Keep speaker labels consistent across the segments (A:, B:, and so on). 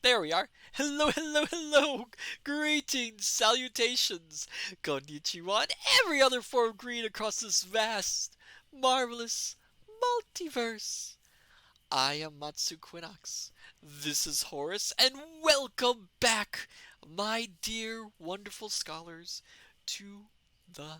A: There we are. Hello, hello, hello. Greetings, salutations, konnichiwa, and every other form of greeting across this vast, marvelous multiverse. I am Matsu Quinox. This is Horace, and welcome back, my dear wonderful scholars, to the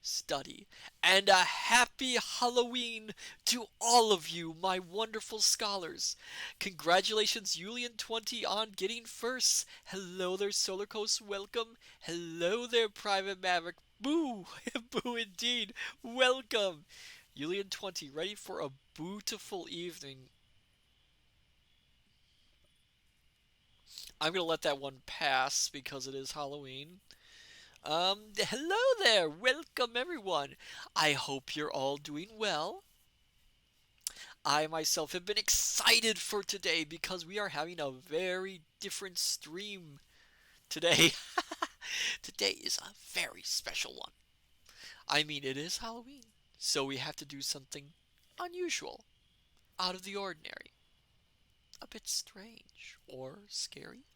A: study. And a happy Halloween to all of you, my wonderful scholars. Congratulations, Julian20, on getting first. Hello there, Solar Coast. Welcome. Hello there, Private Maverick. Boo! Boo indeed. Welcome. Julian20, ready for a beautiful evening. I'm going to let that one pass because it is Halloween. Hello there. Welcome, everyone. I hope you're all doing well. I myself have been excited for today because we are having a very different stream today. Today is a very special one. I mean, it is Halloween, so we have to do something unusual, out of the ordinary, a bit strange or scary.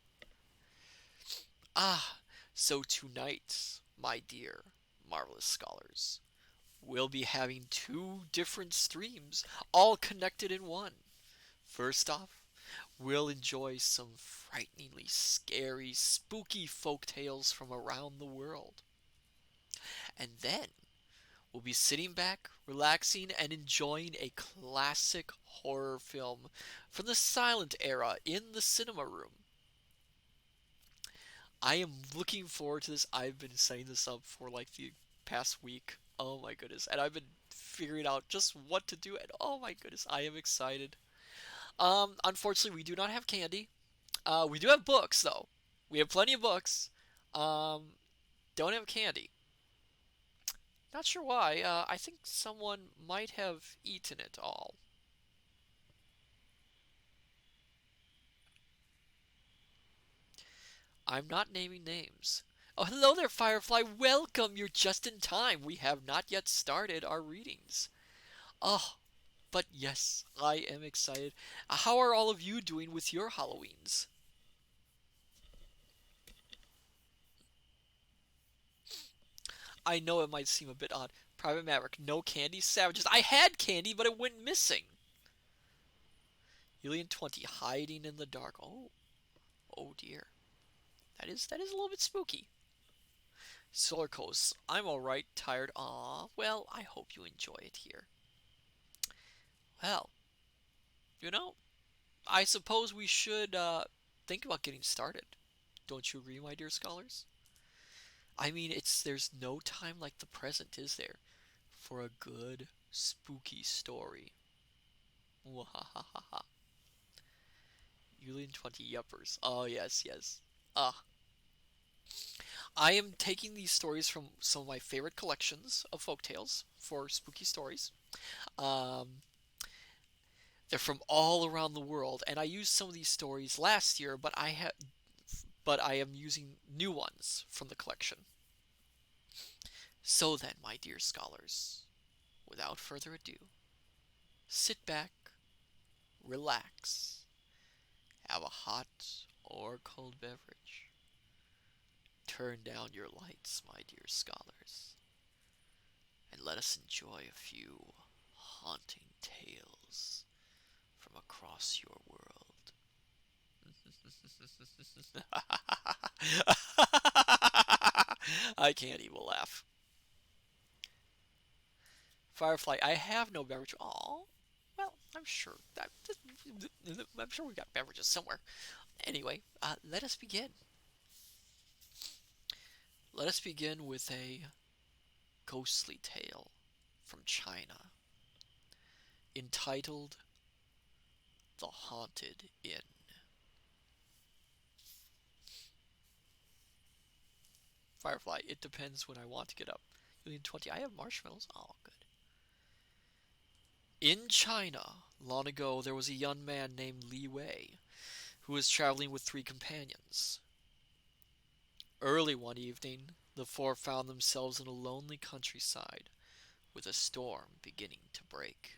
A: So tonight, my dear marvelous scholars, we'll be having two different streams, all connected in one. First off, we'll enjoy some frighteningly scary, spooky folk tales from around the world. And then we'll be sitting back, relaxing, and enjoying a classic horror film from the silent era in the cinema room. I am looking forward to this. I've been setting this up for like the past week. Oh my goodness. And I've been figuring out just what to do, and oh my goodness, I am excited. Unfortunately, we do not have candy. We do have books, though. We have plenty of books. Um, don't have candy. Not sure why. I think someone might have eaten it all. I'm not naming names. Oh, hello there, Firefly. Welcome. You're just in time. We have not yet started our readings. Oh, but yes, I am excited. How are all of you doing with your Halloweens? I know it might seem a bit odd. Private Maverick, no candy, savages. I had candy, but it went missing. Julian20, hiding in the dark. Oh, oh dear. That is a little bit spooky. Solar Coast, I'm alright, tired. Aw, well, I hope you enjoy it here. Well, you know, I suppose we should think about getting started. Don't you agree, my dear scholars? I mean, there's no time like the present, is there, for a good spooky story. Wahahaha. Julian20 yuppers. Oh yes, yes. Ah, I am taking these stories from some of my favorite collections of folk tales for spooky stories. Um, they're from all around the world, and I used some of these stories last year, but I am using new ones from the collection. So then, my dear scholars, without further ado, sit back, relax, have a hot or cold beverage. Turn down your lights, my dear scholars, and let us enjoy a few haunting tales from across your world. I can't even laugh. Firefly, I have no beverage. Oh, well, I'm sure we got beverages somewhere. Anyway, let us begin. Let us begin with a ghostly tale from China entitled The Haunted Inn. Firefly, it depends when I want to get up. Julian20, I have marshmallows. Oh, good. In China, long ago, there was a young man named Li Wei who was traveling with three companions. Early one evening, the four found themselves in a lonely countryside with a storm beginning to break.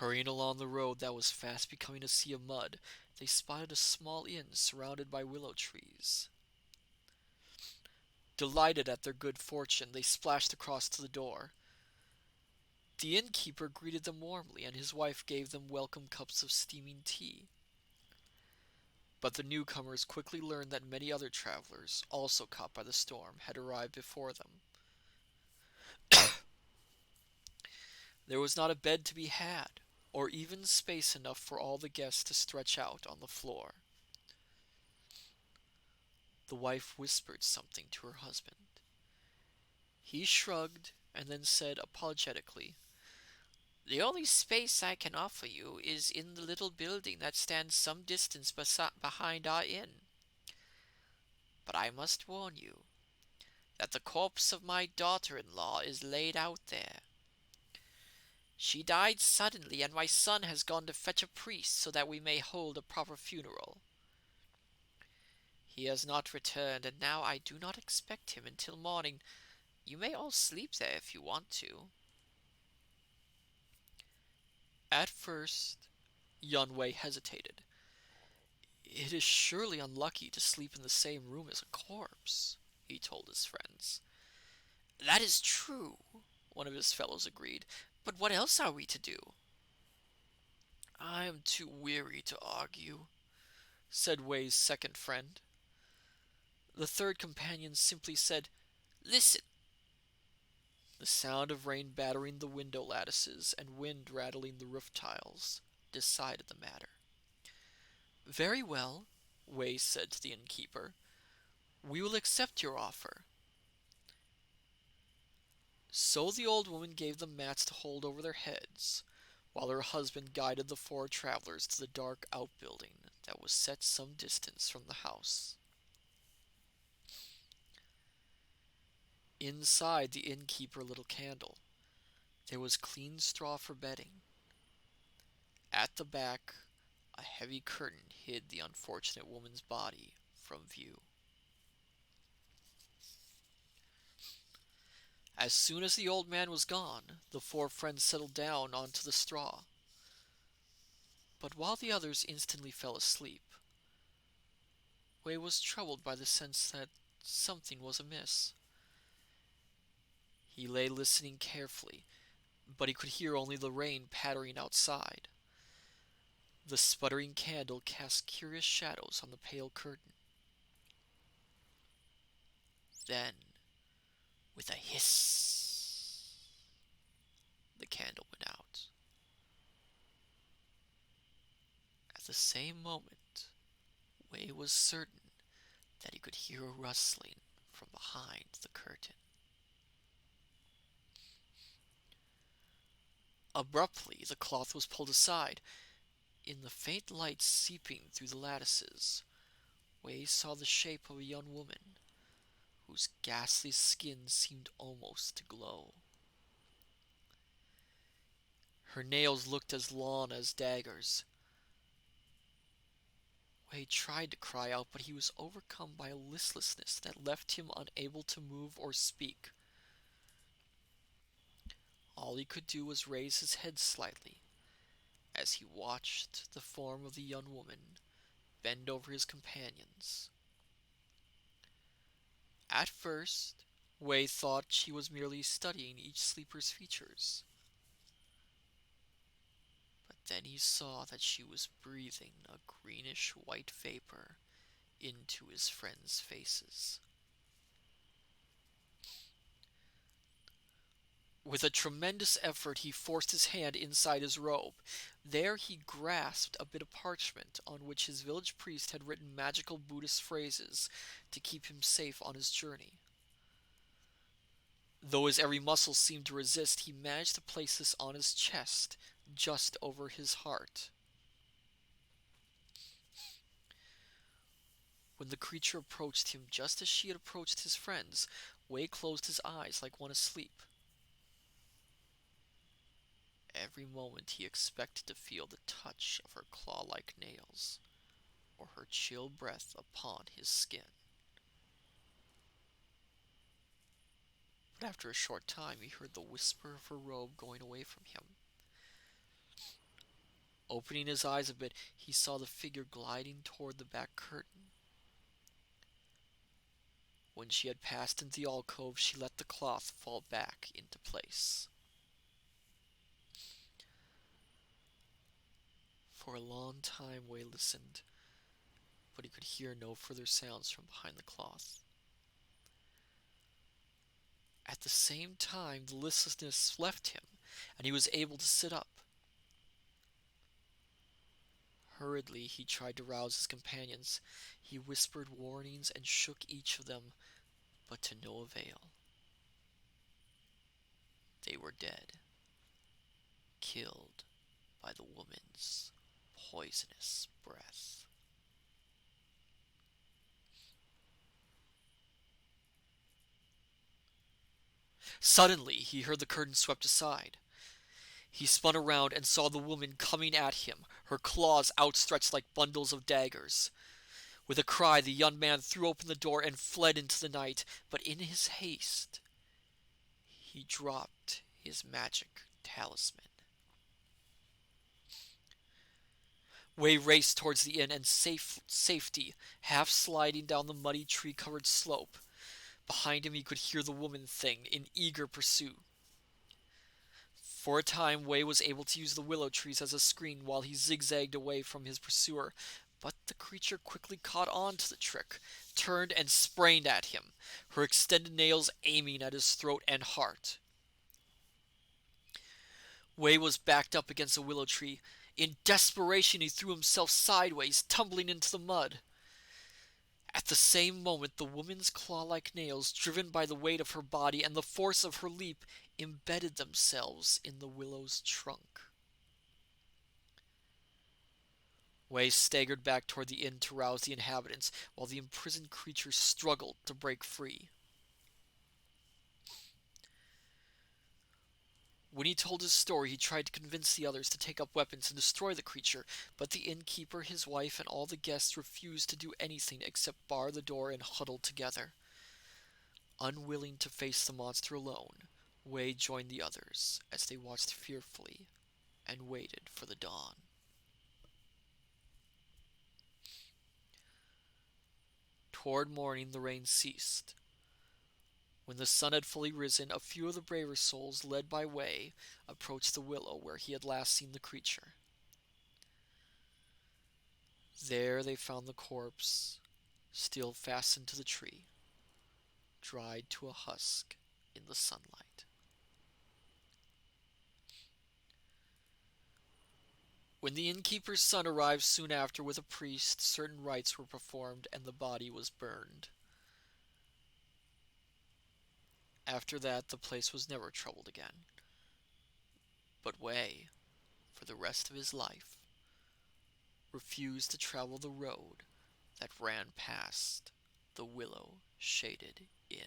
A: Hurrying along the road that was fast becoming a sea of mud, they spotted a small inn surrounded by willow trees. Delighted at their good fortune, they splashed across to the door. The innkeeper greeted them warmly, and his wife gave them welcome cups of steaming tea. But the newcomers quickly learned that many other travelers, also caught by the storm, had arrived before them. There was not a bed to be had, or even space enough for all the guests to stretch out on the floor. The wife whispered something to her husband. He shrugged and then said apologetically, "The only space I can offer you is in the little building that stands some distance behind our inn. But I must warn you that the corpse of my daughter-in-law is laid out there. She died suddenly, and my son has gone to fetch a priest so that we may hold a proper funeral. He has not returned, and now I do not expect him until morning. You may all sleep there if you want to." At first, Yunwei hesitated. "It is surely unlucky to sleep in the same room as a corpse," he told his friends. "That is true," one of his fellows agreed. "But what else are we to do?" "I am too weary to argue," said Wei's second friend. The third companion simply said, "Listen." The sound of rain battering the window lattices and wind rattling the roof tiles decided the matter. "Very well," Wei said to the innkeeper. "We will accept your offer." So the old woman gave them mats to hold over their heads, while her husband guided the four travelers to the dark outbuilding that was set some distance from the house. Inside, the innkeeper lit a candle. There was clean straw for bedding. At the back, a heavy curtain hid the unfortunate woman's body from view. As soon as the old man was gone, the four friends settled down onto the straw. But while the others instantly fell asleep, Wei was troubled by the sense that something was amiss. He lay listening carefully, but he could hear only the rain pattering outside. The sputtering candle cast curious shadows on the pale curtain. Then, with a hiss, the candle went out. At the same moment, Wei was certain that he could hear a rustling from behind the curtain. Abruptly, the cloth was pulled aside. In the faint light seeping through the lattices, Wei saw the shape of a young woman, whose ghastly skin seemed almost to glow. Her nails looked as long as daggers. Wei tried to cry out, but he was overcome by a listlessness that left him unable to move or speak. All he could do was raise his head slightly as he watched the form of the young woman bend over his companions. At first, Wei thought she was merely studying each sleeper's features. But then he saw that she was breathing a greenish-white vapor into his friends' faces. With a tremendous effort, he forced his hand inside his robe. There he grasped a bit of parchment on which his village priest had written magical Buddhist phrases to keep him safe on his journey. Though his every muscle seemed to resist, he managed to place this on his chest, just over his heart. When the creature approached him just as she had approached his friends, Wei closed his eyes like one asleep. Every moment he expected to feel the touch of her claw-like nails, or her chill breath upon his skin. But after a short time he heard the whisper of her robe going away from him. Opening his eyes a bit, he saw the figure gliding toward the back curtain. When she had passed into the alcove, she let the cloth fall back into place. For a long time Wei listened, but he could hear no further sounds from behind the cloth. At the same time, the listlessness left him, and he was able to sit up. Hurriedly, he tried to rouse his companions. He whispered warnings and shook each of them, but to no avail. They were dead, killed by the woman's poisonous breath. Suddenly, he heard the curtain swept aside. He spun around and saw the woman coming at him, her claws outstretched like bundles of daggers. With a cry, the young man threw open the door and fled into the night, but in his haste, he dropped his magic talisman. Wei raced towards the inn and safety, half sliding down the muddy tree-covered slope. Behind him he could hear the woman thing in eager pursuit. For a time, Wei was able to use the willow trees as a screen while he zigzagged away from his pursuer, but the creature quickly caught on to the trick, turned and sprang at him, her extended nails aiming at his throat and heart. Wei was backed up against a willow tree. In desperation, he threw himself sideways, tumbling into the mud. At the same moment, the woman's claw-like nails, driven by the weight of her body and the force of her leap, embedded themselves in the willow's trunk. Wei staggered back toward the inn to rouse the inhabitants, while the imprisoned creature struggled to break free. When he told his story, he tried to convince the others to take up weapons and destroy the creature, but the innkeeper, his wife, and all the guests refused to do anything except bar the door and huddle together. Unwilling to face the monster alone, Wei joined the others as they watched fearfully and waited for the dawn. Toward morning, the rain ceased. When the sun had fully risen, a few of the braver souls, led by Wei, approached the willow where he had last seen the creature. There they found the corpse, still fastened to the tree, dried to a husk in the sunlight. When the innkeeper's son arrived soon after with a priest, certain rites were performed and the body was burned. After that, the place was never troubled again. But Wei, for the rest of his life, refused to travel the road that ran past the willow-shaded inn.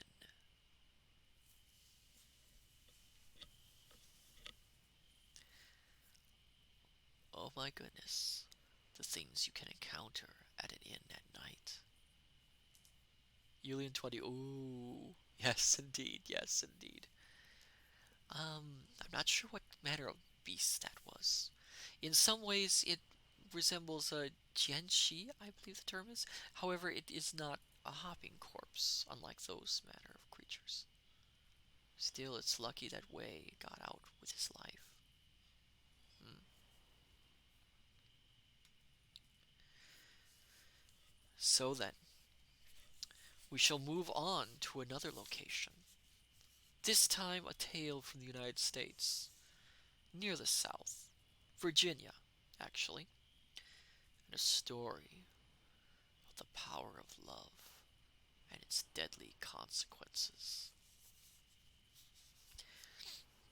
A: Oh my goodness, the things you can encounter at an inn at night. Yulian 20, ooh, yes indeed, yes indeed. I'm not sure what manner of beast that was. In some ways, it resembles a jianshi, I believe the term is. However, it is not a hopping corpse, unlike those manner of creatures. Still, it's lucky that Wei got out with his life. Hmm. So then, we shall move on to another location. This time a tale from the United States, near the South, Virginia, actually, and a story of the power of love and its deadly consequences.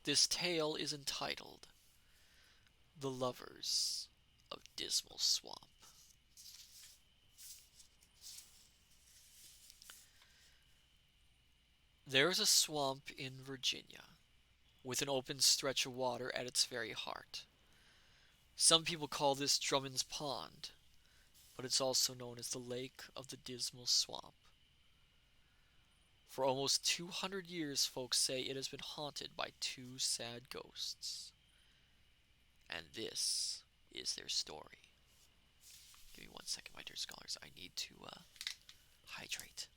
A: This tale is entitled The Lovers of Dismal Swamp. There is a swamp in Virginia, with an open stretch of water at its very heart. Some people call this Drummond's Pond, but it's also known as the Lake of the Dismal Swamp. For almost 200 years, folks say it has been haunted by two sad ghosts. And this is their story. Give me 1 second, my dear scholars. I need to hydrate.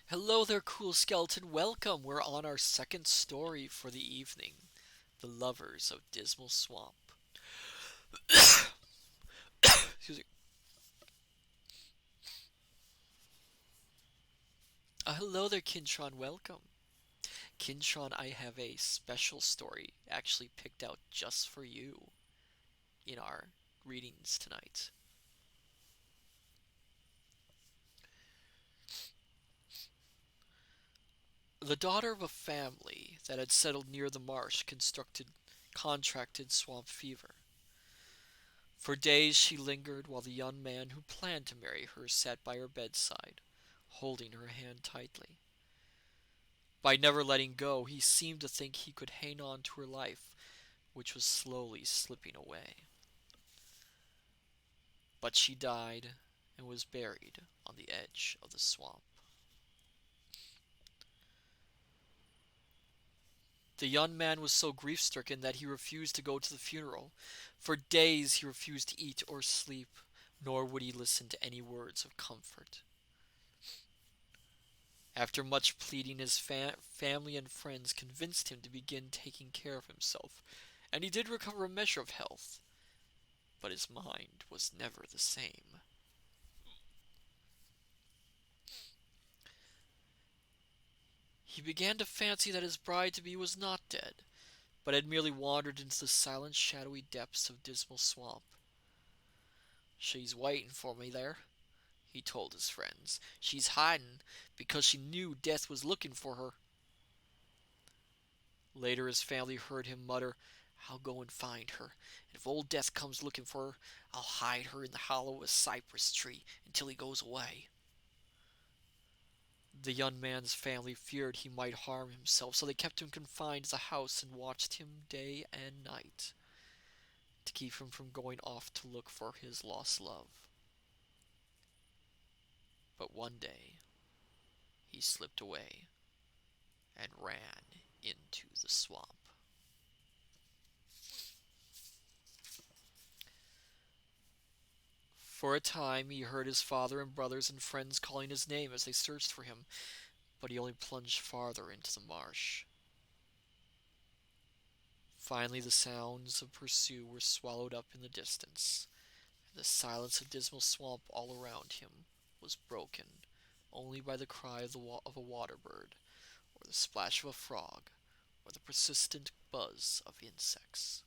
A: Hello there, cool skeleton. Welcome. We're on our second story for the evening. The Lovers of Dismal Swamp. Excuse me. Hello there, Kintron. Welcome. Kintron, I have a special story actually picked out just for you in our readings tonight. The daughter of a family that had settled near the marsh contracted swamp fever. For days she lingered while the young man who planned to marry her sat by her bedside, holding her hand tightly. By never letting go, he seemed to think he could hang on to her life, which was slowly slipping away. But she died and was buried on the edge of the swamp. The young man was so grief-stricken that he refused to go to the funeral. For days he refused to eat or sleep, nor would he listen to any words of comfort. After much pleading, his family and friends convinced him to begin taking care of himself, and he did recover a measure of health, but his mind was never the same. He began to fancy that his bride-to-be was not dead, but had merely wandered into the silent, shadowy depths of Dismal Swamp. "She's waiting for me there," he told his friends. "She's hiding because she knew death was looking for her." Later his family heard him mutter, "I'll go and find her, and if old Death comes looking for her, I'll hide her in the hollow of a cypress tree until he goes away." The young man's family feared he might harm himself, so they kept him confined to the house and watched him day and night to keep him from going off to look for his lost love. But one day he slipped away and ran into the swamp. For a time he heard his father and brothers and friends calling his name as they searched for him, but he only plunged farther into the marsh. Finally the sounds of pursuit were swallowed up in the distance, and the silence of Dismal Swamp all around him was broken only by the cry of a water bird, or the splash of a frog, or the persistent buzz of insects.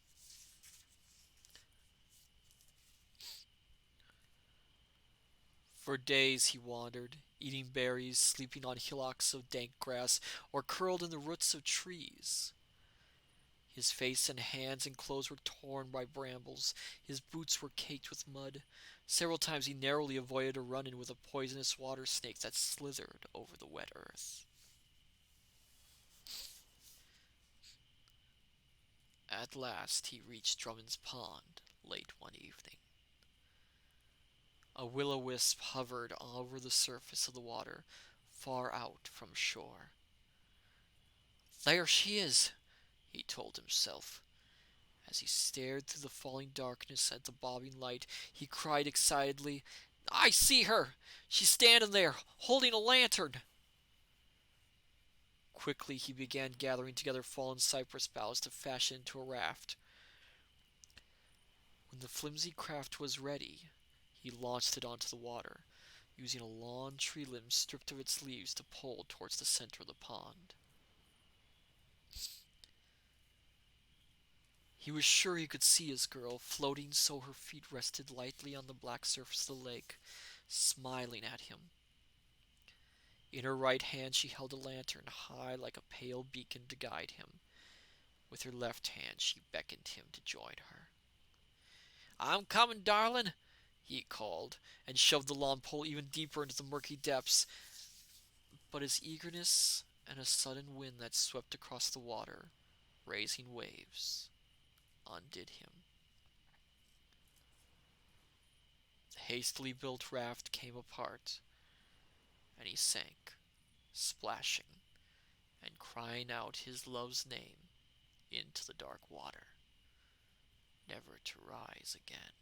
A: For days he wandered, eating berries, sleeping on hillocks of dank grass, or curled in the roots of trees. His face and hands and clothes were torn by brambles, his boots were caked with mud. Several times he narrowly avoided a run-in with a poisonous water snake that slithered over the wet earth. At last he reached Drummond's Pond late one evening. A will-o'-wisp hovered over the surface of the water, far out from shore. "There she is," he told himself. As he stared through the falling darkness at the bobbing light, he cried excitedly, "I see her! She's standing there, holding a lantern!" Quickly he began gathering together fallen cypress boughs to fashion into a raft. When the flimsy craft was ready, he launched it onto the water, using a long tree limb stripped of its leaves to pull towards the center of the pond. He was sure he could see his girl, floating so her feet rested lightly on the black surface of the lake, smiling at him. In her right hand she held a lantern, high like a pale beacon to guide him. With her left hand she beckoned him to join her. "I'm coming, darling," he called, and shoved the long pole even deeper into the murky depths. But his eagerness and a sudden wind that swept across the water, raising waves, undid him. The hastily built raft came apart, and he sank, splashing, and crying out his love's name into the dark water, never to rise again.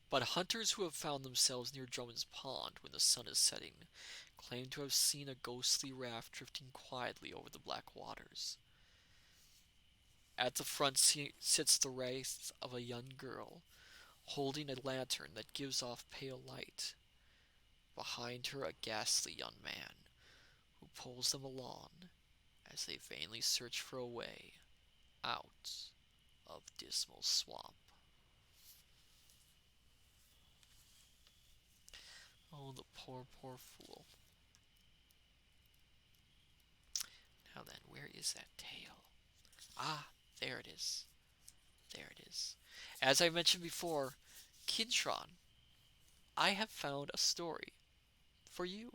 A: But hunters who have found themselves near Drummond's Pond when the sun is setting claim to have seen a ghostly raft drifting quietly over the black waters. At the front sits the wraith of a young girl, holding a lantern that gives off pale light. Behind her, a ghastly young man, who pulls them along as they vainly search for a way out of Dismal Swamp. Oh, the poor, poor fool. Now then, where is that tale? Ah, there it is. There it is. As I mentioned before, Kintron, I have found a story for you.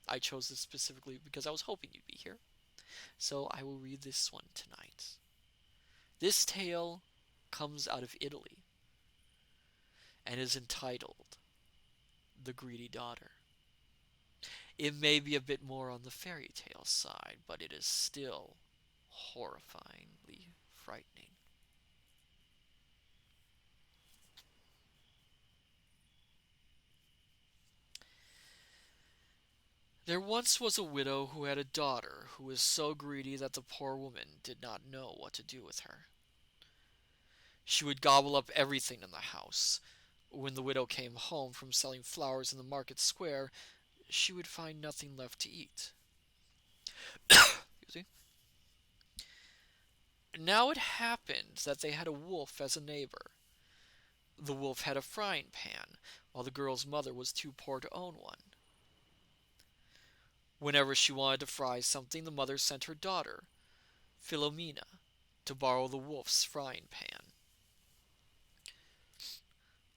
A: I chose this specifically because I was hoping you'd be here. So I will read this one tonight. This tale comes out of Italy and is entitled The Greedy Daughter. It may be a bit more on the fairy tale side, but it is still horrifyingly frightening. There once was a widow who had a daughter who was so greedy that the poor woman did not know what to do with her. She would gobble up everything in the house. When the widow came home from selling flowers in the market square, she would find nothing left to eat. Excuse me. Now it happened that they had a wolf as a neighbor. The wolf had a frying pan, while the girl's mother was too poor to own one. Whenever she wanted to fry something, the mother sent her daughter, Philomena, to borrow the wolf's frying pan.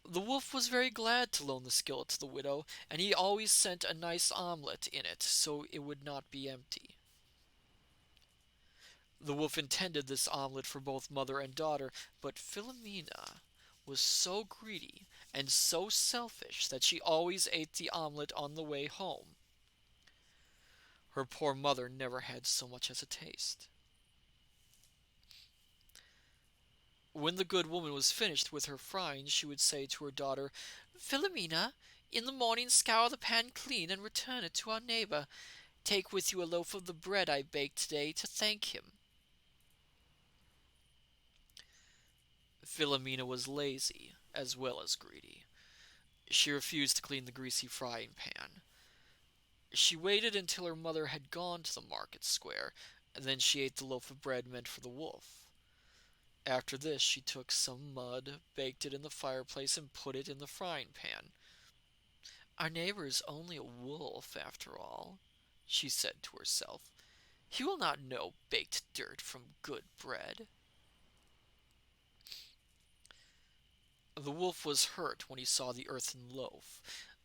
A: The wolf was very glad to loan the skillet to the widow, and he always sent a nice omelette in it so it would not be empty. The wolf intended this omelette for both mother and daughter, but Philomena was so greedy and so selfish that she always ate the omelette on the way home. Her poor mother never had so much as a taste. When the good woman was finished with her frying, she would say to her daughter, "Philomena, in the morning scour the pan clean and return it to our neighbor. Take with you a loaf of the bread I baked today to thank him." Philomena was lazy as well as greedy. She refused to clean the greasy frying pan. She waited until her mother had gone to the market square, and then she ate the loaf of bread meant for the wolf. After this she took some mud, baked it in the fireplace, and put it in the frying pan. "Our neighbor is only a wolf, after all," she said to herself. "He will not know baked dirt from good bread." The wolf was hurt when he saw the earthen loaf,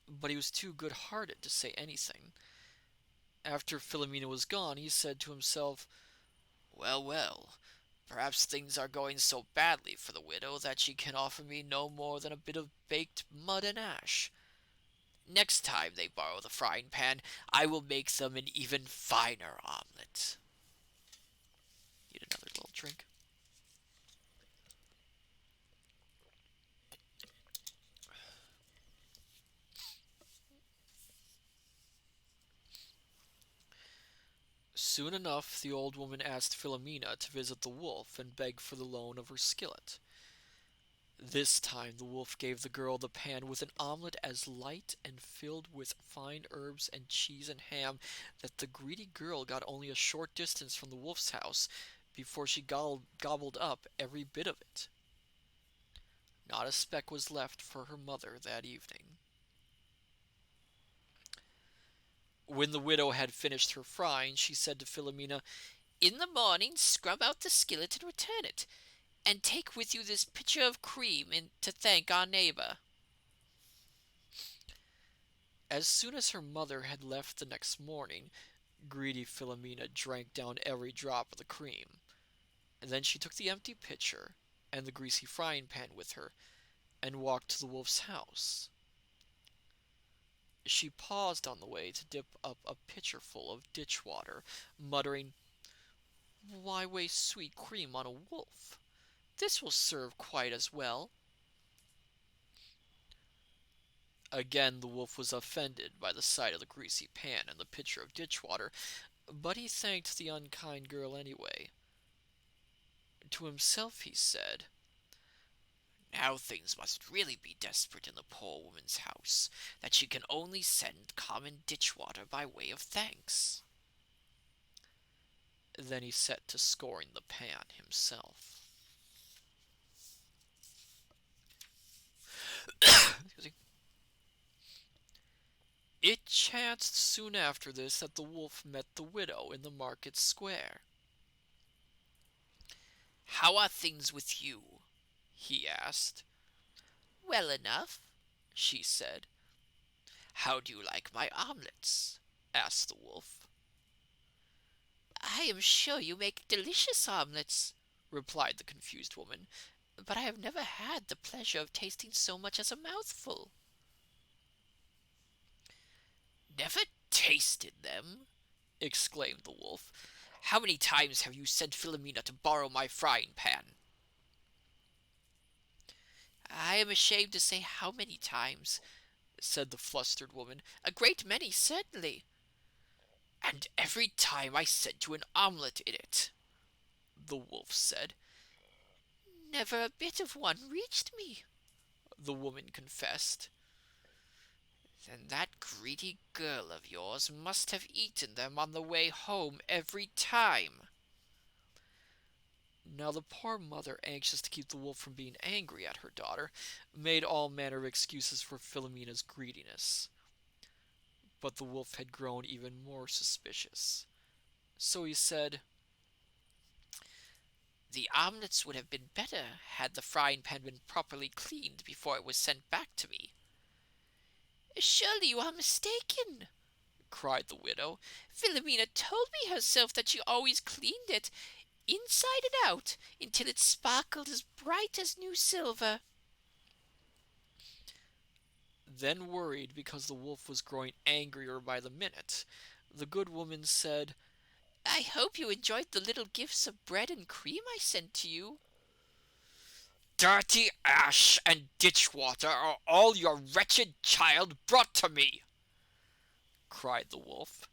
A: but he was too good-hearted to say anything. After Philomena was gone, he said to himself, "Well, well, perhaps things are going so badly for the widow that she can offer me no more than a bit of baked mud and ash. Next time they borrow the frying pan, I will make them an even finer omelet." Need another little drink. Soon enough, the old woman asked Philomena to visit the wolf and beg for the loan of her skillet. This time the wolf gave the girl the pan with an omelet as light and filled with fine herbs and cheese and ham that the greedy girl got only a short distance from the wolf's house before she gobbled up every bit of it. Not a speck was left for her mother that evening. When the widow had finished her frying, she said to Philomena, "In the morning scrub out the skillet and return it, and take with you this pitcher of cream to thank our neighbor." As soon as her mother had left the next morning, greedy Philomena drank down every drop of the cream. And then she took the empty pitcher and the greasy frying pan with her, and walked to the wolf's house. She paused on the way to dip up a pitcherful of ditch water, muttering, "Why waste sweet cream on a wolf? This will serve quite as well." Again the wolf was offended by the sight of the greasy pan and the pitcher of ditch water, but he thanked the unkind girl anyway. To himself he said, "Now things must really be desperate in the poor woman's house, that she can only send common ditch water by way of thanks." Then he set to scouring the pan himself. It chanced soon after this that the wolf met the widow in the market square. "How are things with you?" he asked. "Well enough," she said. "How do you like my omelets?" asked the wolf. "I am sure you make delicious omelets," replied the confused woman, "but I have never had the pleasure of tasting so much as a mouthful." "Never tasted them?" exclaimed the wolf. "How many times have you sent Philomena to borrow my frying pan?" "I am ashamed to say how many times," said the flustered woman. "A great many, certainly." "And every time I sent you an omelette in it," the wolf said. "Never a bit of one reached me," the woman confessed. "Then that greedy girl of yours must have eaten them on the way home every time." Now the poor mother, anxious to keep the wolf from being angry at her daughter, made all manner of excuses for Philomena's greediness. But the wolf had grown even more suspicious. So he said, "The omelettes would have been better had the frying pan been properly cleaned before it was sent back to me." "Surely you are mistaken," cried the widow. "Philomena told me herself that she always cleaned it, inside and out, until it sparkled as bright as new silver." Then, worried because the wolf was growing angrier by the minute, the good woman said,
B: "I hope you enjoyed the little gifts of bread and cream I sent to you."
A: "Dirty ash and ditch water are all your wretched child brought to me," cried the wolf.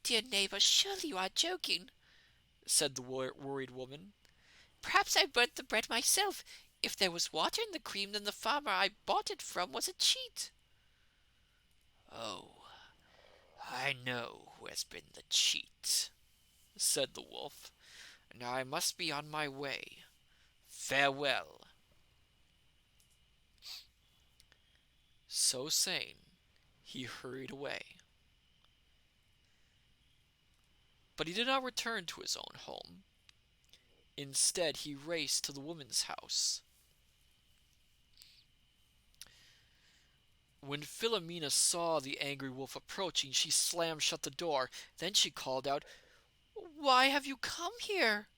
B: "Dear neighbor, surely you are joking,"
A: said the worried woman.
B: "Perhaps I burnt the bread myself. If there was water in the cream, then the farmer I bought it from was a cheat."
A: "Oh, I know who has been the cheat," said the wolf. "Now I must be on my way. Farewell." So saying, he hurried away. But he did not return to his own home. Instead, he raced to the woman's house. When Philomena saw the angry wolf approaching, she slammed shut the door. Then she called out,
B: "Why have you come here?"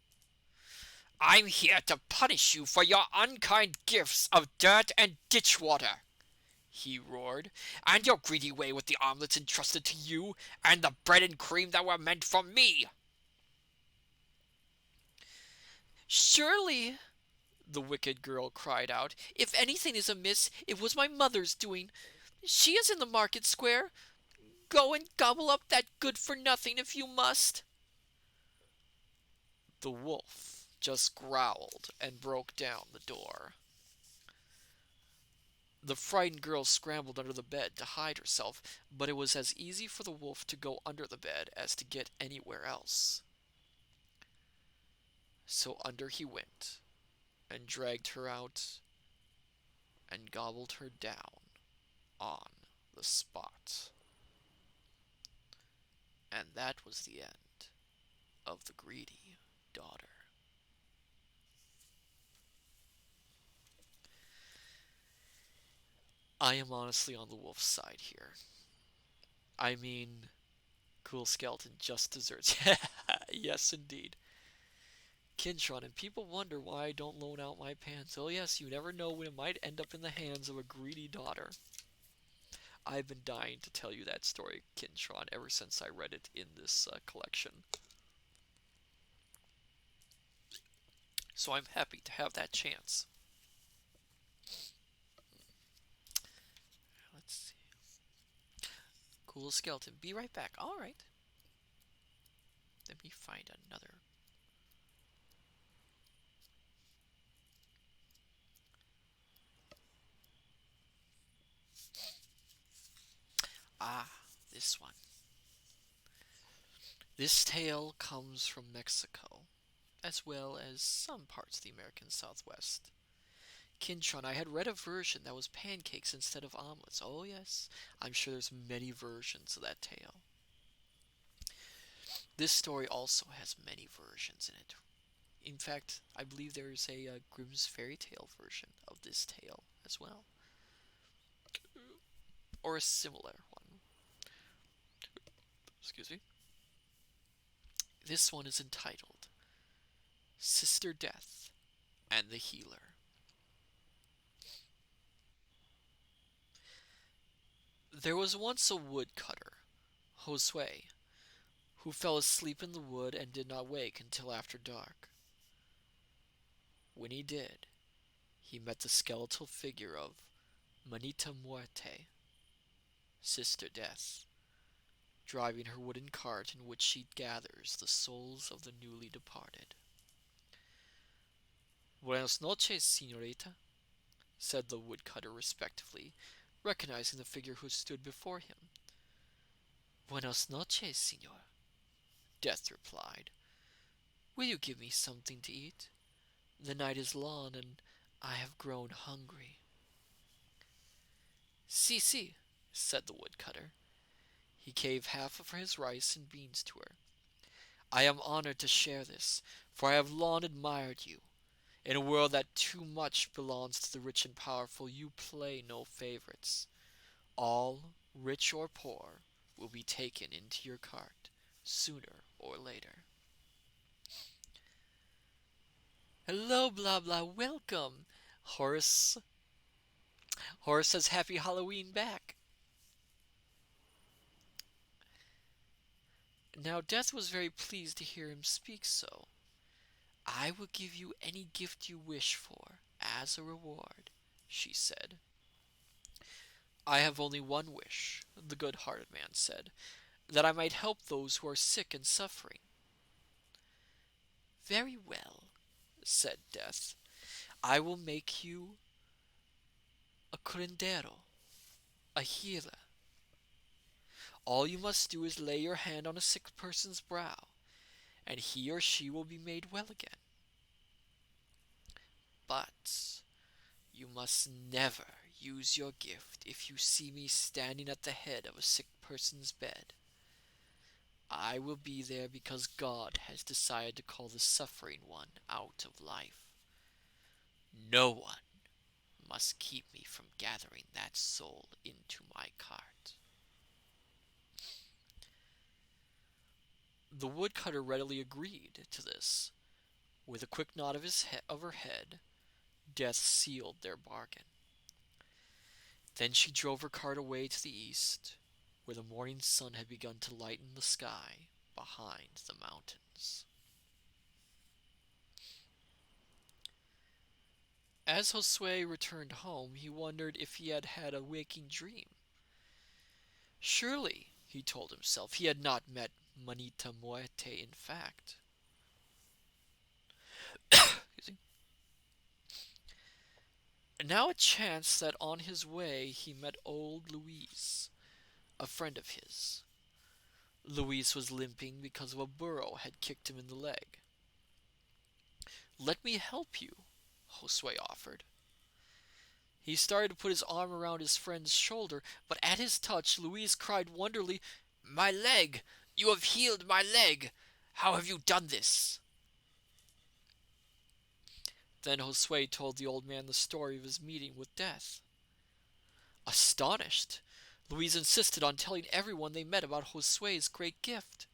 A: "I'm here to punish you for your unkind gifts of dirt and ditch water," he roared, "and your greedy way with the omelets entrusted to you, and the bread and cream that were meant for me."
B: "Surely," the wicked girl cried out, "if anything is amiss, it was my mother's doing. She is in the market square. Go and gobble up that good-for-nothing if you must."
A: The wolf just growled and broke down the door. The frightened girl scrambled under the bed to hide herself, but it was as easy for the wolf to go under the bed as to get anywhere else. So under he went, and dragged her out, and gobbled her down on the spot. And that was the end of the greedy daughter. I am honestly on the wolf's side here. I mean, Cool Skeleton just deserts. Yes, indeed. Kintron, and people wonder why I don't loan out my pants. Oh, yes, you never know when it might end up in the hands of a greedy daughter. I've been dying to tell you that story, Kintron, ever since I read it in this collection. So I'm happy to have that chance. Let's see. Cool skeleton. Be right back. All right. Let me find another. Ah, this one. This tale comes from Mexico, as well as some parts of the American Southwest. Kintron, I had read a version that was pancakes instead of omelets. Oh, yes, I'm sure there's many versions of that tale. This story also has many versions in it. In fact, I believe there's a Grimm's fairy tale version of this tale as well, or a similar one. Excuse me. This one is entitled Sister Death and the Healer. There was once a woodcutter, Josue, who fell asleep in the wood and did not wake until after dark. When he did, he met the skeletal figure of Manita Muerte, Sister Death, driving her wooden cart in which she gathers the souls of the newly departed. Buenas noches, señorita, said the woodcutter respectfully, recognizing the figure who stood before him. Buenas noches, señor, Death replied. Will you give me something to eat? The night is long, and I have grown hungry. Si, si, said the woodcutter. He gave half of his rice and beans to her. I am honored to share this, for I have long admired you. In a world that too much belongs to the rich and powerful, you play no favorites. All, rich or poor, will be taken into your cart, sooner or later. Hello, blah blah, welcome. Horace. Horace says Happy Halloween back. Now Death was very pleased to hear him speak so. I will give you any gift you wish for, as a reward, she said. I have only one wish, the good-hearted man said, that I might help those who are sick and suffering. Very well, said Death. I will make you a curandero, a healer. All you must do is lay your hand on a sick person's brow, and he or she will be made well again. But you must never use your gift if you see me standing at the head of a sick person's bed. I will be there because God has decided to call the suffering one out of life. No one must keep me from gathering that soul into my cart. The woodcutter readily agreed to this. With a quick nod of her head, Death sealed their bargain. Then she drove her cart away to the east, where the morning sun had begun to lighten the sky behind the mountains. As Josue returned home, he wondered if he had had a waking dream. Surely, he told himself, he had not met Manita Muerte in fact. Now it chanced that on his way he met old Louise, a friend of his. Louise was limping because of a burro had kicked him in the leg. Let me help you, Josue offered. He started to put his arm around his friend's shoulder, but at his touch, Louise cried wonderingly, My leg! You have healed my leg! How have you done this? Then Josue told the old man the story of his meeting with Death. Astonished, Louise insisted on telling everyone they met about Josue's great gift.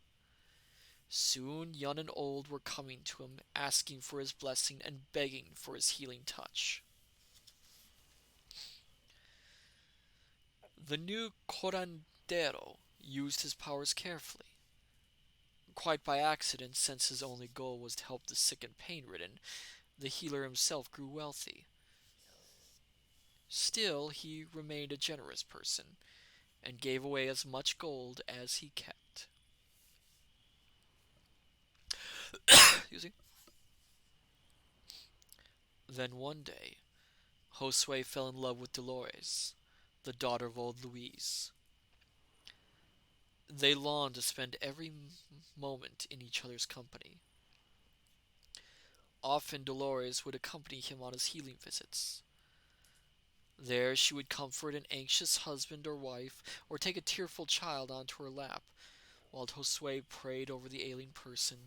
A: Soon young and old were coming to him, asking for his blessing and begging for his healing touch. The new curandero used his powers carefully, quite by accident, since his only goal was to help the sick and pain-ridden. The healer himself grew wealthy. Still, he remained a generous person and gave away as much gold as he kept. Excuse me. Then one day, Josue fell in love with Dolores, the daughter of old Luis. They longed to spend every moment in each other's company. Often Dolores would accompany him on his healing visits. There she would comfort an anxious husband or wife, or take a tearful child onto her lap, while Josue prayed over the ailing person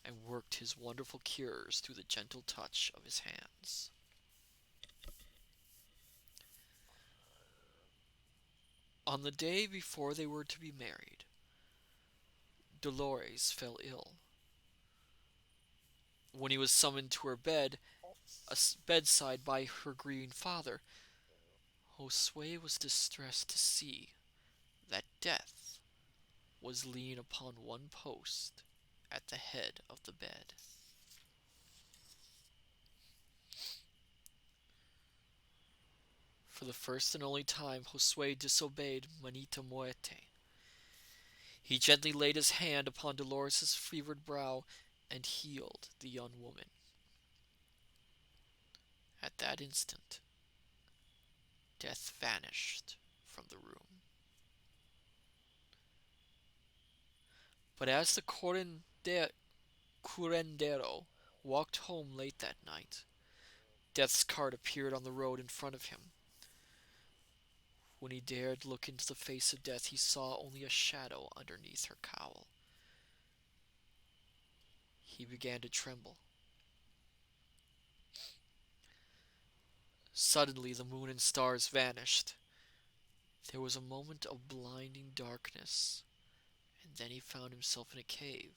A: and worked his wonderful cures through the gentle touch of his hands. On the day before they were to be married, Dolores fell ill. When he was summoned to her bedside by her grieving father, Josue was distressed to see that death was leaning upon one post at the head of the bed. For the first and only time, Josue disobeyed Manita Muerte. He gently laid his hand upon Dolores' fevered brow and healed the young woman. At that instant, death vanished from the room. But as the curandero walked home late that night, Death's cart appeared on the road in front of him. When he dared look into the face of Death, he saw only a shadow underneath her cowl. He began to tremble. Suddenly, the moon and stars vanished. There was a moment of blinding darkness, and then he found himself in a cave,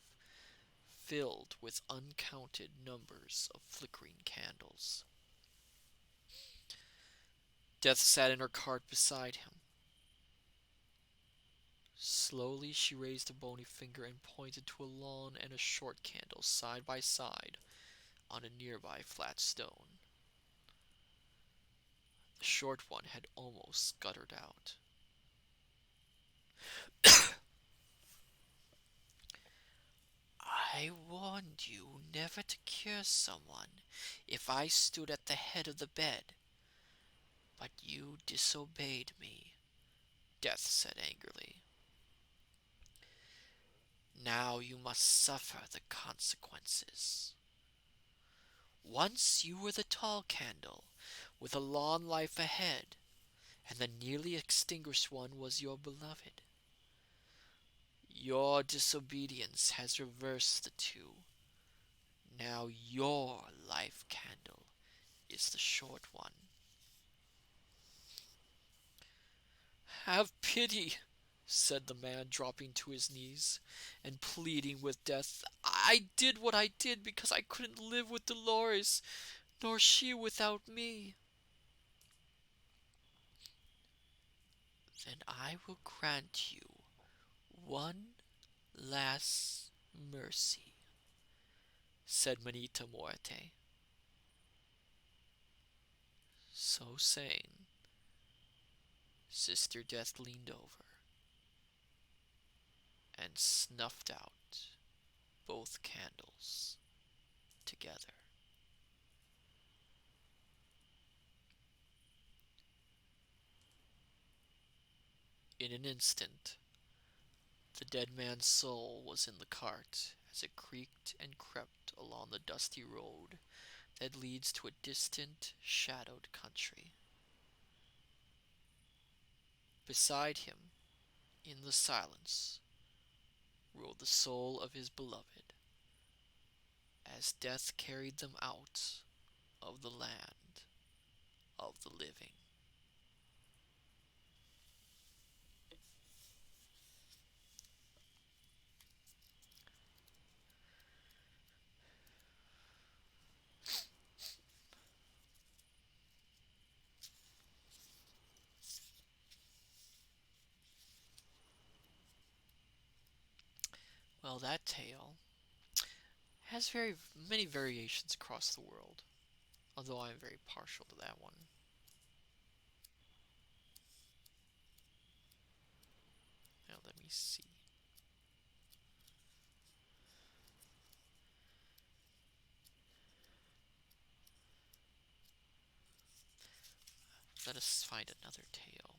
A: filled with uncounted numbers of flickering candles. Death sat in her cart beside him. Slowly she raised a bony finger and pointed to a long and a short candle side by side on a nearby flat stone. The short one had almost guttered out. I warned you never to cure someone if I stood at the head of the bed, but you disobeyed me, Death said angrily. Now you must suffer the consequences. Once you were the tall candle, with a long life ahead, and the nearly extinguished one was your beloved. Your disobedience has reversed the two. Now your life candle is the short one. Have pity, said the man, dropping to his knees and pleading with Death. I did what I did because I couldn't live with Dolores, nor she without me. Then I will grant you one last mercy, said Manita Muerte. So saying, Sister Death leaned over and snuffed out both candles together. In an instant, the dead man's soul was in the cart as it creaked and crept along the dusty road that leads to a distant, shadowed country. Beside him, in the silence, rode the soul of his beloved, as death carried them out of the land of the living. Well, that tale has very many variations across the world, although I'm very partial to that one. Now, let me see. Let us find another tale.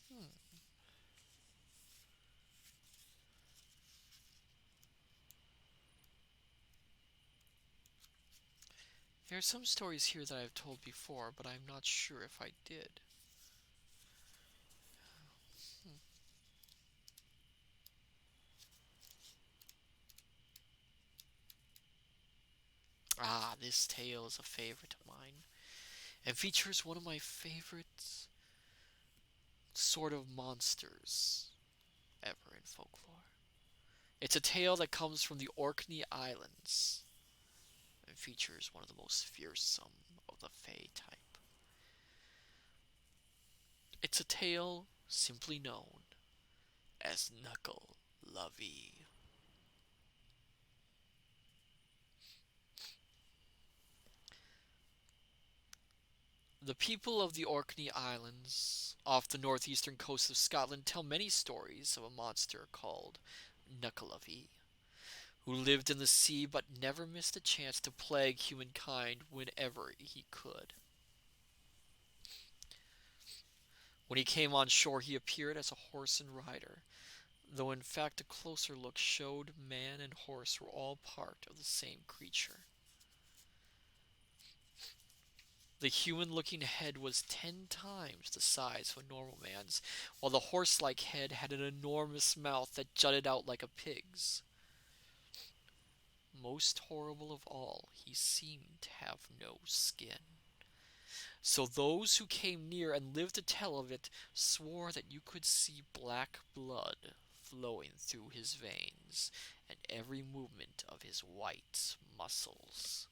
A: Hmm. There are some stories here that I've told before, but I'm not sure if I did. Hmm. Ah, this tale is a favorite of mine and features one of my favorite sort of monsters ever in folklore. It's a tale that comes from the Orkney Islands and features one of the most fearsome of the Fae type. It's a tale simply known as Knuckle Lovey. The people of the Orkney Islands, off the northeastern coast of Scotland, tell many stories of a monster called Knucklelovey, who lived in the sea but never missed a chance to plague humankind whenever he could. When he came on shore, he appeared as a horse and rider, though in fact a closer look showed man and horse were all part of the same creature. The human looking head was 10 times the size of a normal man's, while the horse like head had an enormous mouth that jutted out like a pig's. Most horrible of all, he seemed to have no skin. So those who came near and lived to tell of it swore that you could see black blood flowing through his veins and every movement of his white muscles.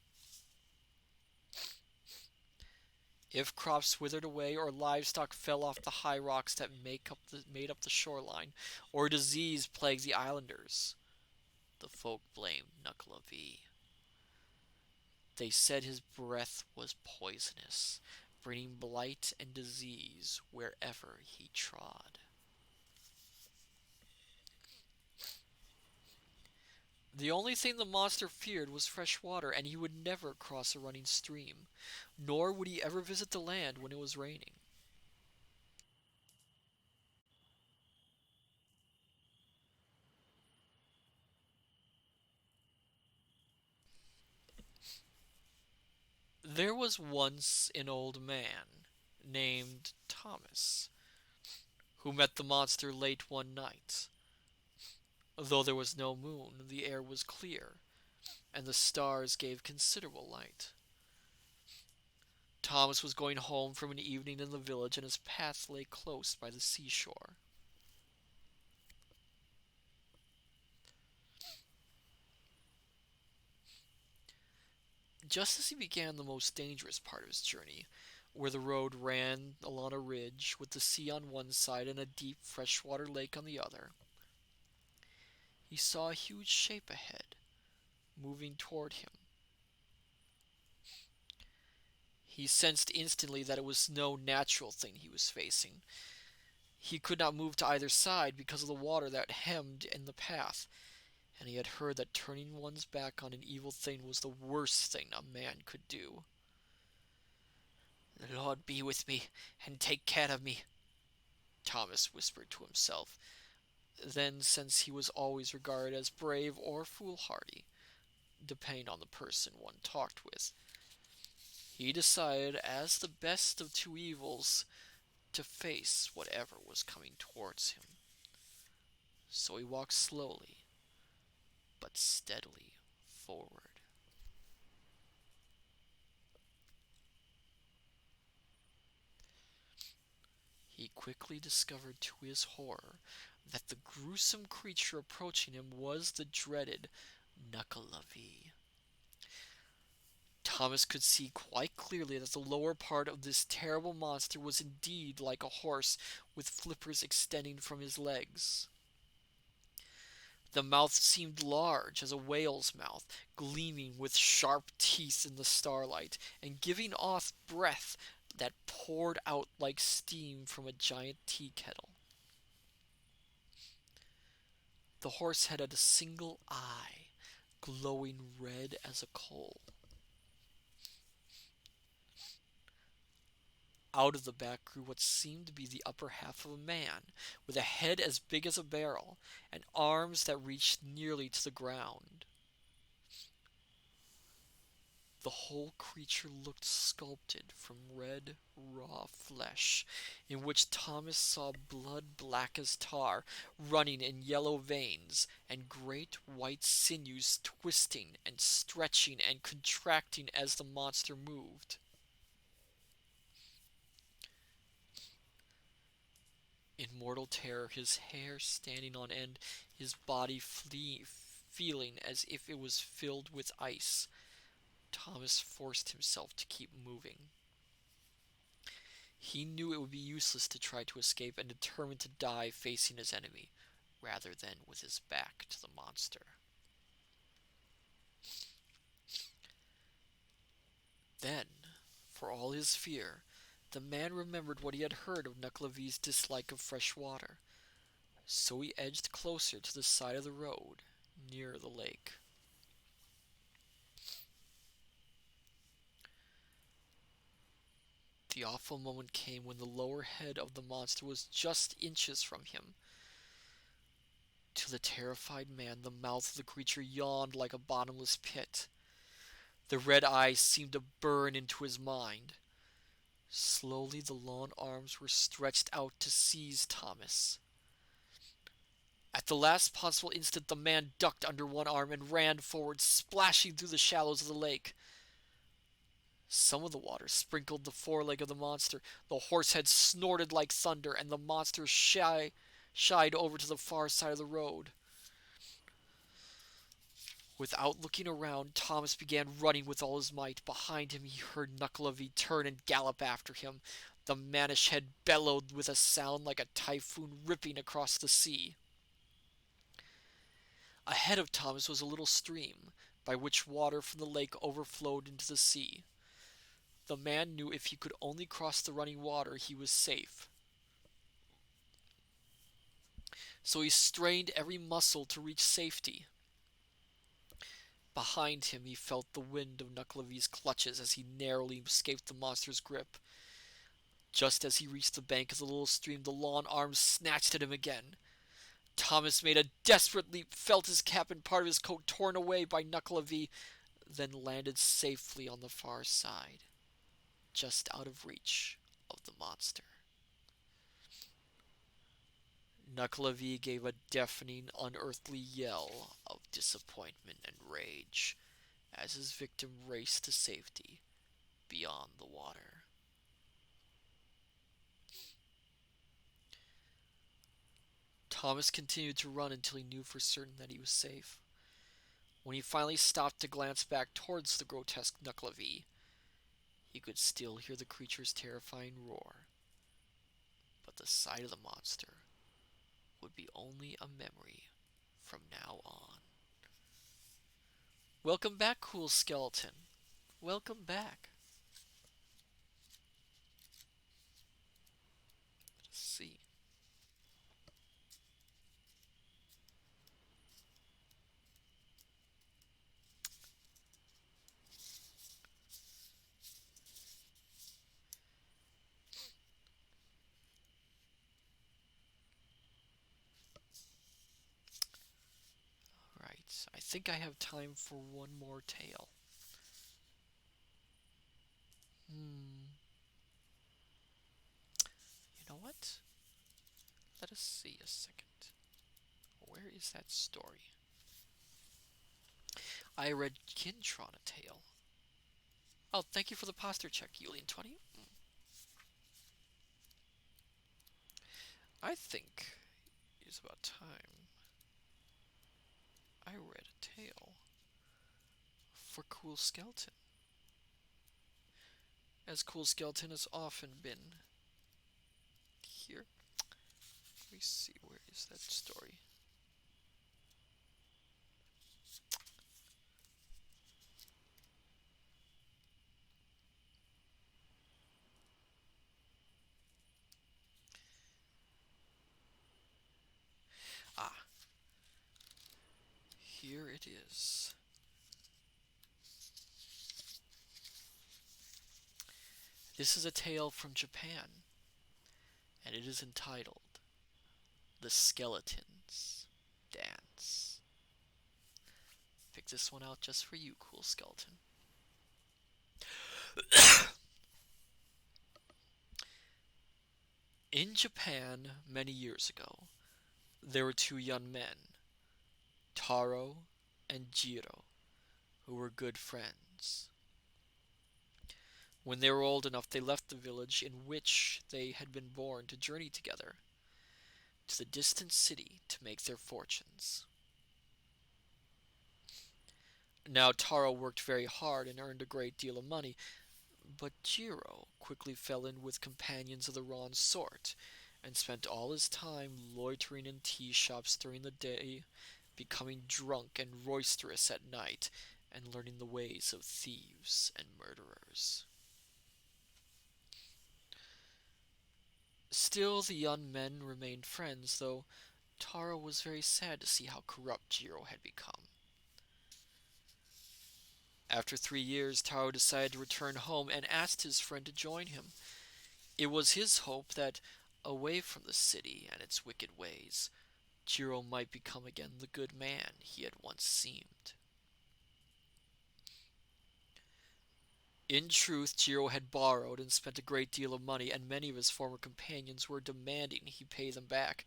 A: If crops withered away or livestock fell off the high rocks that made up the shoreline, or disease plagued the islanders, the folk blamed Nuckelavee. They said his breath was poisonous, bringing blight and disease wherever he trod. The only thing the monster feared was fresh water, and he would never cross a running stream, nor would he ever visit the land when it was raining. There was once an old man named Thomas who met the monster late one night. Though there was no moon, the air was clear, and the stars gave considerable light. Thomas was going home from an evening in the village, and his path lay close by the seashore. Just as he began the most dangerous part of his journey, where the road ran along a ridge with the sea on one side and a deep freshwater lake on the other, he saw a huge shape ahead, moving toward him. He sensed instantly that it was no natural thing he was facing. He could not move to either side because of the water that hemmed in the path, and he had heard that turning one's back on an evil thing was the worst thing a man could do. "The Lord be with me, and take care of me," Thomas whispered to himself. Then, since he was always regarded as brave or foolhardy, depending on the person one talked with, he decided, as the best of two evils, to face whatever was coming towards him. So he walked slowly but steadily forward. He quickly discovered to his horror that the gruesome creature approaching him was the dreaded Nuckelavee.
B: Thomas could see quite clearly that the lower part of this terrible monster was indeed like a horse with flippers extending from his legs. The mouth seemed large as a whale's mouth, gleaming with sharp teeth in the starlight, and giving off breath that poured out like steam from a giant tea kettle. The horse head had a single eye, glowing red as a coal. Out of the back grew what seemed to be the upper half of a man, with a head as big as a barrel, and arms that reached nearly to the ground. The whole creature looked sculpted from red, raw flesh, in which Thomas saw blood black as tar running in yellow veins, and great white sinews twisting and stretching and contracting as the monster moved. In mortal terror, his hair standing on end, his body feeling as if it was filled with ice, Thomas forced himself to keep moving. He knew it would be useless to try to escape and determined to die facing his enemy, rather than with his back to the monster. Then, for all his fear, the man remembered what he had heard of Nucklevie's dislike of fresh water, so he edged closer to the side of the road, near the lake. The awful moment came when the lower head of the monster was just inches from him. To the terrified man, the mouth of the creature yawned like a bottomless pit. The red eyes seemed to burn into his mind. Slowly the long arms were stretched out to seize Thomas. At the last possible instant the man ducked under one arm and ran forward, splashing through the shallows of the lake. Some of the water sprinkled the foreleg of the monster. The horse head snorted like thunder, and the monster shied over to the far side of the road. Without looking around, Thomas began running with all his might. Behind him he heard Nucklevie turn and gallop after him. The mannish head bellowed with a sound like a typhoon ripping across the sea. Ahead of Thomas was a little stream, by which water from the lake overflowed into the sea. The man knew if he could only cross the running water he was safe. So he strained every muscle to reach safety. Behind him he felt the wind of Nucklevie's clutches as he narrowly escaped the monster's grip. Just as he reached the bank of the little stream, the long arms snatched at him again. Thomas made a desperate leap, felt his cap and part of his coat torn away by Nucklevie, then landed safely on the far side, just out of reach of the monster. Nucklevie gave a deafening, unearthly yell of disappointment and rage as his victim raced to safety beyond the water. Thomas continued to run until he knew for certain that he was safe. When he finally stopped to glance back towards the grotesque Nucklevie, he could still hear the creature's terrifying roar, but the sight of the monster would be only a memory from now on. Welcome back, cool skeleton. Welcome back. Let's see. Right, I think I have time for one more tale. You know what? Let us see a second. Where is that story? I read Kintron a tale. Oh, thank you for the posture check, Julian20. I think it's about time I read a tale for Cool Skeleton. as Cool Skeleton has often been here. Let me see, where is that story? Ah, here it is. This is a tale from Japan, and it is entitled The Skeleton's Dance. Pick this one out just for you, Cool Skeleton. In Japan, many years ago, there were two young men, Taro and Jiro, who were good friends. When they were old enough, they left the village in which they had been born to journey together to the distant city to make their fortunes. Now, Taro worked very hard and earned a great deal of money, but Jiro quickly fell in with companions of the wrong sort and spent all his time loitering in tea shops during the day, becoming drunk and roisterous at night, and learning the ways of thieves and murderers. Still, the young men remained friends, though Taro was very sad to see how corrupt Jiro had become. After 3 years, Taro decided to return home and asked his friend to join him. It was his hope that, away from the city and its wicked ways, Jiro might become again the good man he had once seemed. In truth, Jiro had borrowed and spent a great deal of money, and many of his former companions were demanding he pay them back.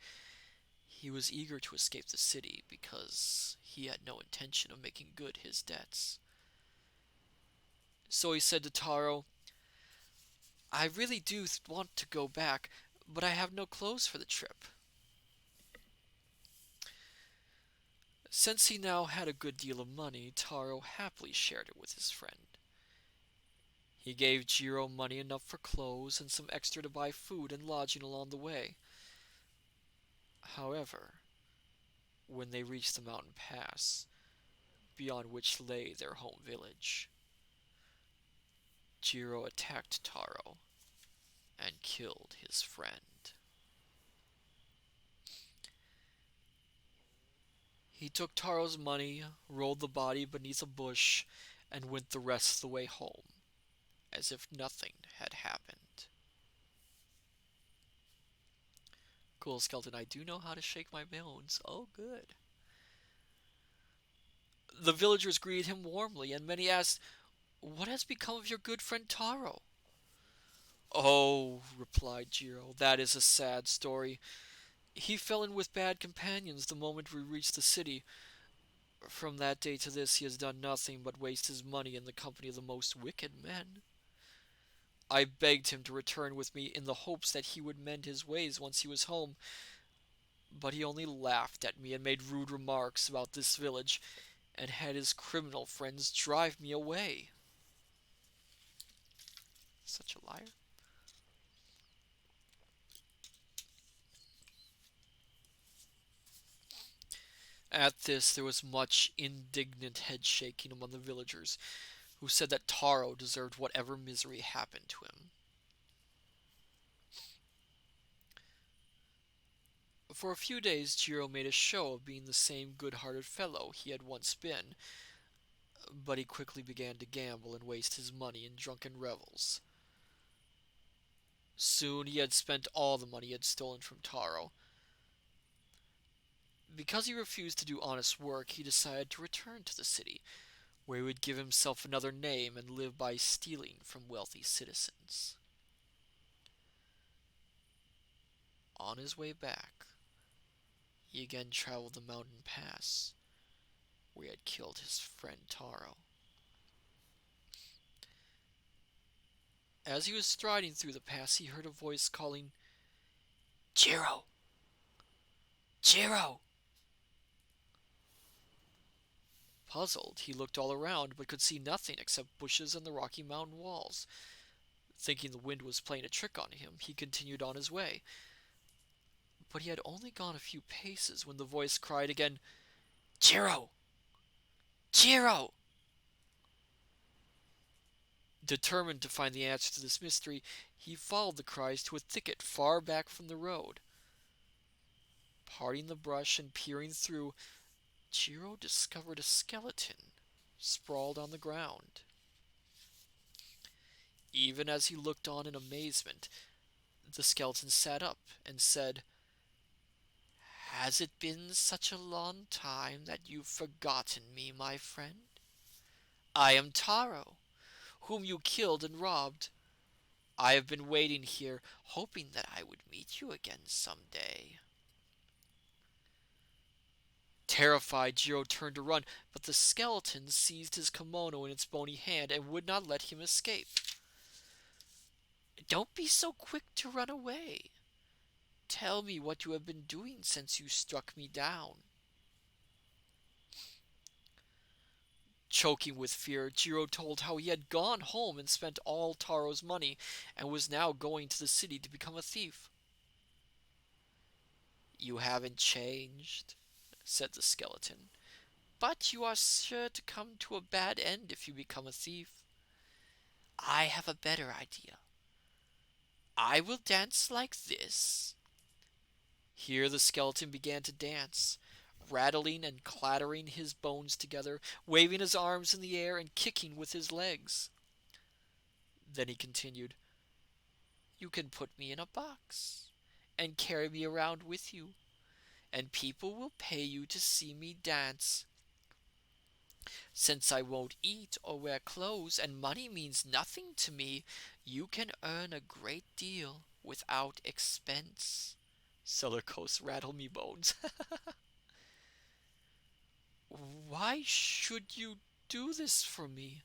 B: He was eager to escape the city because he had no intention of making good his debts. So he said to Taro, "I really do want to go back, but I have no clothes for the trip." Since he now had a good deal of money, Taro happily shared it with his friend. He gave Jiro money enough for clothes and some extra to buy food and lodging along the way. However, when they reached the mountain pass, beyond which lay their home village, Jiro attacked Taro and killed his friend. He took Taro's money, rolled the body beneath a bush, and went the rest of the way home, as if nothing had happened. Cool Skeleton, I do know how to shake my bones. Oh, good. The villagers greeted him warmly, and many asked, "What has become of your good friend Taro?" "Oh," replied Jiro, "that is a sad story. He fell in with bad companions the moment we reached the city. From that day to this he has done nothing but waste his money in the company of the most wicked men. I begged him to return with me in the hopes that he would mend his ways once he was home, but he only laughed at me and made rude remarks about this village, and had his criminal friends drive me away." Such a liar. At this there was much indignant head shaking among the villagers, who said that Taro deserved whatever misery happened to him. For a few days Jiro made a show of being the same good-hearted fellow he had once been, but he quickly began to gamble and waste his money in drunken revels. Soon he had spent all the money he had stolen from Taro. Because he refused to do honest work, he decided to return to the city, where he would give himself another name and live by stealing from wealthy citizens. On his way back, he again traveled the mountain pass, where he had killed his friend Taro. As he was striding through the pass, he heard a voice calling, "Jiro! Jiro!" Puzzled, he looked all around, but could see nothing except bushes and the rocky mountain walls. Thinking the wind was playing a trick on him, he continued on his way. But he had only gone a few paces when the voice cried again, "Jiro! Jiro!" Determined to find the answer to this mystery, he followed the cries to a thicket far back from the road. Parting the brush and peering through, Jiro discovered a skeleton sprawled on the ground. Even as he looked on in amazement, the skeleton sat up and said, "Has it been such a long time that you've forgotten me, my friend? I am Taro, whom you killed and robbed. I have been waiting here, hoping that I would meet you again some day." Terrified, Jiro turned to run, but the skeleton seized his kimono in its bony hand and would not let him escape. "Don't be so quick to run away. Tell me what you have been doing since you struck me down." Choking with fear, Jiro told how he had gone home and spent all Taro's money and was now going to the city to become a thief. "You haven't changed," said the skeleton, "but you are sure to come to a bad end if you become a thief. I have a better idea. I will dance like this." Here the skeleton began to dance, rattling and clattering his bones together, waving his arms in the air and kicking with his legs. Then he continued, "You can put me in a box and carry me around with you, and people will pay you to see me dance. Since I won't eat or wear clothes and money means nothing to me, you can earn a great deal without expense." Sellercoast rattle me bones. "Why should you do this for me?"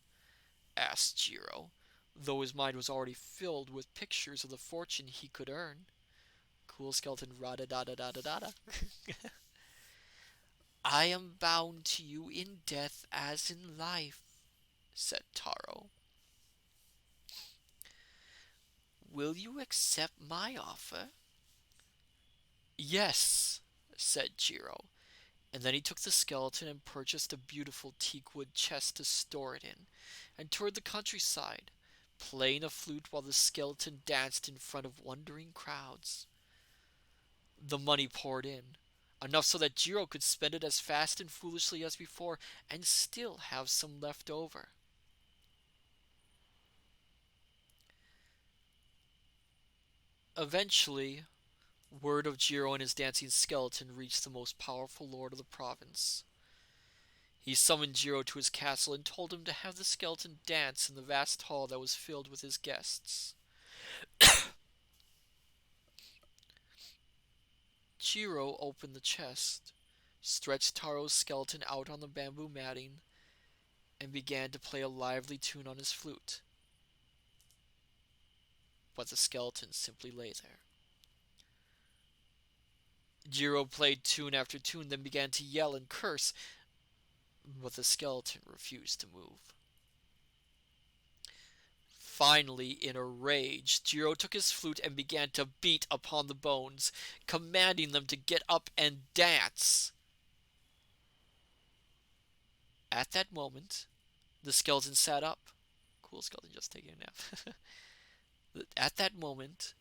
B: asked Jiro, though his mind was already filled with pictures of the fortune he could earn. Cool skeleton rada da da da da da da. "I am bound to you in death as in life," said Taro. "Will you accept my offer?" "Yes," said Jiro, and then he took the skeleton and purchased a beautiful teakwood chest to store it in, and toured the countryside, playing a flute while the skeleton danced in front of wondering crowds. The money poured in, enough so that Jiro could spend it as fast and foolishly as before, and still have some left over. Eventually, word of Jiro and his dancing skeleton reached the most powerful lord of the province. He summoned Jiro to his castle and told him to have the skeleton dance in the vast hall that was filled with his guests. Jiro opened the chest, stretched Taro's skeleton out on the bamboo matting, and began to play a lively tune on his flute. But the skeleton simply lay there. Jiro played tune after tune, then began to yell and curse, but the skeleton refused to move. Finally, in a rage, Jiro took his flute and began to beat upon the bones, commanding them to get up and dance. At that moment, the skeleton sat up. Cool skeleton just taking a nap. At that moment,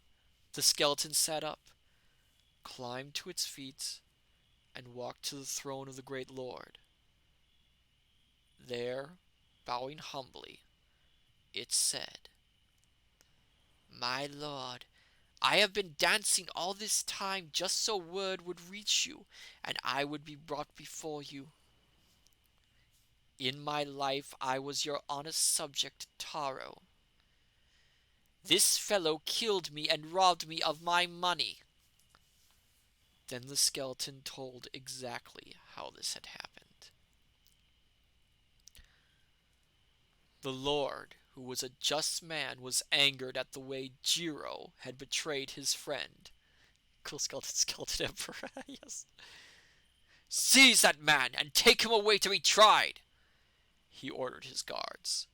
B: the skeleton sat up, climbed to its feet, and walked to the throne of the great lord. There, bowing humbly, it said, "My lord, I have been dancing all this time just so word would reach you, and I would be brought before you. In my life I was your honest subject, Taro. This fellow killed me and robbed me of my money." Then the skeleton told exactly how this had happened. The lord, who was a just man, was angered at the way Jiro had betrayed his friend. Cool skeleton emperor, yes. "Seize that man and take him away to be tried," he ordered his guards.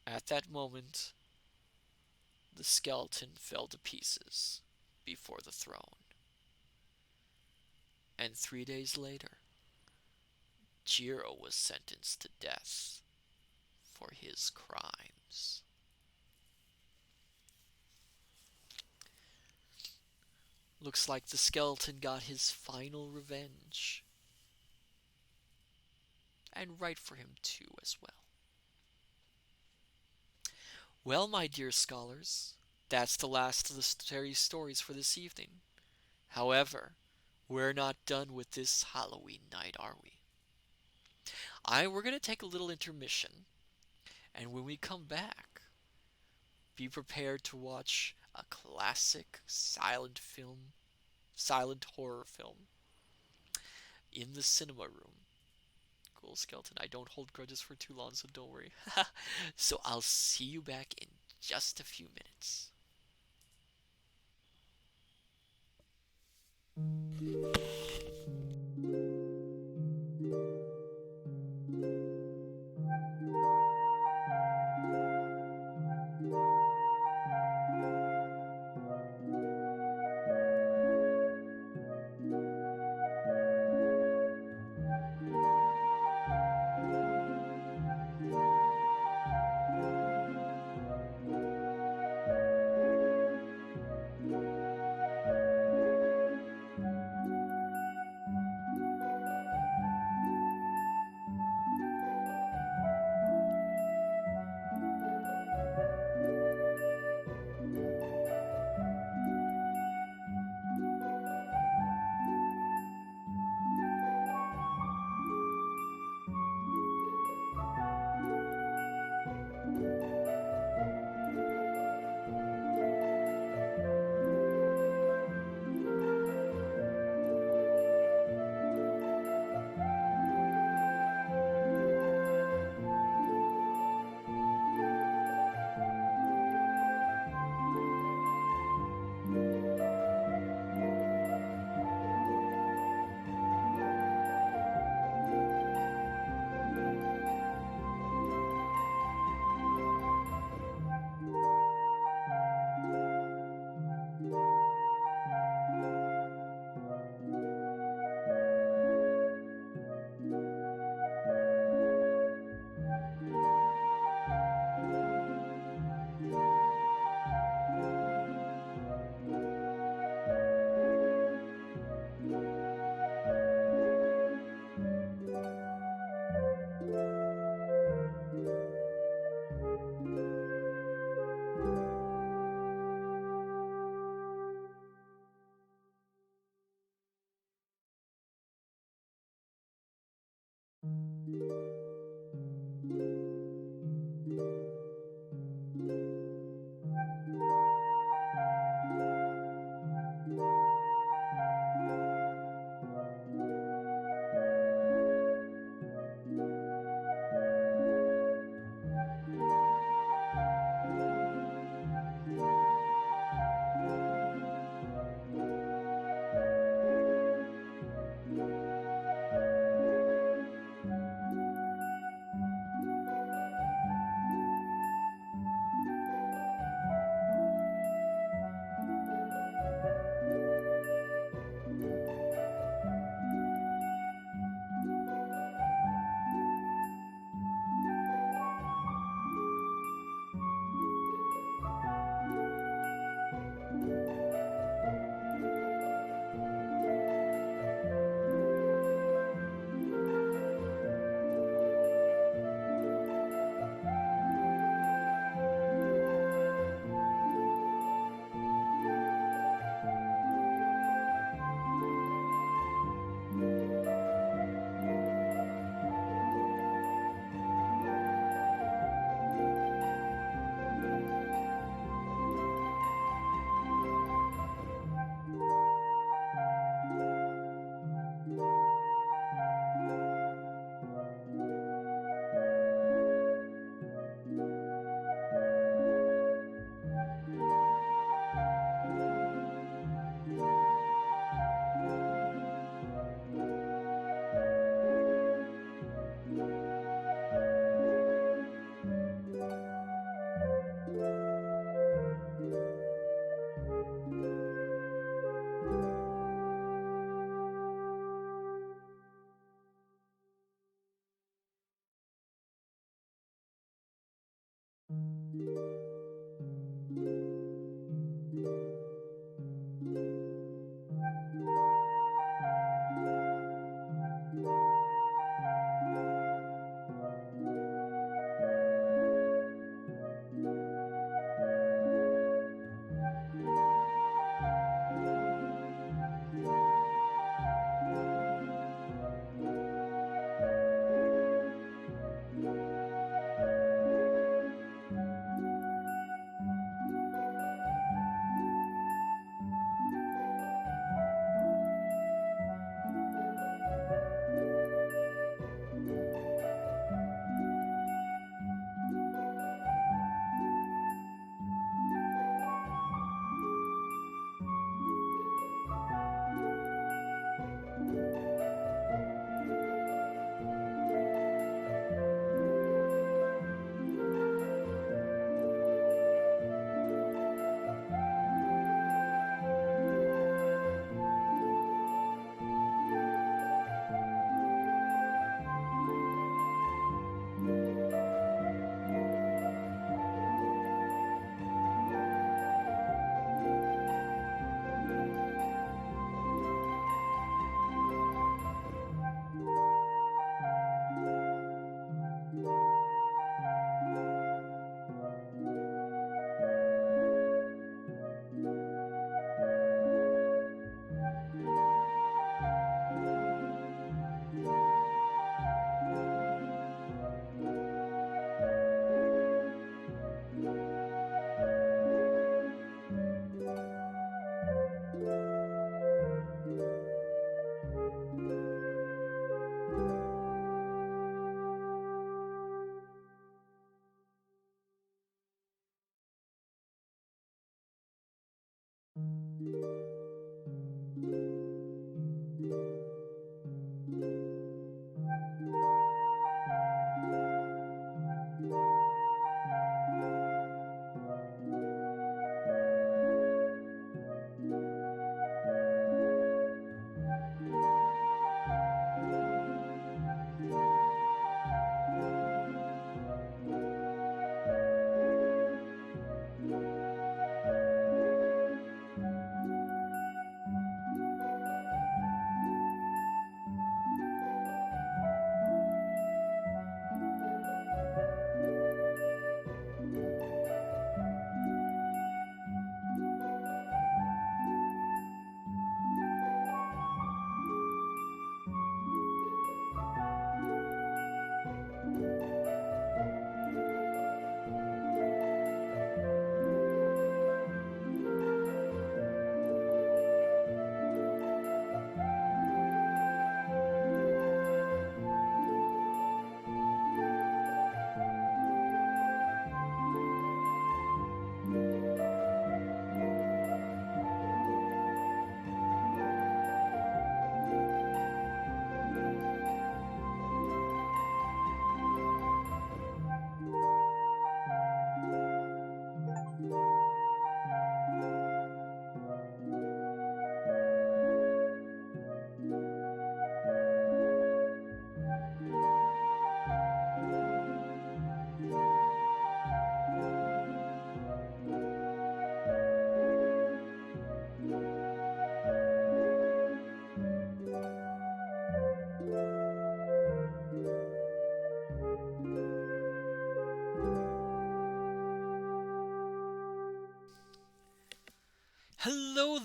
B: At that moment, the skeleton fell to pieces before the throne. And 3 days later, Jiro was sentenced to death for his crimes. Looks like the skeleton got his final revenge. And right for him too, as well. Well, my dear scholars, that's the last of the scary stories for this evening. However, we're not done with this Halloween night, are we? We're going to take a little intermission, and when we come back, be prepared to watch a classic silent horror film in the cinema room. Cool skeleton. I don't hold grudges for too long, so don't worry. So I'll see you back in just a few minutes.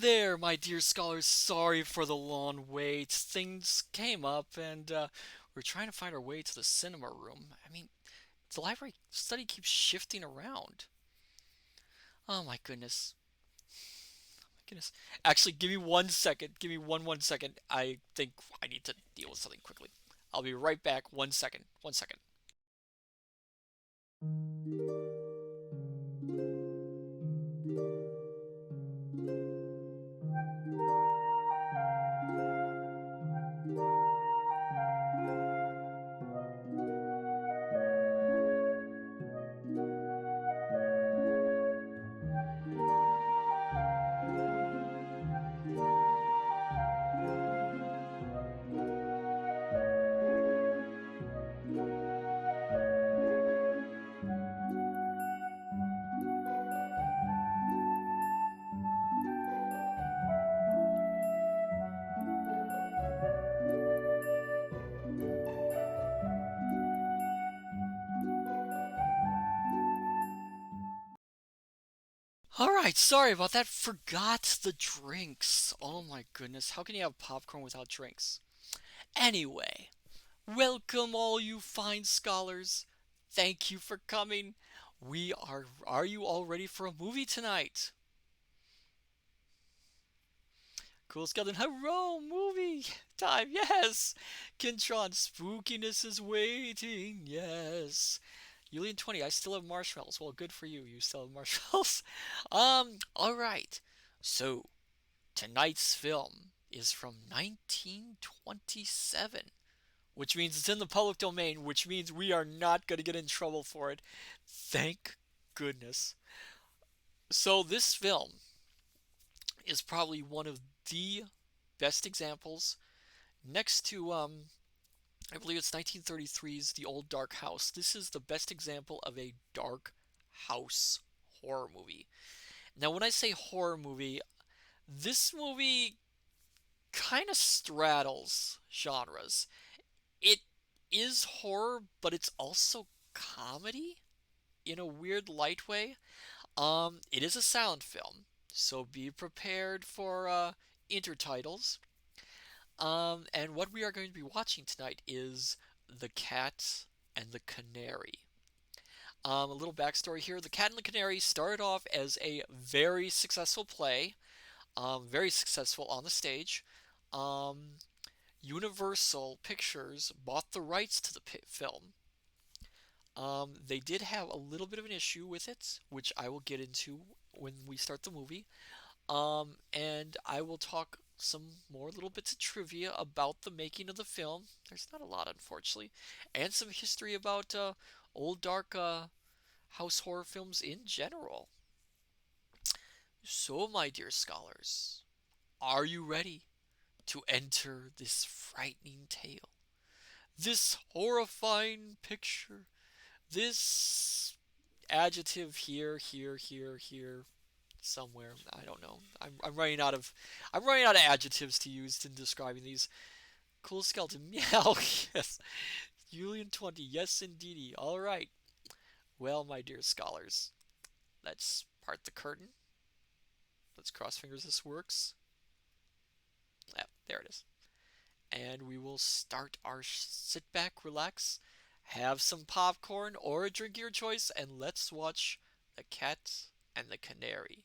A: there, my dear scholars. Sorry for the long wait. Things came up, and we're trying to find our way to the cinema room. I mean, the library study keeps shifting around. Oh my goodness. Goodness. Actually, give me 1 second. Give me one second. I think I need to deal with something quickly. I'll be right back. 1 second. 1 second. Alright, sorry about that. Forgot the drinks. Oh my goodness. How can you have popcorn without drinks? Anyway, welcome all you fine scholars. Thank you for coming. Are you all ready for a movie tonight? Cool Skeleton, hurrah, movie time, yes! Kintron, spookiness is waiting, yes. Julian 20, I still have marshmallows. Well, good for you, you still have marshmallows. Alright. So, tonight's film is from 1927, which means it's in the public domain, which means we are not going to get in trouble for it. Thank goodness. So, this film is probably one of the best examples next to I believe it's 1933's The Old Dark House. This is the best example of a dark house horror movie. Now when I say horror movie, this movie kind of straddles genres. It is horror, but it's also comedy in a weird light way. It is a sound film, so be prepared for intertitles. And what we are going to be watching tonight is The Cat and the Canary. A little backstory here. The Cat and the Canary started off as a very successful play, very successful on the stage. Um, Universal Pictures bought the rights to the film. They did have a little bit of an issue with it, which I will get into when we start the movie. And I will talk some more little bits of trivia about the making of the film. There's not a lot, unfortunately, and some history about old dark house horror films in general. So, my dear scholars, are you ready to enter this frightening tale? This horrifying picture? This adjective here, somewhere. I don't know. I'm running out of adjectives to use in describing these. Cool skeleton. Meow. Yes. Julian 20. Yes, indeedy. All right. Well, my dear scholars, let's part the curtain. Let's cross fingers this works. Yep, there it is. And we will start our sit back, relax, have some popcorn or a drink of your choice, and let's watch The Cat and the Canary.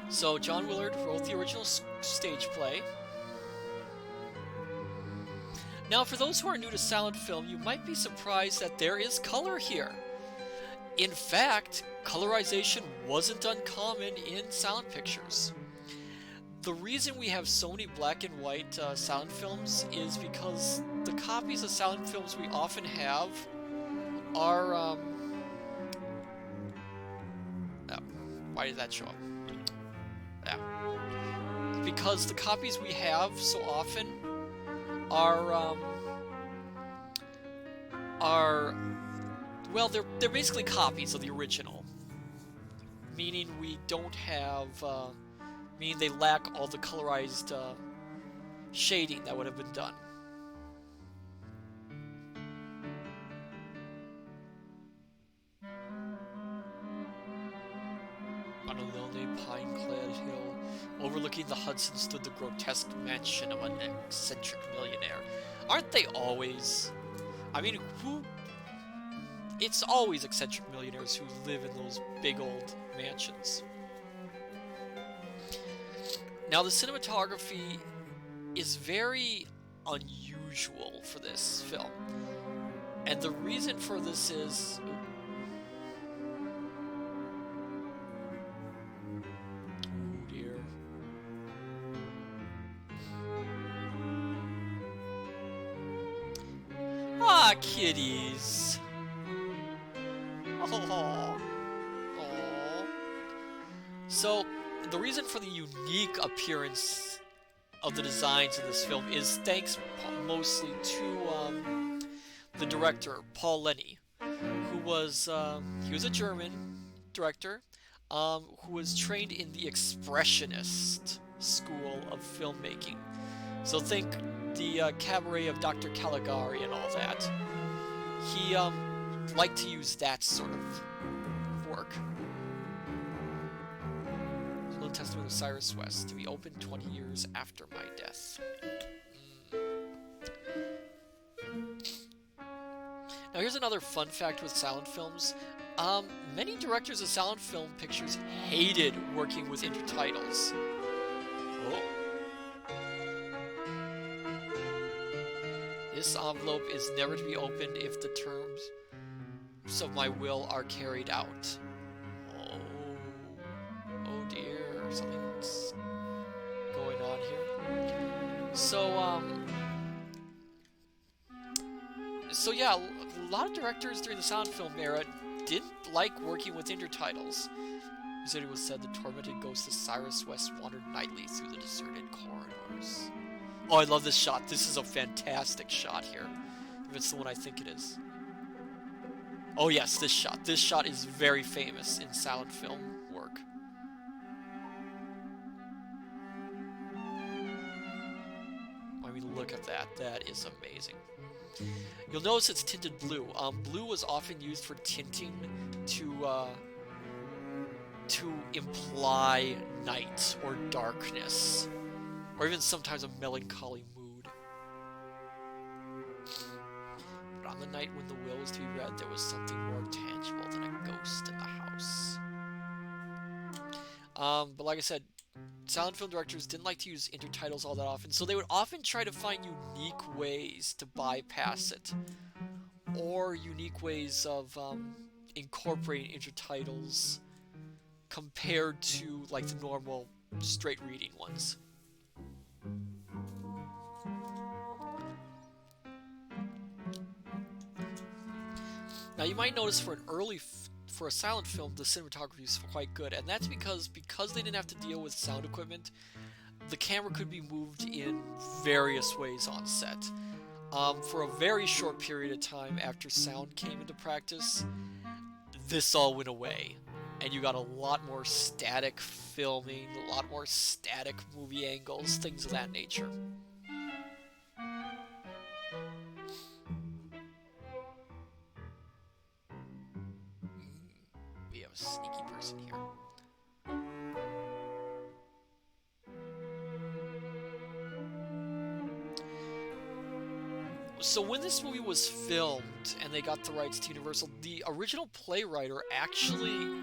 A: So John Willard wrote the original stage play. Now, for those who are new to silent film, you might be surprised that there is color here. In fact, colorization wasn't uncommon in silent pictures. The reason we have so many black and white silent films is because the copies of silent films we often have are oh, why did that show up? Yeah. Because the copies we have so often are well, they're basically copies of the original, meaning we don't have meaning they lack all the colorized shading that would have been done.
B: On a lonely pine-clad hill overlooking the Hudson stood the grotesque mansion of an eccentric millionaire. Aren't they always? I mean, who? It's always eccentric millionaires who live in those big old mansions. Now, the cinematography is very unusual for this film. And the reason for this is... Oh dear. Ah, kitties. Oh. So, the reason for the unique appearance of the designs in this film is thanks mostly to the director, Paul Lenny, who was he was a German director who was trained in the Expressionist school of filmmaking. So think the cabaret of Dr. Caligari and all that. He liked to use that sort of work. Little Testament of Cyrus West, to be opened 20 years after my death. Now here's another fun fact with silent films. Many directors of silent film pictures hated working with intertitles. Oh. This envelope is never to be opened if the terms of my will are carried out. Oh dear, something's going on here. So yeah, a lot of directors during the silent film era didn't like working with intertitles. It was said the tormented ghost of Cyrus West wandered nightly through the deserted corridors. Oh, I love this shot. This is a fantastic shot here. If it's the one I think it is. Oh yes, this shot. This shot is very famous in silent film work. I mean, look at that. That is amazing. You'll notice it's tinted blue. Blue was often used for tinting to imply night or darkness, or even sometimes a melancholy mood. But on the night when the will was to be read, there was something more tangible than a ghost in the house. But like I said, silent film directors didn't like to use intertitles all that often, so they would often try to find unique ways to bypass it, or unique ways of incorporating intertitles compared to like the normal straight reading ones. Now you might notice for a silent film, the cinematography is quite good, and that's because they didn't have to deal with sound equipment, the camera could be moved in various ways on set. For a very short period of time after sound came into practice, this all went away, and you got a lot more static filming, a lot more static movie angles, things of that nature. We have a sneaky person here. So when this movie was filmed and they got the rights to Universal, the original playwright actually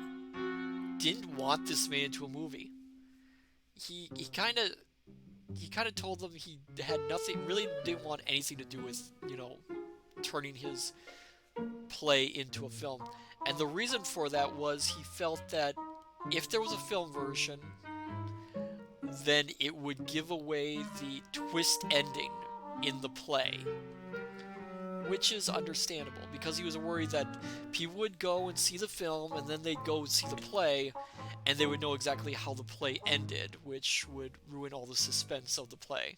B: didn't want this made into a movie. He kind of told them he had nothing, really didn't want anything to do with, turning his play into a film. And the reason for that was he felt that if there was a film version, then it would give away the twist ending in the play. Which is understandable, because he was worried that people would go and see the film, and then they'd go and see the play, and they would know exactly how the play ended, which would ruin all the suspense of the play.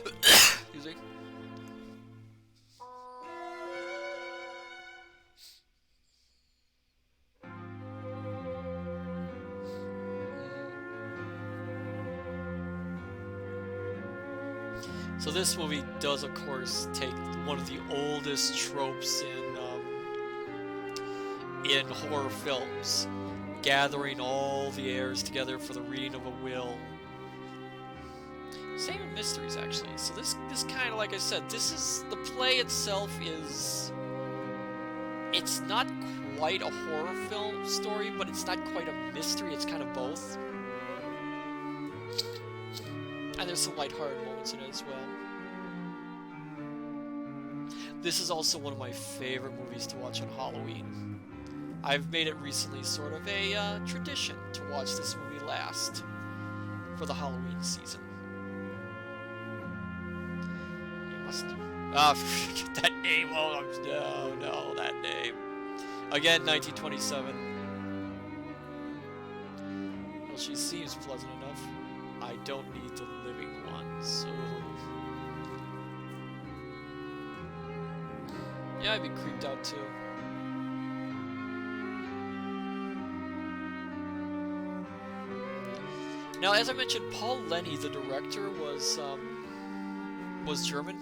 B: Excuse me. So this movie does, of course, take one of the oldest tropes in horror films, gathering all the heirs together for the reading of a will. Same in mysteries, actually. So this kind of, like I said, this is, the play itself is, it's not quite a horror film story, but it's not quite a mystery. It's kind of both. And there's some lighthearted moments in it as well. This is also one of my favorite movies to watch on Halloween. I've made it recently sort of a tradition to watch this movie last for the Halloween season. You must... that name! Oh, no, that name. Again, 1927. Well, she seems pleasant enough. I don't need the living ones. Yeah, I'd be creeped out too. Now, as I mentioned, Paul Lenny, the director, was German.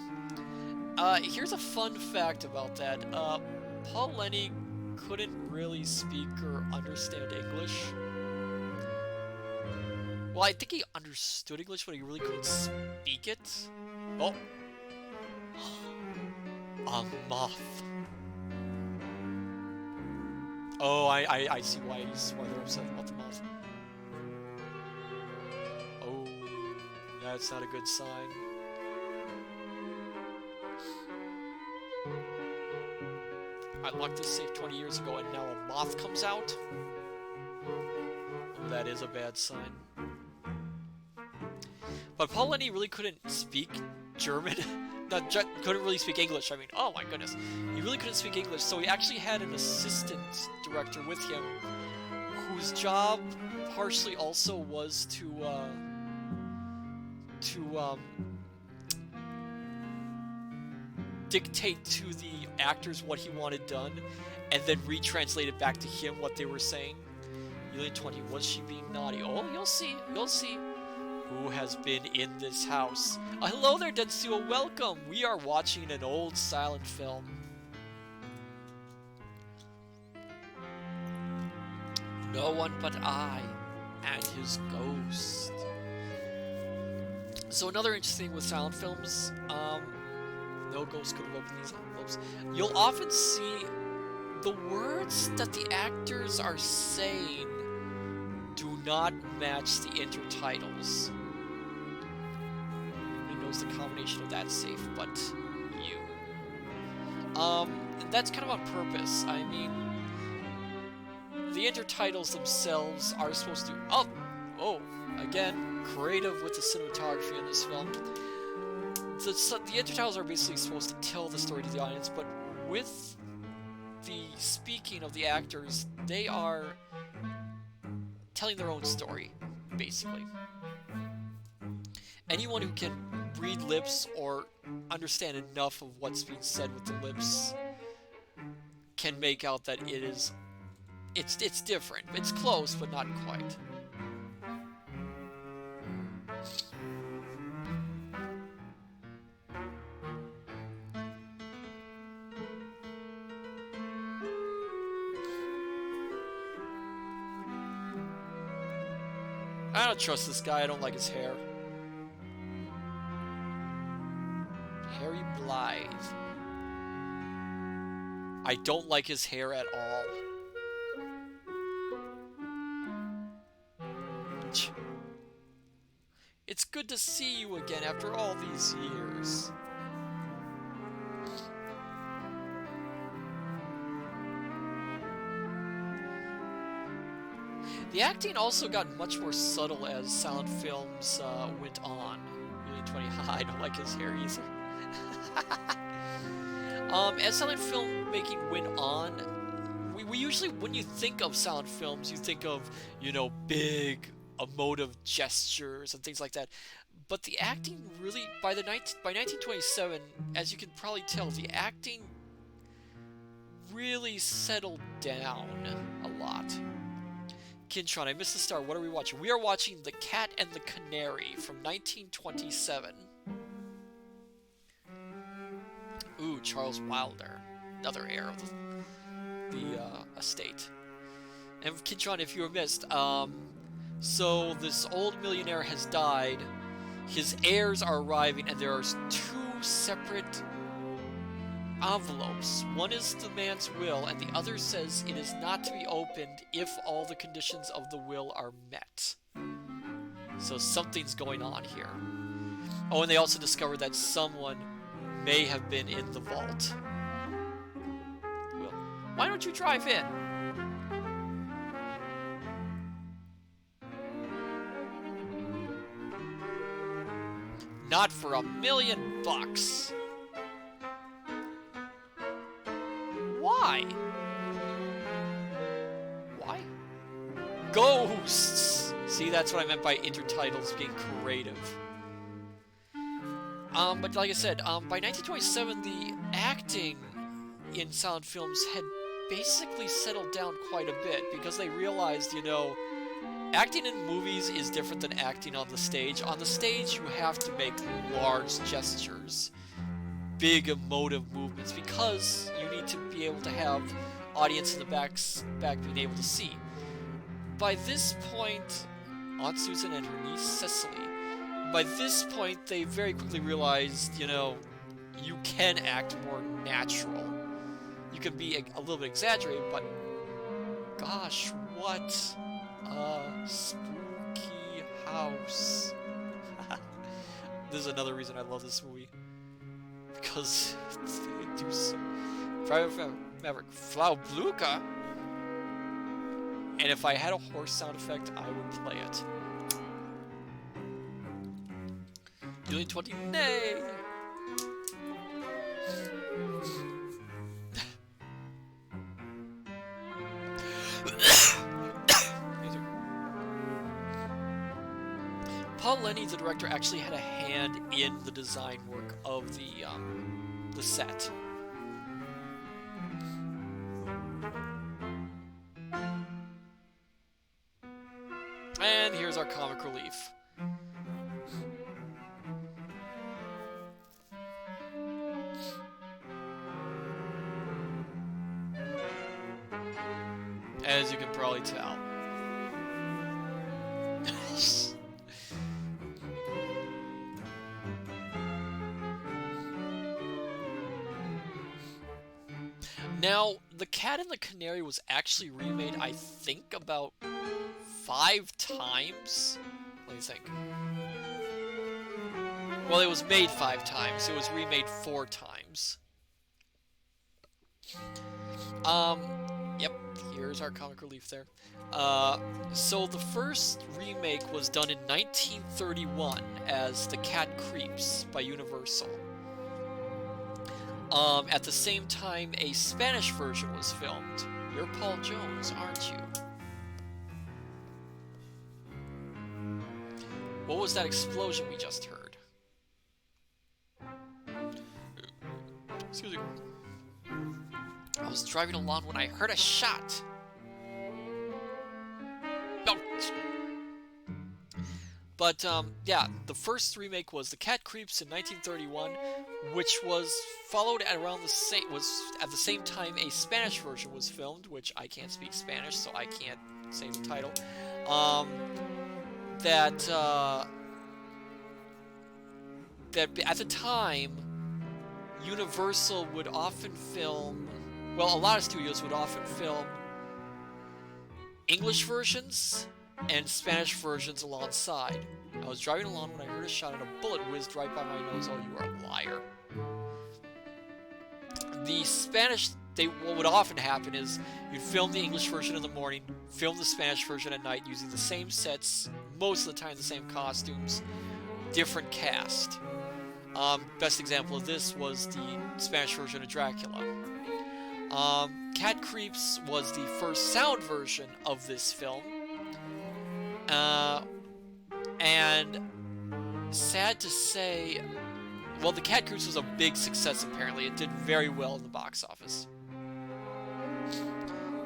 B: Here's a fun fact about that. Paul Lenny couldn't really speak or understand English. Well, I think he understood English, but he really couldn't speak it. Oh. A moth. Oh, I see why they're upset about the moth. Oh, that's not a good sign. I locked this safe 20 years ago, and now a moth comes out? Oh, that is a bad sign. But Paul Lenny really couldn't speak German. Couldn't really speak English. I mean, oh my goodness. He really couldn't speak English, so he actually had an assistant director with him whose job partially also was to dictate to the actors what he wanted done and then retranslate it back to him what they were saying. Unit 20, was she being naughty? Oh, you'll see. Who has been in this house? Hello there, Densuo, welcome! We are watching an old silent film. No one but I and his ghost. So another interesting thing with silent films, no ghost could have opened these envelopes. You'll often see the words that the actors are saying do not match the intertitles. Nobody knows the combination of that safe but you. That's kind of on purpose. I mean, the intertitles themselves are supposed to... Oh, again, creative with the cinematography in this film. The intertitles are basically supposed to tell the story to the audience, but with the speaking of the actors, they are telling their own story, basically. Anyone who can read lips or understand enough of what's being said with the lips can make out that it's different. It's close, but not quite. I don't trust this guy. I don't like his hair. Harry Blythe. I don't like his hair at all. It's good to see you again after all these years. The acting also got much more subtle as silent films went on. Really 20. I don't like his hair either. As silent filmmaking went on, we usually, when you think of silent films, you think of, big emotive gestures and things like that. But the acting really, by 1927, as you can probably tell, the acting really settled down a lot. Kintron, I missed the star. What are we watching? We are watching The Cat and the Canary from 1927. Ooh, Charles Wilder. Another heir of the the estate. And Kintron, if you were missed, so this old millionaire has died. His heirs are arriving, and there are two separate envelopes. One is the man's will, and the other says it is not to be opened if all the conditions of the will are met. So something's going on here. Oh, and they also discovered that someone may have been in the vault. Will, why don't you drive in? Not for $1,000,000. Why? Why? Ghosts! See, that's what I meant by intertitles being creative. But like I said, by 1927, the acting in silent films had basically settled down quite a bit because they realized, you know, acting in movies is different than acting on the stage. On the stage, you have to make large gestures, big emotive movements, because you need to be able to have audience in the back being able to see. By this point, Aunt Susan and her niece Cecily, by this point, they very quickly realized, you know, you can act more natural. You can be a little bit exaggerated, but gosh, what a spooky house. This is another reason I love this movie. Because they do so. Private Maverick, Frau Bluka. And if I had a horse sound effect, I would play it. Doing 20 nay. Paul Lenny, the director, actually had a hand in the design work of the set. And here's our comic relief. As you can probably tell. Now, The Cat and the Canary was actually remade, I think, about 5 times? Let me think. Well, it was made 5 times. It was remade 4 times. Yep, here's our comic relief there. So the first remake was done in 1931 as The Cat Creeps by Universal. At the same time, a Spanish version was filmed. You're Paul Jones, aren't you? What was that explosion we just heard? Excuse me. I was driving along when I heard a shot. No. But, yeah, the first remake was The Cat Creeps in 1931, which was followed at around at the same time a Spanish version was filmed, which I can't speak Spanish, so I can't say the title. That at the time, Universal would often film, well, a lot of studios would often film English versions and Spanish versions alongside. I was driving along when I heard a shot and a bullet whizzed right by my nose. Oh, you are a liar. The Spanish, what would often happen is you'd film the English version in the morning, film the Spanish version at night using the same sets, most of the time the same costumes, different cast. Best example of this was the Spanish version of Dracula. Cat Creeps was the first sound version of this film. And sad to say, well, the Cat Creeps was a big success apparently. It did very well in the box office.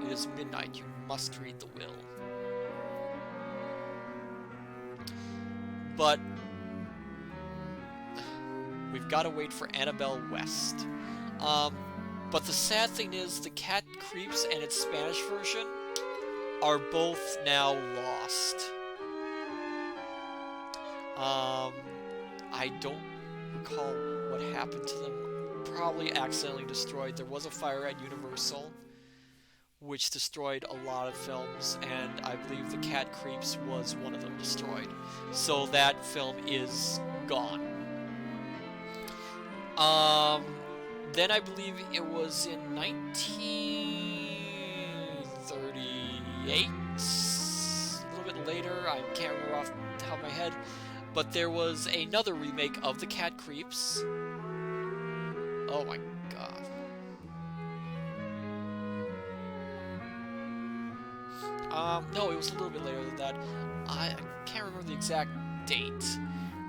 B: It is midnight. You must read the will. But we've got to wait for Annabelle West. But the sad thing is, the Cat Creeps and its Spanish version are both now lost. I don't recall what happened to them. Probably accidentally destroyed. There was a fire at Universal, which destroyed a lot of films, and I believe the Cat Creeps was one of them destroyed. So that film is gone. Then I believe it was in 1938, a little bit later, I can't remember off the top of my head, but there was another remake of the Cat Creeps. Oh my god. No, it was a little bit later than that. I can't remember the exact date.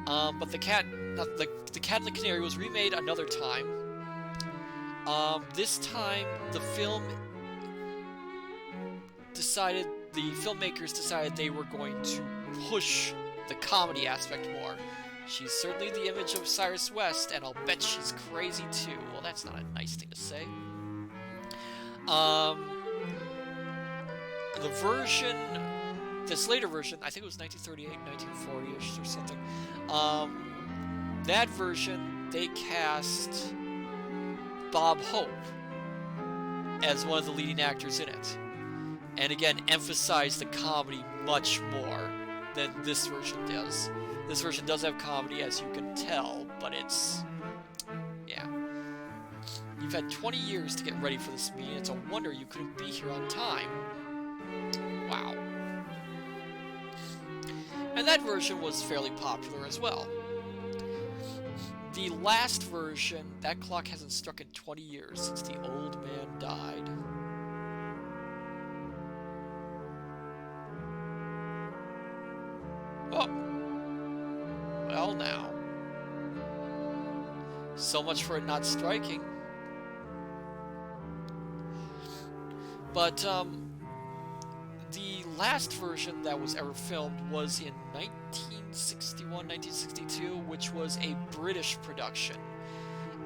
B: But the Cat and the Canary was remade another time. This time, the filmmakers decided they were going to push the comedy aspect more. She's certainly the image of Cyrus West, and I'll bet she's crazy too. Well, that's not a nice thing to say. This later version, I think it was 1938, 1940-ish or something. That version, they cast Bob Hope as one of the leading actors in it. And again, emphasized the comedy much more than this version does. This version does have comedy, as you can tell, but it's... yeah. You've had 20 years to get ready for this meeting. It's a wonder you couldn't be here on time. Wow. And that version was fairly popular as well. The last version, that clock hasn't struck in 20 years since the old man died. Oh. Well now. So much for it not striking. But, the last version that was ever filmed was in 1961, 1962, which was a British production,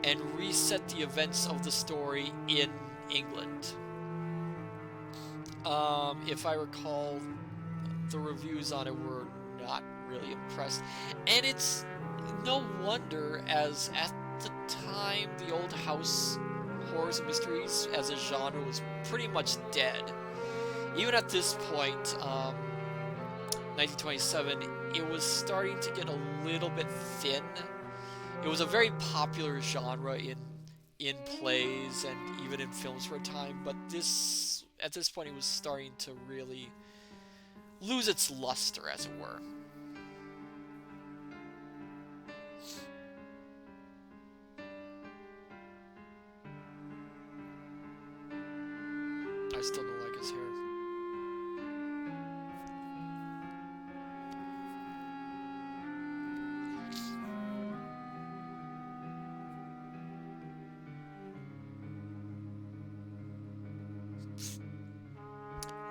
B: and reset the events of the story in England. If I recall, the reviews on it were not really impressed, and it's no wonder, as at the time the old house horrors and mysteries as a genre was pretty much dead. Even at this point, 1927, it was starting to get a little bit thin. It was a very popular genre in plays and even in films for a time, but at this point it was starting to really lose its luster, as it were. I still don't like his hair.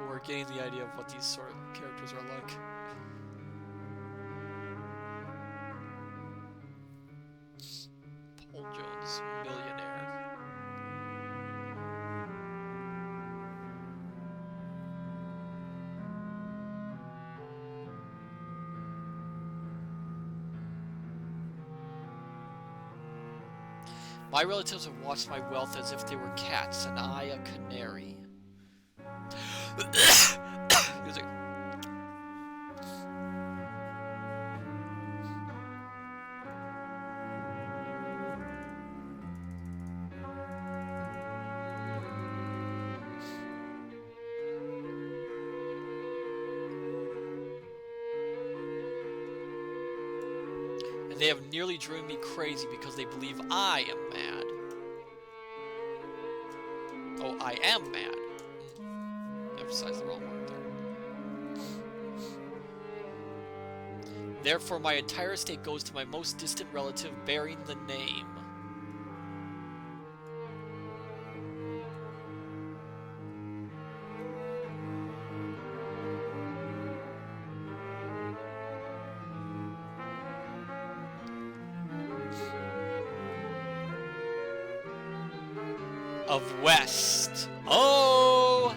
B: We're getting the idea of what these sort of characters are like. Paul Jones, millionaire. My relatives have watched my wealth as if they were cats, and I a canary. Music. And they have nearly driven me crazy because they believe I am mad. Oh, I am mad. Emphasize the wrong word there. Therefore, my entire estate goes to my most distant relative bearing the name.
A: of West. Oh!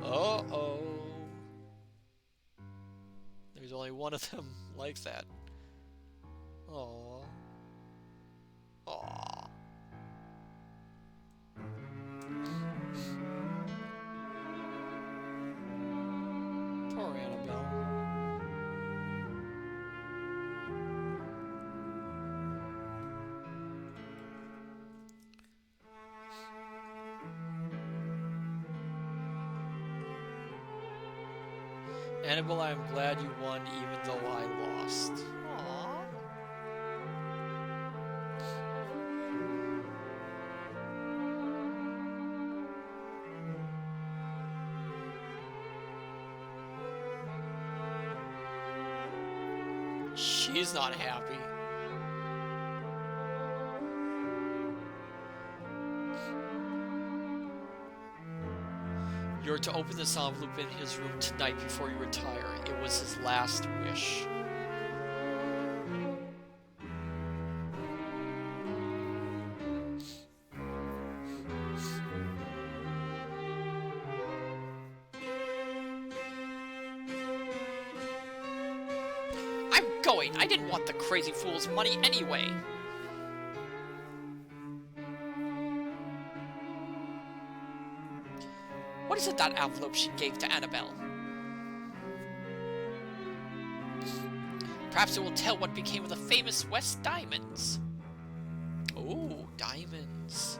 A: Uh-oh. There's only one of them like that. Aww. Aww. Poor Annabelle. Annabelle, I'm glad you won even though I lost. Aww. She's not happy. You're to open this envelope in his room tonight before you retire. It was his last wish. I'm going! I didn't want the crazy fool's money anyway! What is it that envelope she gave to Annabelle? Perhaps it will tell what became of the famous West diamonds. Oh, diamonds.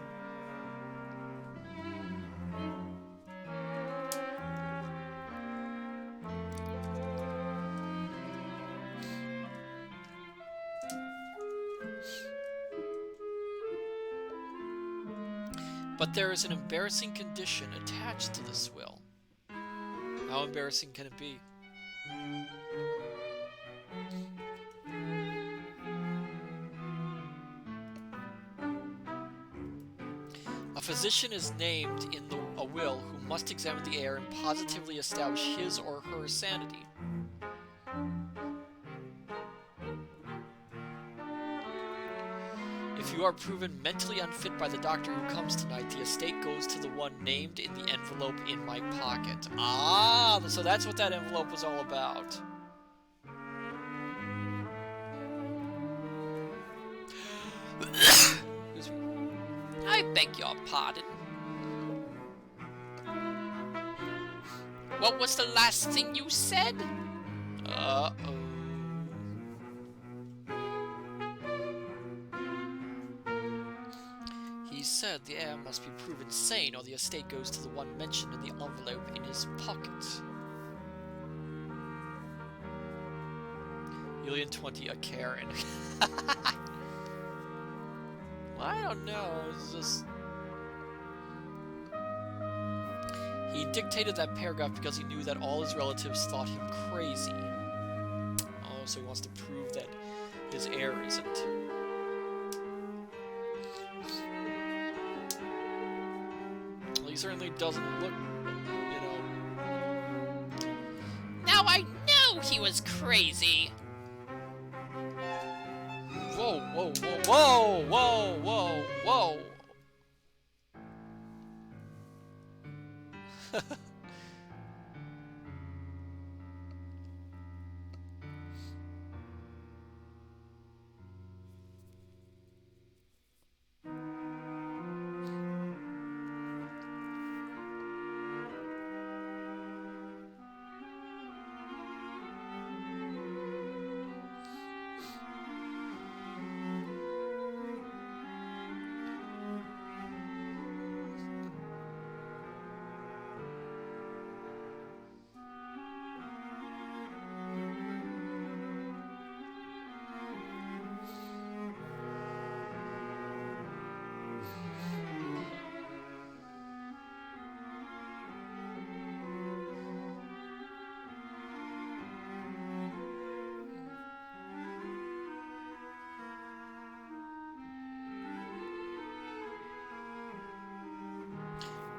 A: But there is an embarrassing condition attached to this will. How embarrassing can it be? A physician is named in a will who must examine the heir and positively establish his or her sanity. If you are proven mentally unfit by the doctor who comes tonight, the estate goes to the one named in the envelope in my pocket. Ah, so that's what that envelope was all about. Excuse me. I beg your pardon. What was the last thing you said? Uh-oh. He said the heir must be proven sane or the estate goes to the one mentioned in the envelope in his pocket. Julian 20, a Karen. Well, I don't know, it's just... He dictated that paragraph because he knew that all his relatives thought him crazy. Oh, so he wants to prove that his heir isn't. Well, he certainly doesn't look, you know...
C: Now I know he was crazy.
B: Whoa, whoa, whoa, whoa, whoa, whoa, whoa.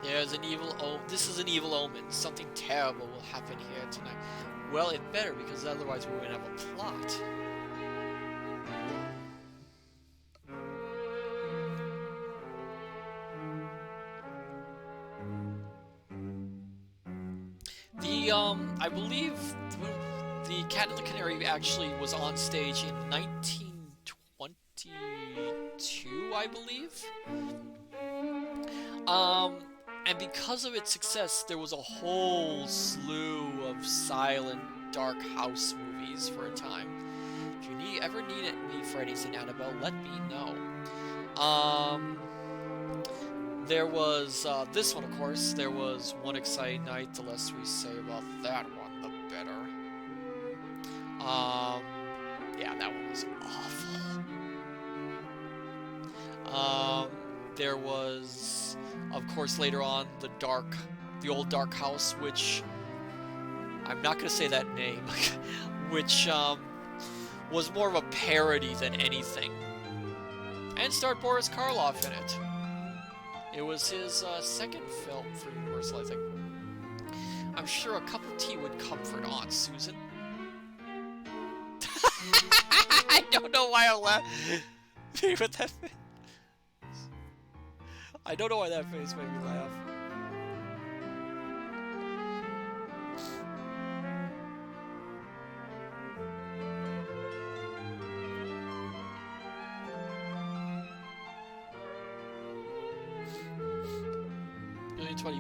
B: There's an evil this is an evil omen. Something terrible will happen here tonight. Well, it better, because otherwise we wouldn't have a plot. I believe the Cat and the Canary actually was on stage in 1922, I believe. Um, and because of its success, there was a whole slew of silent, dark house movies for a time. If you ever need me for anything, Annabelle, let me know. There was this one, of course. There was One Exciting Night. The less we say about that one, the better. Yeah, that one was awful. There was, of course, later on, the old Dark House, which I'm not gonna say that name, which was more of a parody than anything, and starred Boris Karloff in it. It was his second film for Universal, I think. I'm sure a cup of tea would comfort Aunt Susan. I don't know why I laughed. With that face. I don't know why that face made me laugh.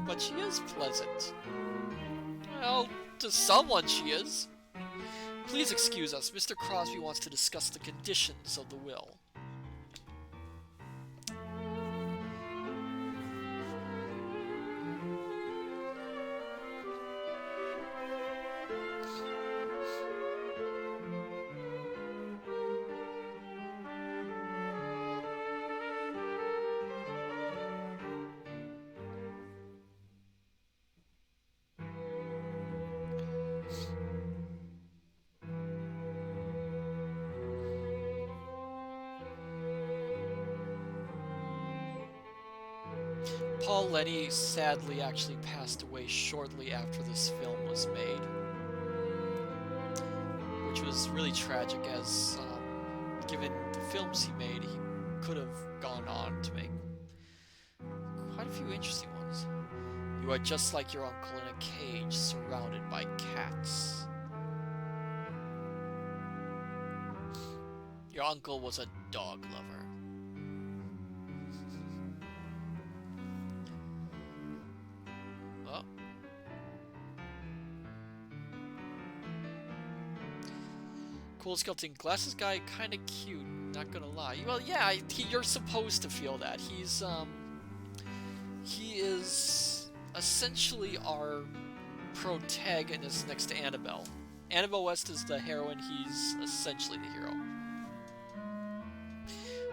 B: But she is pleasant. Well, to someone she is. Please excuse us. Mr. Crosby wants to discuss the conditions of the will. Paul Lenny sadly actually passed away shortly after this film was made, which was really tragic as, given the films he made, he could have gone on to make quite a few interesting ones. You are just like your uncle in a cage surrounded by cats. Your uncle was a dog lover. Cool skeleton glasses guy, kind of cute, not gonna lie. Well, yeah, you're supposed to feel that. He is essentially our protagonist next to Annabelle. Annabelle West is the heroine, he's essentially the hero.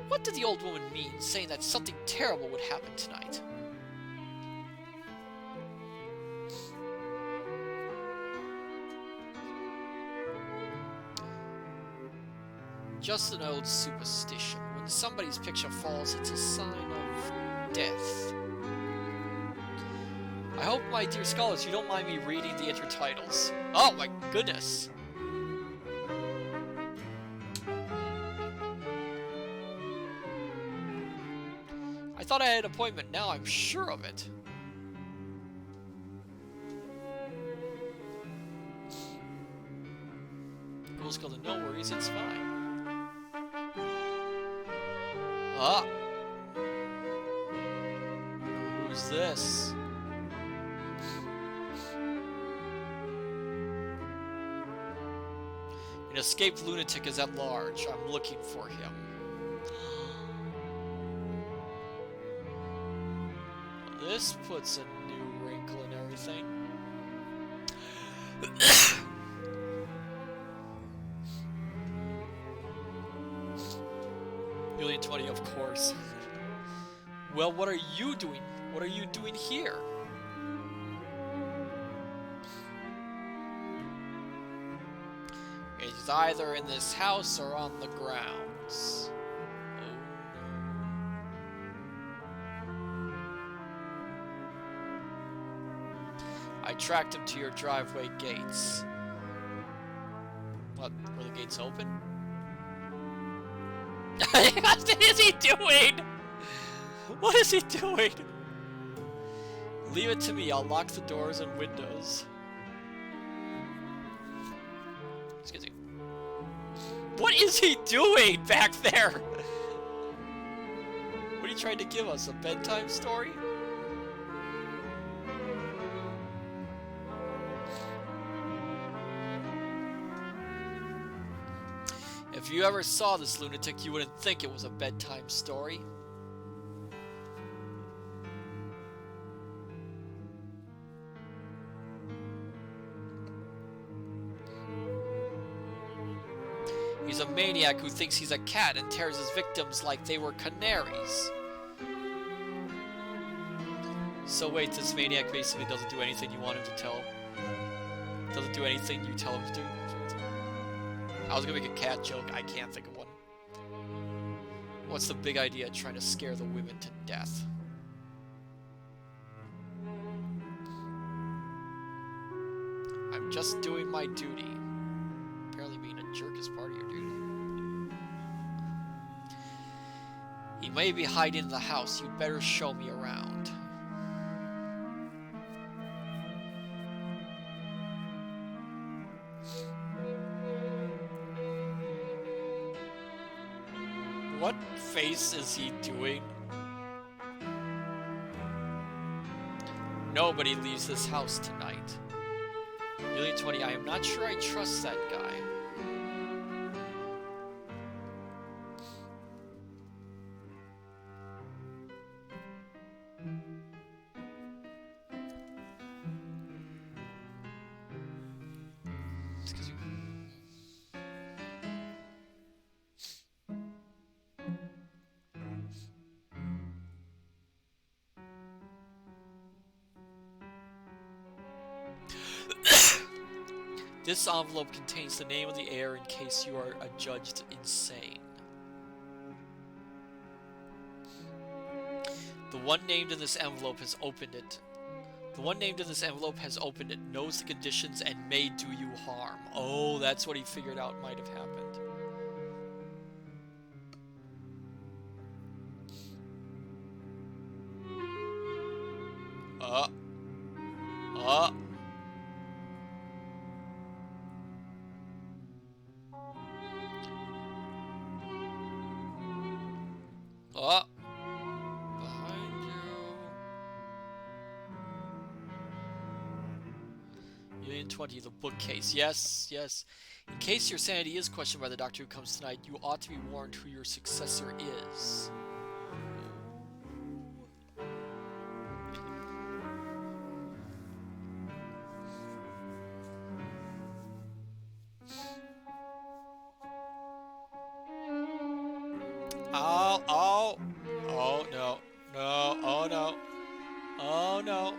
B: What did the old woman mean, saying that something terrible would happen tonight? Just an old superstition. When somebody's picture falls, it's a sign of death. I hope, my dear scholars, you don't mind me reading the intertitles. Oh my goodness! I thought I had an appointment, now I'm sure of it. Cool skeleton, no worries, it's fine. Ah! Who's this? An escaped lunatic is at large. I'm looking for him. This puts a new wrinkle in everything. $1,020,000, of course. Well, what are you doing? What are you doing here? It's either in this house or on the grounds. Oh no. I tracked him to your driveway gates. What? Were the gates open? What is he doing? What is he doing? Leave it to me. I'll lock the doors and windows. What is he doing back there? What are you trying to give us? A bedtime story? If you ever saw this lunatic, you wouldn't think it was a bedtime story. He's a maniac who thinks he's a cat and tears his victims like they were canaries. So wait, this maniac basically doesn't do anything you want him to tell? Doesn't do anything you tell him to do? I was gonna make a cat joke, I can't think of one. What's the big idea? Trying to scare the women to death. I'm just doing my duty. Apparently being a jerk is part of your duty. He may be hiding in the house. You'd better show me around. What face is he doing? Nobody leaves this house tonight. Million 20, I am not sure I trust that guy. Excuse me. This envelope contains the name of the heir in case you are adjudged insane. The one named in this envelope has opened it. The one named in this envelope has opened it, knows the conditions, and may do you harm. Oh, that's what he figured out might have happened. Behind you. Million 20, the bookcase. Yes, yes. In case your sanity is questioned by the doctor who comes tonight, you ought to be warned who your successor is. Oh no, oh no, oh no.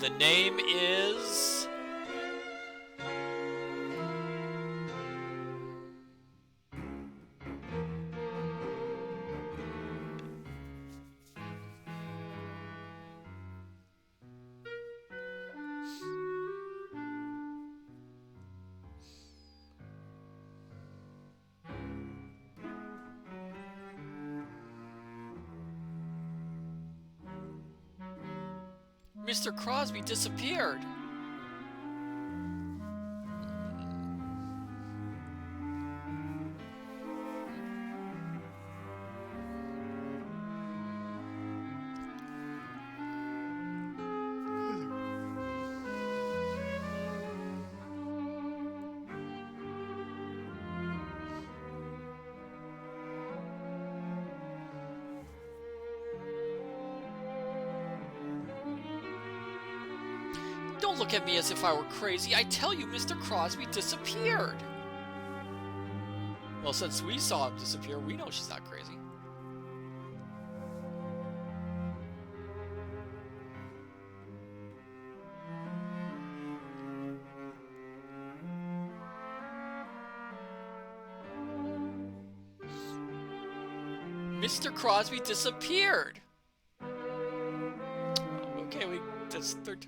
B: The name is... Mr. Crosby disappeared. Don't look at me as if I were crazy. I tell you, Mr. Crosby disappeared. Well, since we saw him disappear, we know she's not crazy. Mr. Crosby disappeared. Okay, that's third.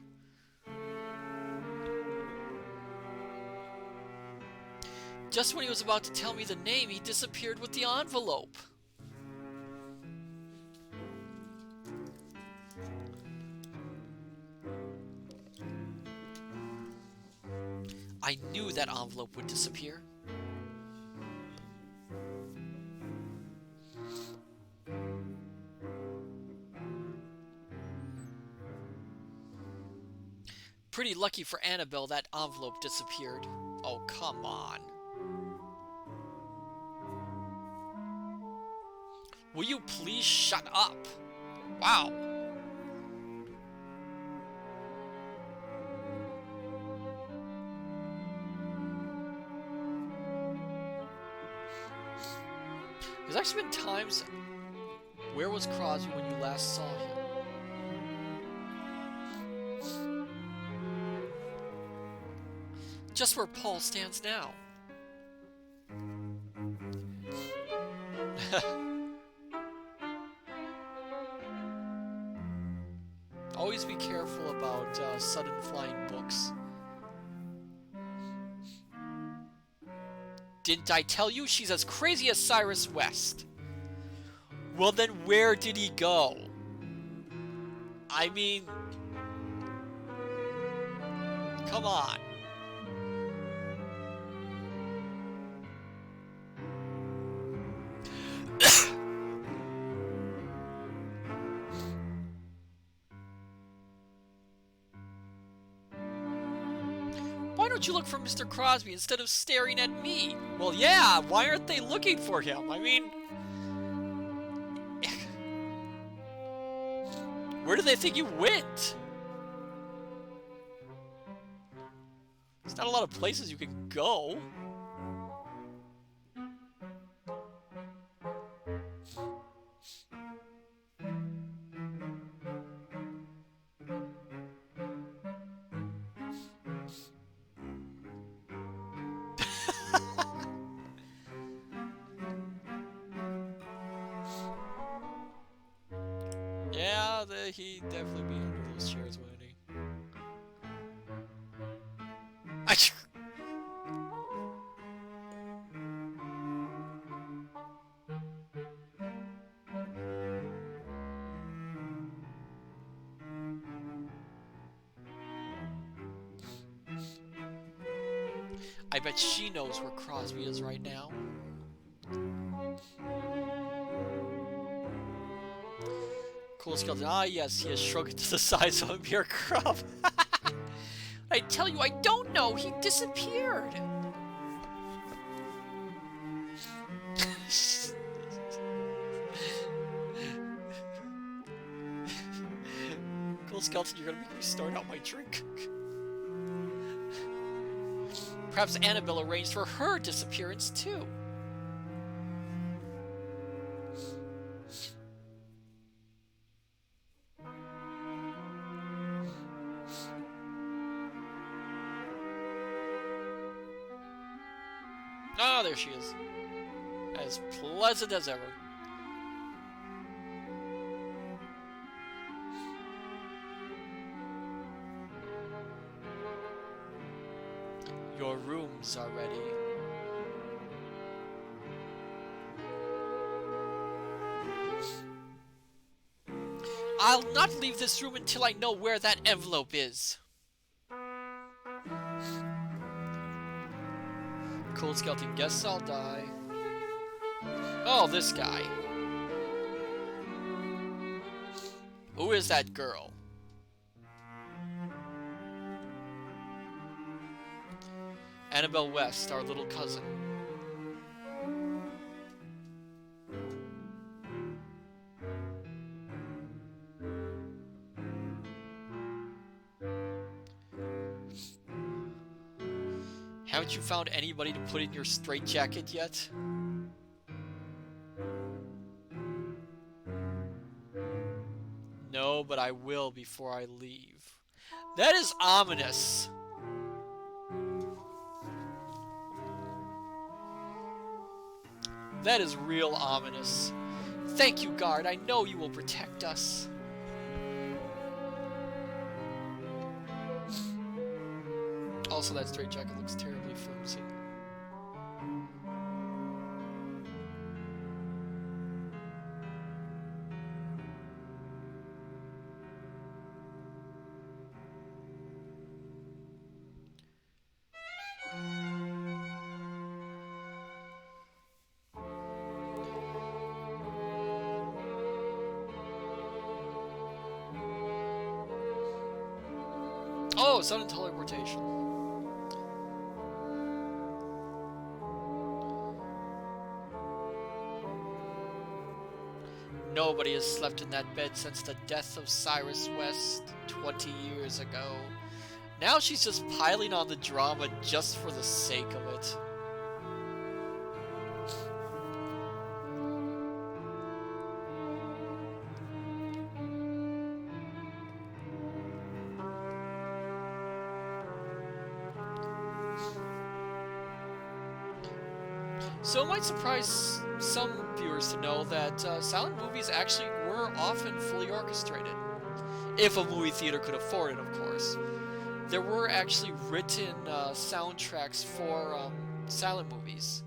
B: Just when he was about to tell me the name, he disappeared with the envelope. I knew that envelope would disappear. Pretty lucky for Annabelle that envelope disappeared. Oh, come on. Will you please shut up? Wow. There's actually been times... Where was Crosby when you last saw him? Just where Paul stands now. Always be careful about sudden flying books. Didn't I tell you she's as crazy as Cyrus West? Well, then where did he go? I mean... Come on. Why don't you look for Mr. Crosby instead of staring at me? Well, yeah, why aren't they looking for him? I mean... Where do they think he went? There's not a lot of places you can go. Yeah, he'd definitely be under those chairs, wouldn't he? I bet she knows where Crosby is right now. Cool skeleton. Ah, yes, he has shrunk to the size of a mere crumb. I tell you, I don't know. He disappeared. Cool skeleton, you're gonna make me start out my drink. Perhaps Annabelle arranged for her disappearance too. Ah, there she is. As pleasant as ever. Your rooms are ready. I'll not leave this room until I know where that envelope is. Cold skeleton, guess I'll die. Oh, this guy. Who is that girl? Annabelle West, our little cousin. Haven't you found anybody to put in your straitjacket yet? No, but I will before I leave. That is ominous. That is real ominous. Thank you, guard. I know you will protect us. Also, that straitjacket looks terribly flimsy. Oh, sudden teleportation. Nobody has slept in that bed since the death of Cyrus West 20 years ago. Now she's just piling on the drama just for the sake of it. So it might surprise some viewers to know that silent movies actually were often fully orchestrated. If a movie theater could afford it, of course. There were actually written soundtracks for silent movies.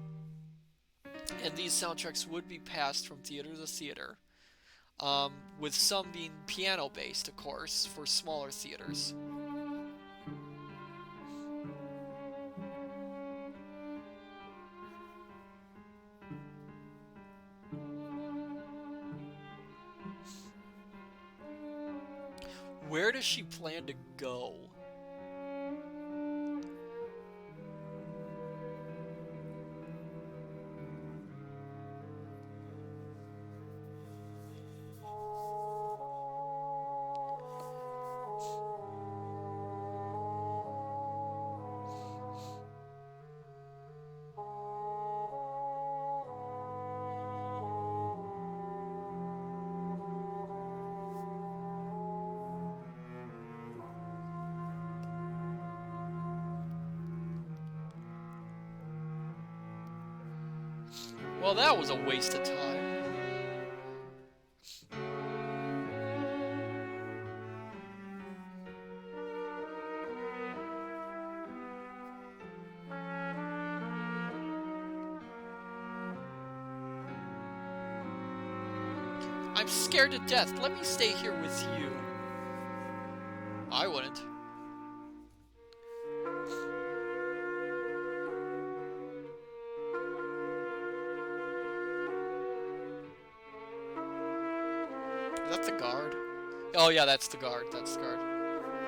B: And these soundtracks would be passed from theater to theater, with some being piano-based, of course, for smaller theaters. Where does she plan to go? Well, that was a waste of time. I'm scared to death. Let me stay here with you. I wouldn't. Is that the guard? Oh yeah, that's the guard. That's the guard.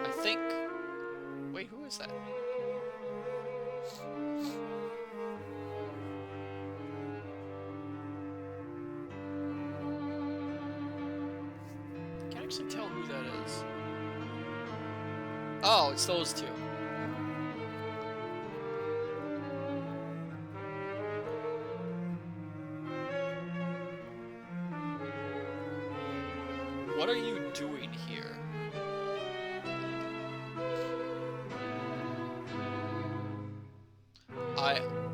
B: I think. Wait, who is that? Can't actually tell who that is. Oh, it's those two. What are you doing here?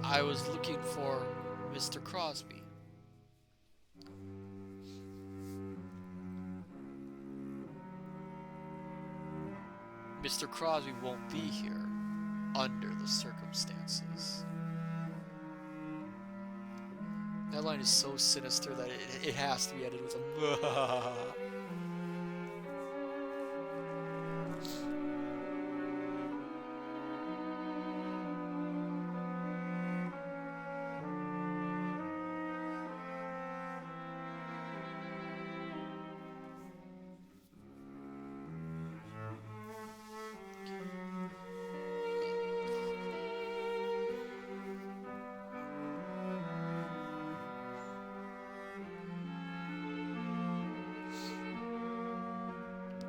B: I was looking for Mr. Crosby. Mr. Crosby won't be here under the circumstances. That line is so sinister that it has to be edited with a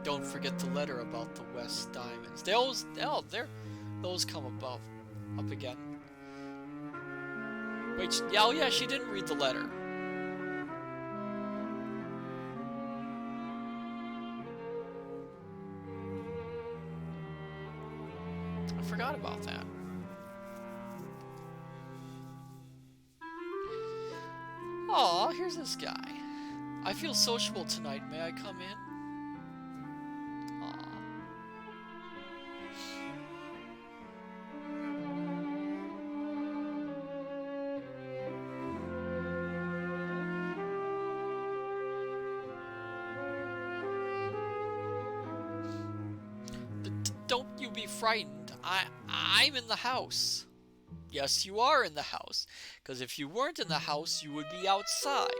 B: Don't forget the letter about the West Diamonds. Those come up again. Wait, oh yeah, she didn't read the letter. I forgot about that. Aw, here's this guy. I feel sociable tonight. May I come in? Don't you be frightened. I'm in the house. Yes, you are in the house. Because if you weren't in the house, you would be outside.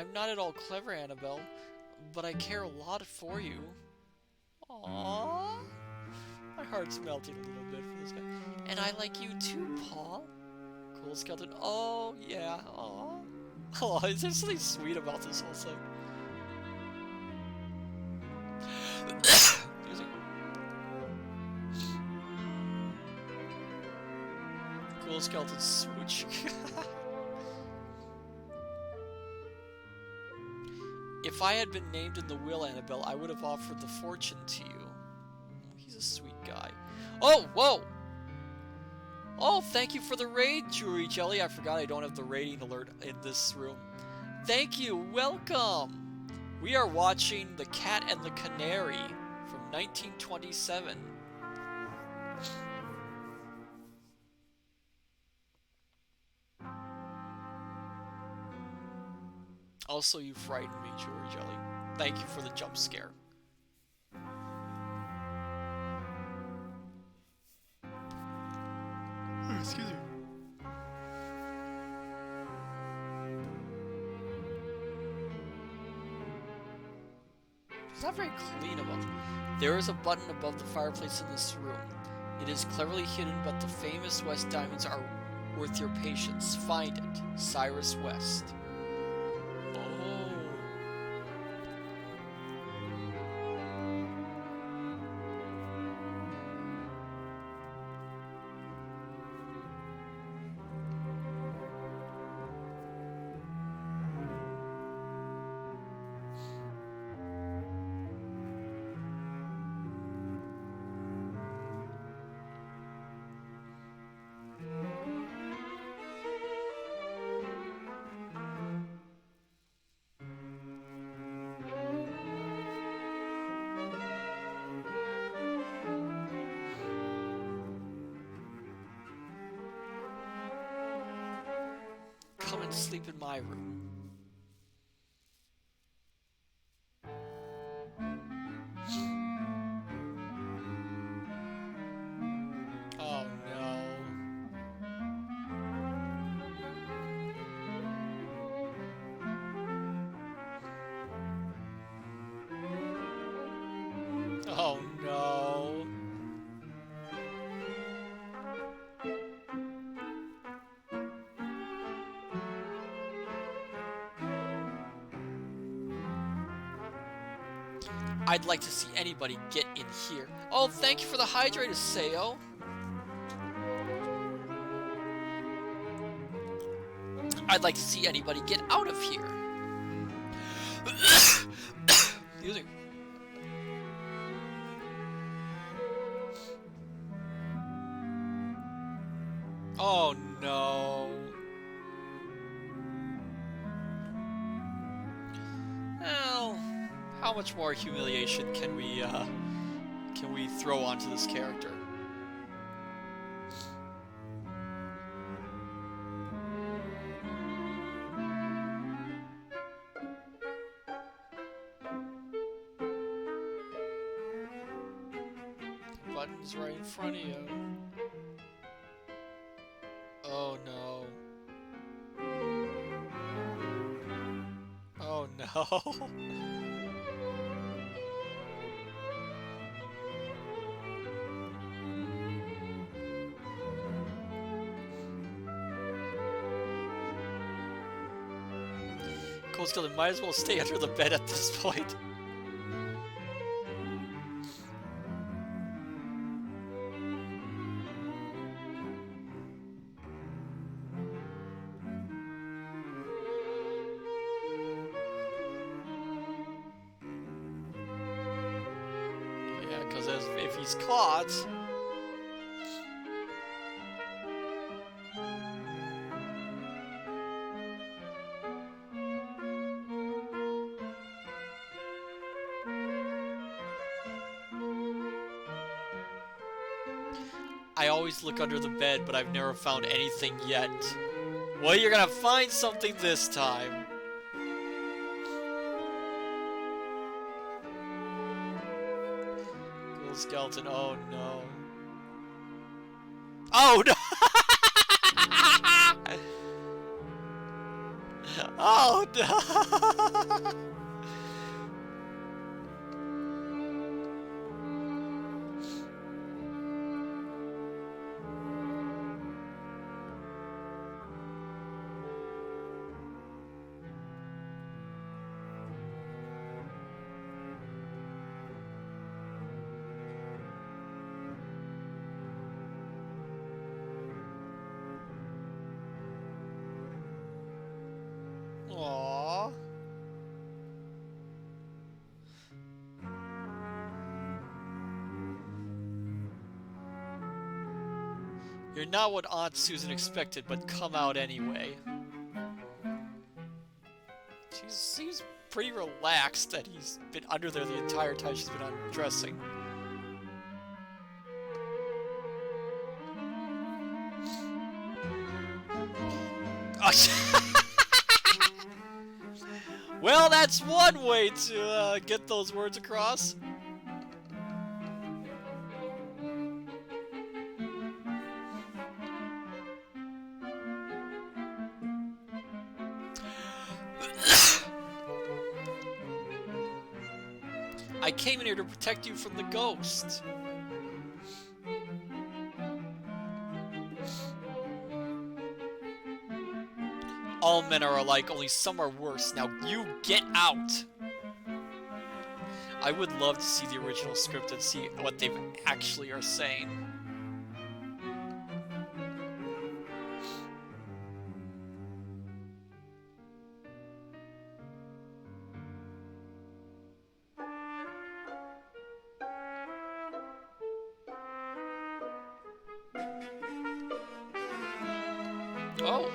B: I'm not at all clever, Annabelle, but I care a lot for you. Aww. My heart's melting a little bit for this guy. And I like you too, Paul. Cool skeleton. Oh, yeah. Aww. Oh, is there something sweet about this whole thing? Cool skeleton smooch. If I had been named in the will, Annabelle, I would have offered the fortune to you. He's a sweet guy. Oh, whoa! Oh, thank you for the raid, Jewelry Jelly. I forgot I don't have the raiding alert in this room. Thank you, welcome! We are watching The Cat and the Canary from 1927. Also, you frightened me, Jewelry Jelly. Thank you for the jump scare. Excuse me. It's not very clean about them. There is a button above the fireplace in this room. It is cleverly hidden, but the famous West diamonds are worth your patience. Find it. Cyrus West. Come and sleep in my room. Oh no. Oh no. I'd like to see anybody get in here. Oh, thank you for the hydrator, Sayo. I'd like to see anybody get out of here. Excuse me. Oh no. Well, how much more humiliation can we throw onto this character? The button's right in front of you. Oh no. Oh no. Cold Skeleton might as well stay under the bed at this point. Yeah, because if he's caught... I always look under the bed, but I've never found anything yet. Well, you're gonna find something this time. Cool skeleton, oh no. Oh no!
A: Oh no! Aww. You're not what Aunt Susan expected, but come out anyway. She seems pretty relaxed that he's been under there the entire time she's been undressing. Well, that's one way to get those words across. I came in here to protect you from the ghost. All men are alike, only some are worse. Now you get out! I would love to see the original script and see what they actually are saying. Oh!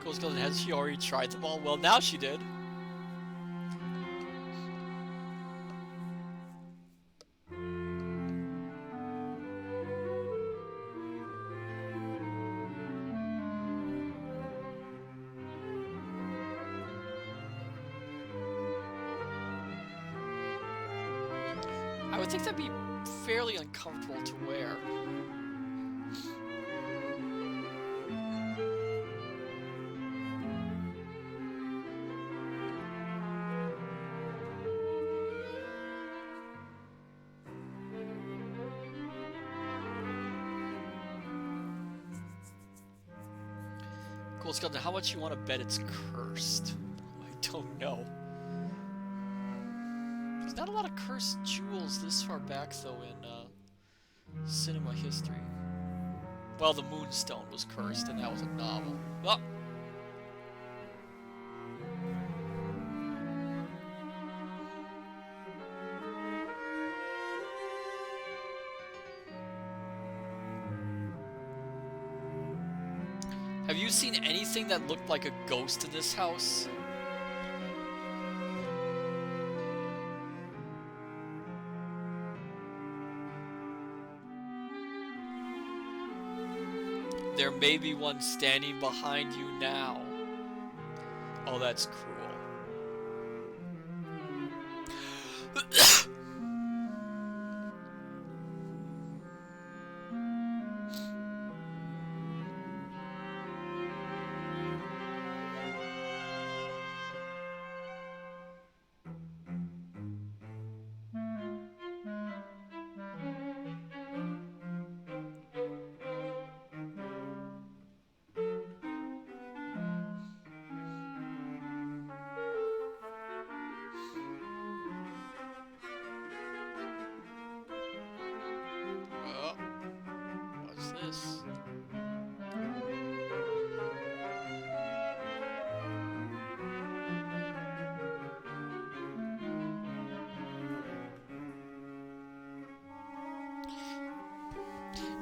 A: Ghost Girl, has she already tried them all? Well, now she did. I would think that'd be fairly uncomfortable to wear. Cool Skeleton, how much you want to bet it's cursed? I don't know. There's not a lot of cursed jewels this far back, though, in cinema history. Well, the Moonstone was cursed, and that was a novel. Oh! Have you seen anything that looked like a ghost in this house? There may be one standing behind you now. Oh, that's cruel. What's this?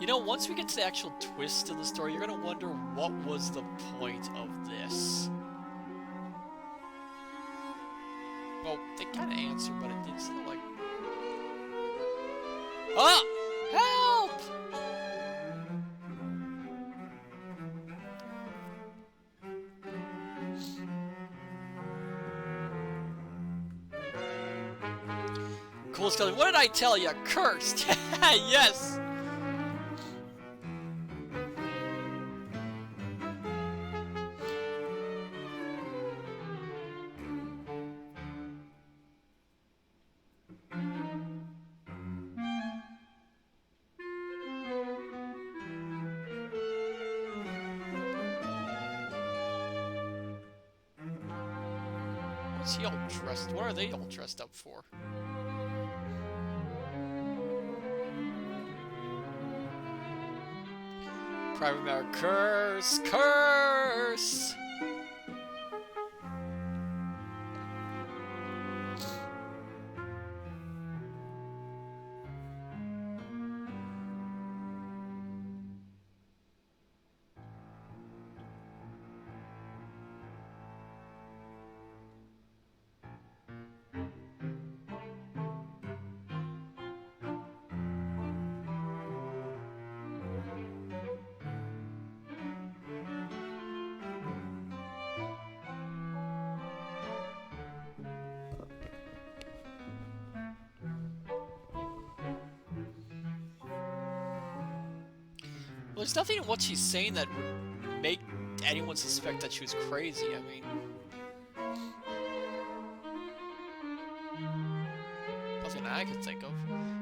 A: You know, once we get to the actual twist of the story, you're gonna wonder what was the point of this. Well, they kind of answer, but it did sound like... Ah! Help!
B: skeleton. What did I tell you? Cursed. Yes. What's he all dressed? What are they all dressed up for? Private matter. Curse! Curse! Well, there's nothing in what she's saying that would make anyone suspect that she was crazy. I mean, nothing I can think of.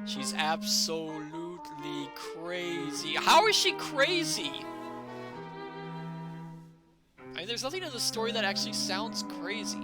B: She's absolutely crazy. How is she crazy? I mean, there's nothing in the story that actually sounds crazy.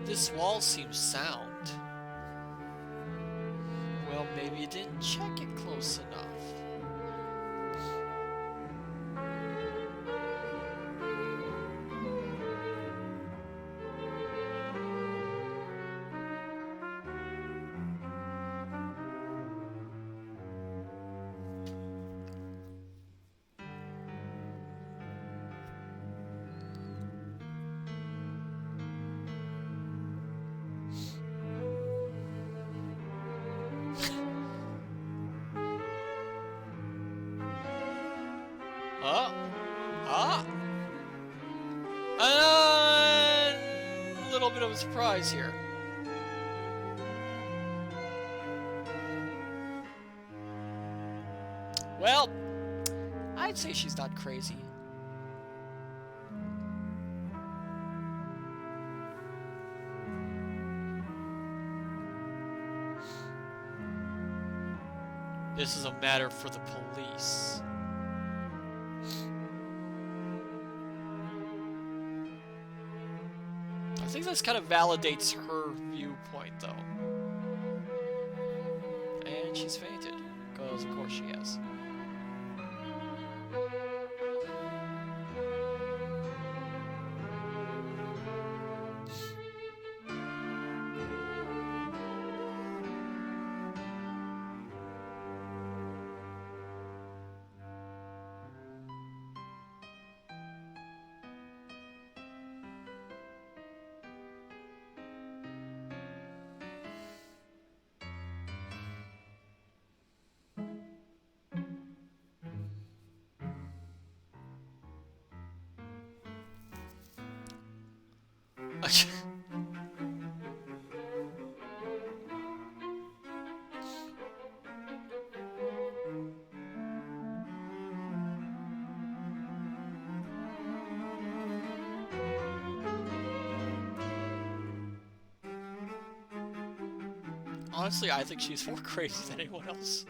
B: This wall seems sound. Well, maybe you didn't check it close enough. A little bit of a surprise here. Well, I'd say she's not crazy. This is a matter for the police. I think this kind of validates her viewpoint, though. And she's fainted, because of course she has. Honestly, I think she's more crazy than anyone else.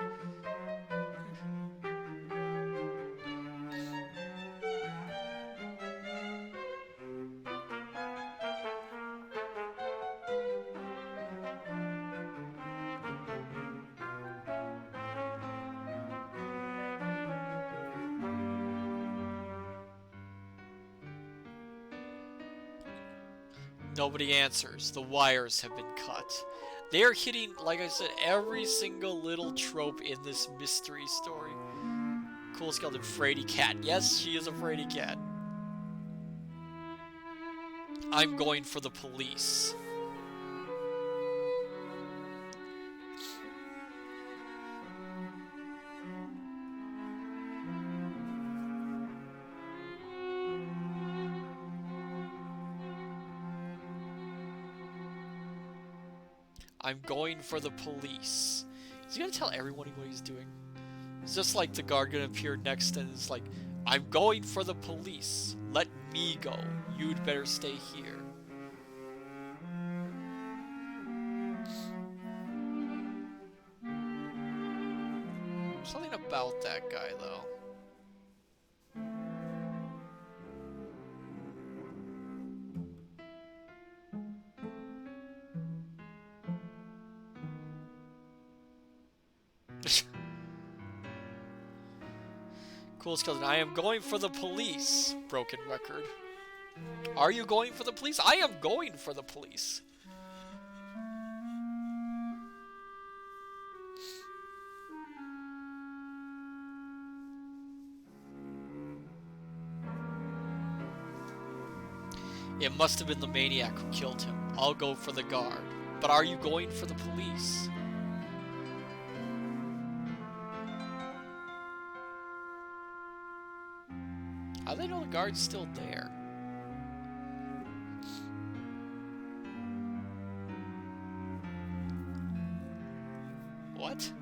B: Nobody answers. The wires have been cut. They are hitting, like I said, every single little trope in this mystery story. Cool skeleton, fraidy cat. Yes, she is a fraidy cat. I'm going for the police. I'm going for the police. Is he gonna tell everyone what he's doing? It's just like the guard gonna appear next and it's like, I'm going for the police. Let me go. You'd better stay here. Something about that guy, though. Cool skeleton. I am going for the police. Broken record. Are you going for the police? I am going for the police. It must have been the maniac who killed him. I'll go for the guard. But are you going for the police? How do they know the guard's still there? What?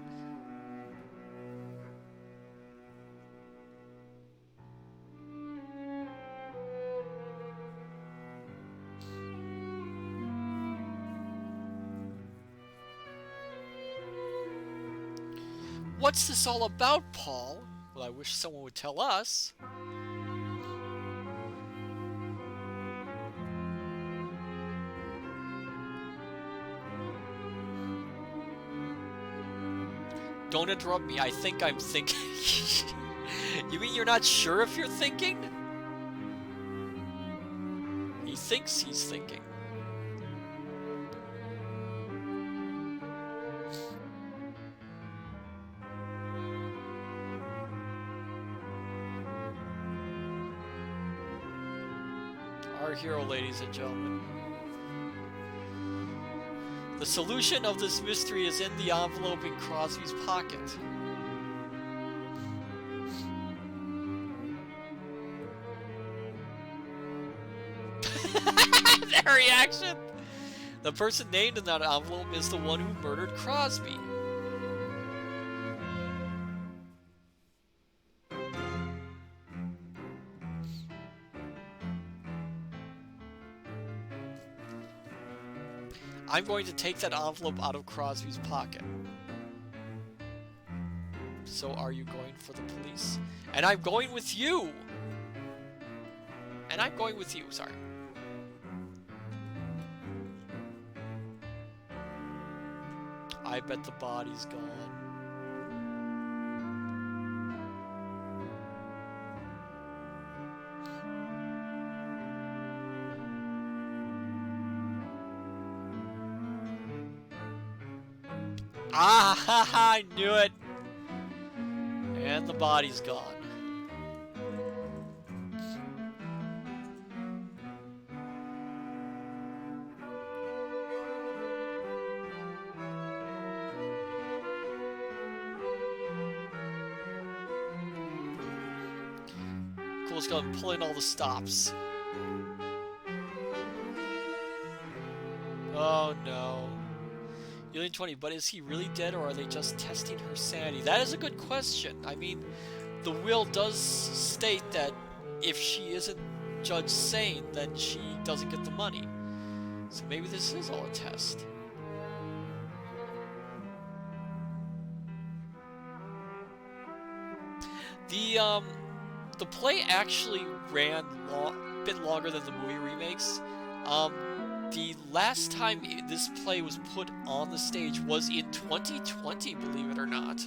B: What's this all about, Paul? Well, I wish someone would tell us. Don't interrupt me. I think I'm thinking. You mean you're not sure if you're thinking? He thinks he's thinking. Our hero, ladies and gentlemen. The solution of this mystery is in the envelope in Crosby's pocket. Their reaction! The person named in that envelope is the one who murdered Crosby. I'm going to take that envelope out of Crosby's pocket. So are you going for the police? And I'm going with you! And I'm going with you, sorry. I bet the body's gone. Ah, ha, ha, I knew it. And the body's gone. Cool skeleton pulling all the stops. Oh no. Alien 20, but is he really dead or are they just testing her sanity? That is a good question. I mean, the will does state that if she isn't judged sane, then she doesn't get the money. So maybe this is all a test. The play actually ran a bit longer than the movie remakes. The last time this play was put on the stage was in 2020, believe it or not.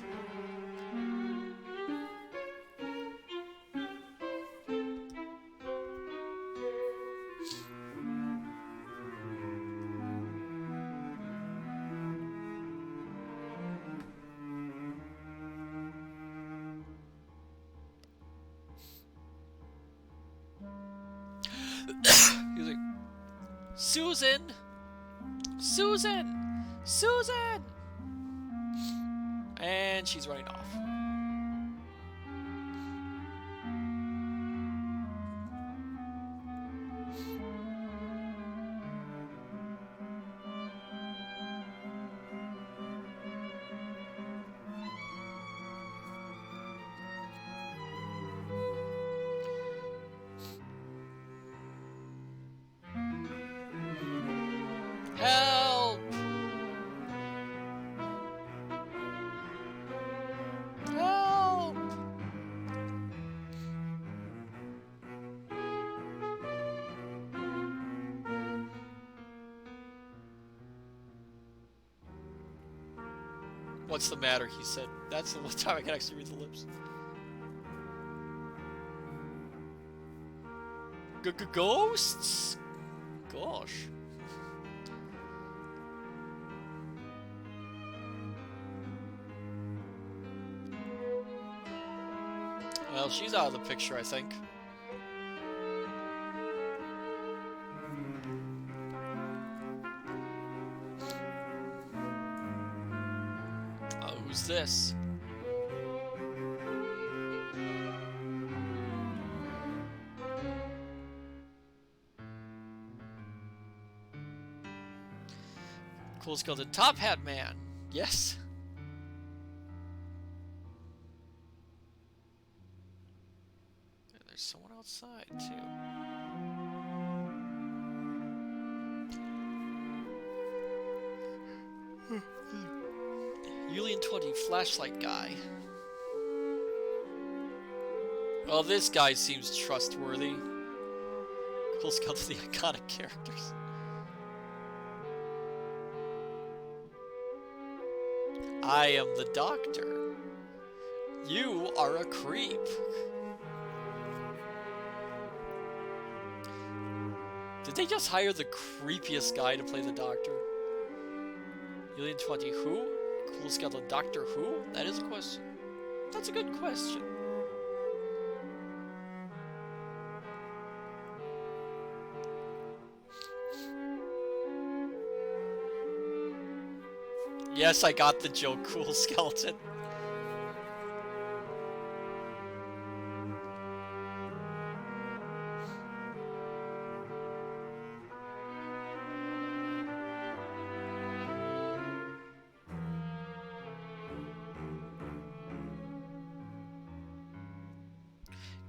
B: He's like, Susan! Susan! Susan! And she's running off. Help! Help! What's the matter? He said. That's the one time I can actually read the lips. Ghosts? Gosh. Well, she's out of the picture, I think. Who's this? Cool skeleton. Top Hat Man. Yes. And there's someone outside, too. Julian 20, flashlight guy. Well, this guy seems trustworthy. Cool skeleton, the iconic characters. I am the doctor. You are a creep. Did they just hire the creepiest guy to play the doctor? Alien 20, who? Cool skeleton, Doctor Who? That is a question. That's a good question. Yes, I got the joke, Cool Skeleton.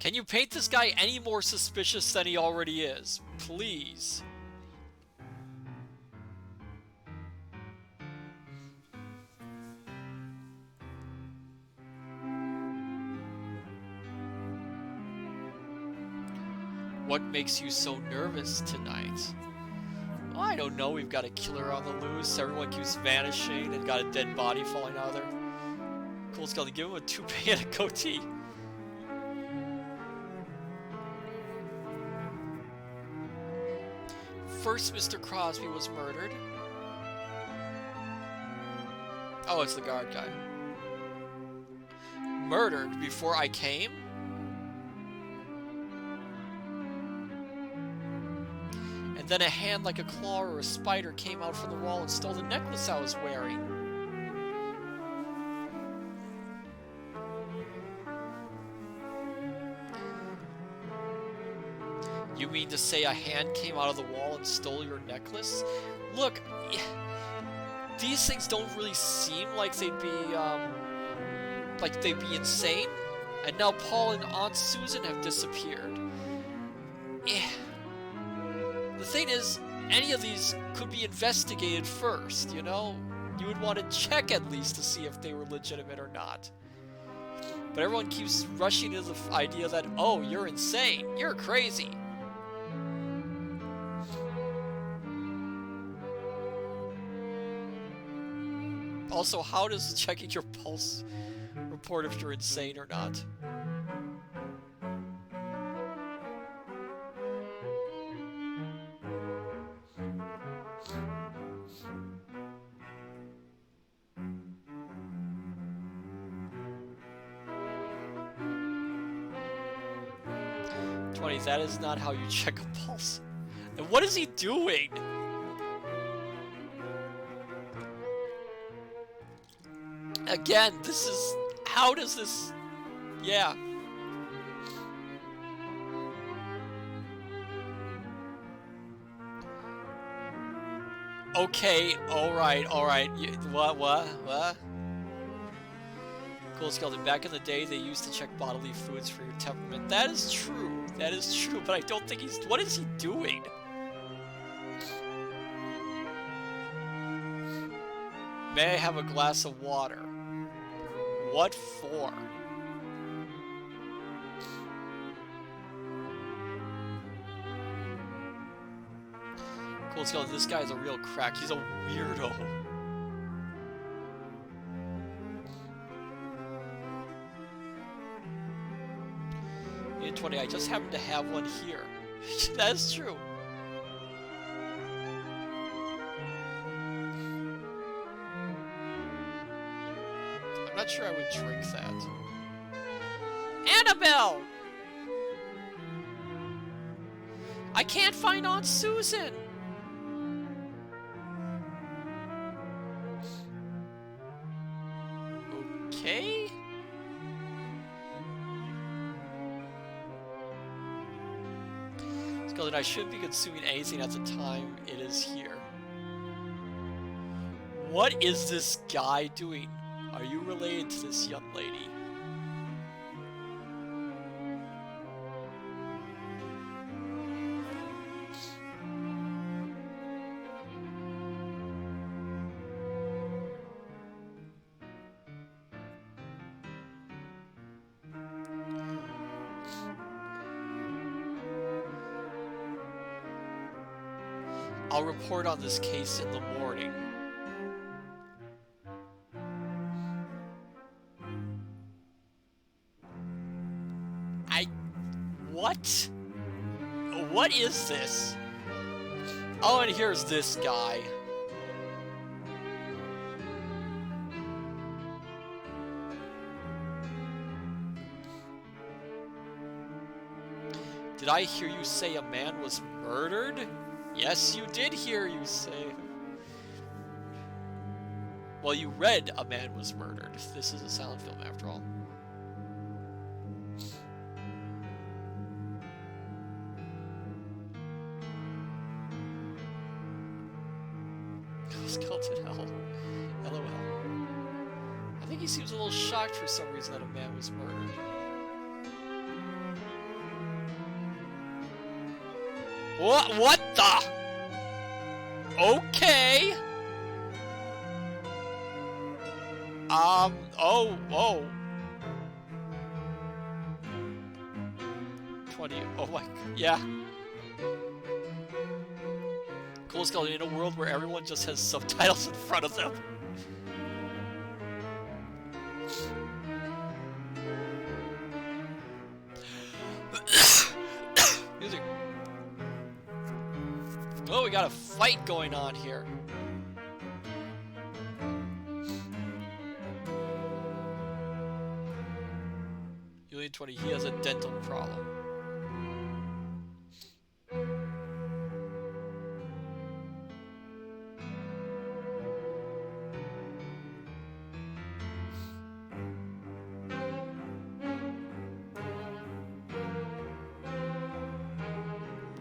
B: Can you paint this guy any more suspicious than he already is? Please. What makes you so nervous tonight? Well, I don't know. We've got a killer on the loose. Everyone keeps vanishing and got a dead body falling out of there. Cool skeleton. Give him a toupee and a goatee. First, Mr. Crosby was murdered. Oh, it's the guard guy. Murdered before I came? And then a hand like a claw or a spider came out from the wall and stole the necklace I was wearing. You mean to say a hand came out of the wall and stole your necklace? Look, these things don't really seem like they'd be insane. And now Paul and Aunt Susan have disappeared. The thing is, any of these could be investigated first, you know? You would want to check at least to see if they were legitimate or not. But everyone keeps rushing to the idea that, oh, you're insane, you're crazy. Also, how does checking your pulse report if you're insane or not? 20, that is not how you check a pulse. And what is he doing? Again, this is... How does this... Yeah. Okay, alright. What? Cool skeleton. Back in the day, they used to check bodily fluids for your temperament. That is true, but I don't think he's... What is he doing? May I have a glass of water? What for? Cool skeleton. This guy's a real crack. He's a weirdo. In 20, I just happen to have one here. That is true. I'm not sure I would drink that. Annabelle! I can't find Aunt Susan! Okay? Skeleton, I shouldn't be consuming anything at the time it is here. What is this guy doing? Are you related to this young lady? I'll report on this case in the morning. What? What is this? Oh, and here's this guy. Did I hear you say a man was murdered? Yes, you did hear you say. Well, you read a man was murdered. This is a silent film after all. Skeleton hell. LOL. I think he seems a little shocked for some reason that a man was murdered. What the? Okay. Oh. 20, oh my, yeah. Cool skeleton, in a world where everyone just has subtitles in front of them. Music. Oh, we got a fight going on here. Julian 20, he has a dental problem.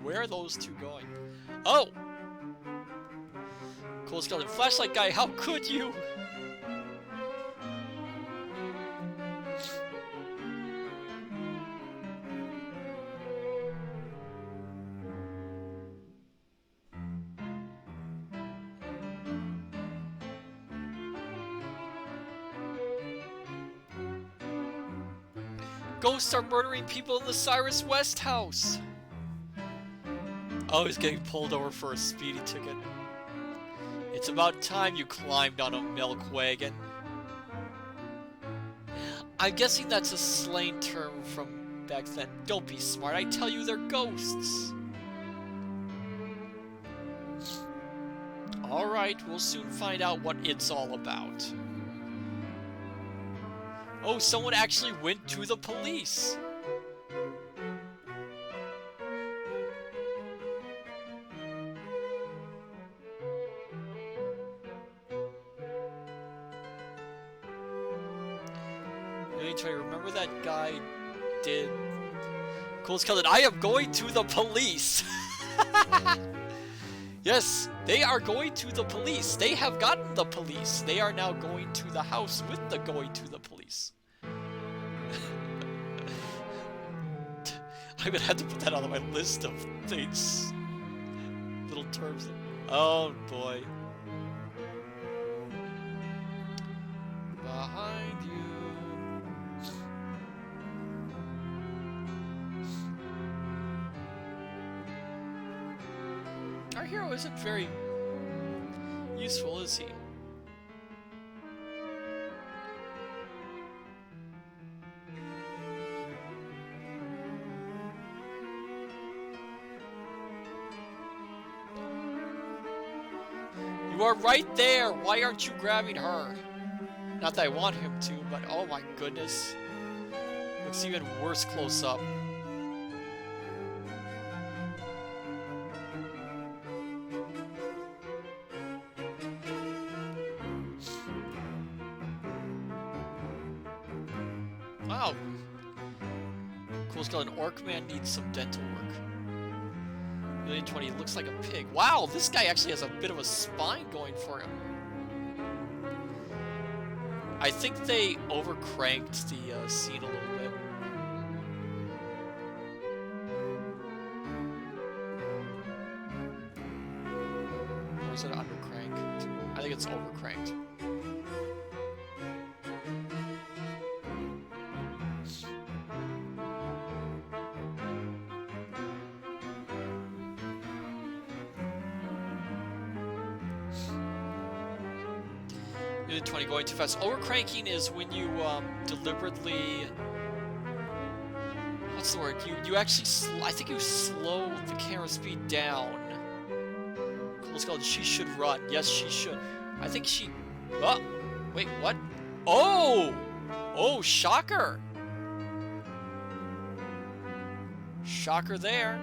B: Where are those two going? Oh! Cool skeleton. Flashlight guy, how could you? Ghosts are murdering people in the Cyrus West house. Oh, he's getting pulled over for a speeding ticket. It's about time you climbed on a milk wagon. I'm guessing that's a slang term from back then. Don't be smart, I tell you they're ghosts. Alright, we'll soon find out what it's all about. Oh, someone actually went to the police. Remember that guy did... Cool Skeleton, I am going to the police! Yes, they are going to the police. They have gotten the police. They are now going to the house with the going to the police. I'm gonna have to put that on my list of things. Little terms. Oh boy. Behind you. Our hero isn't very useful, is he? You are right there! Why aren't you grabbing her? Not that I want him to, but oh my goodness. Looks even worse close up. Wow. Cool Skeleton. Orc Man needs some dental work. 1,020 looks like a pig. Wow, this guy actually has a bit of a spine going for him. I think they overcranked the scene a little bit. Or is it undercranked? I think it's overcranked. Unit 20 going too fast. Overcranking is when you deliberately... What's the word? You actually... I think you slow the camera speed down. Cool Skeleton, she should run. Yes, she should. I think she... Oh! Wait, what? Oh! Oh, shocker! Shocker there.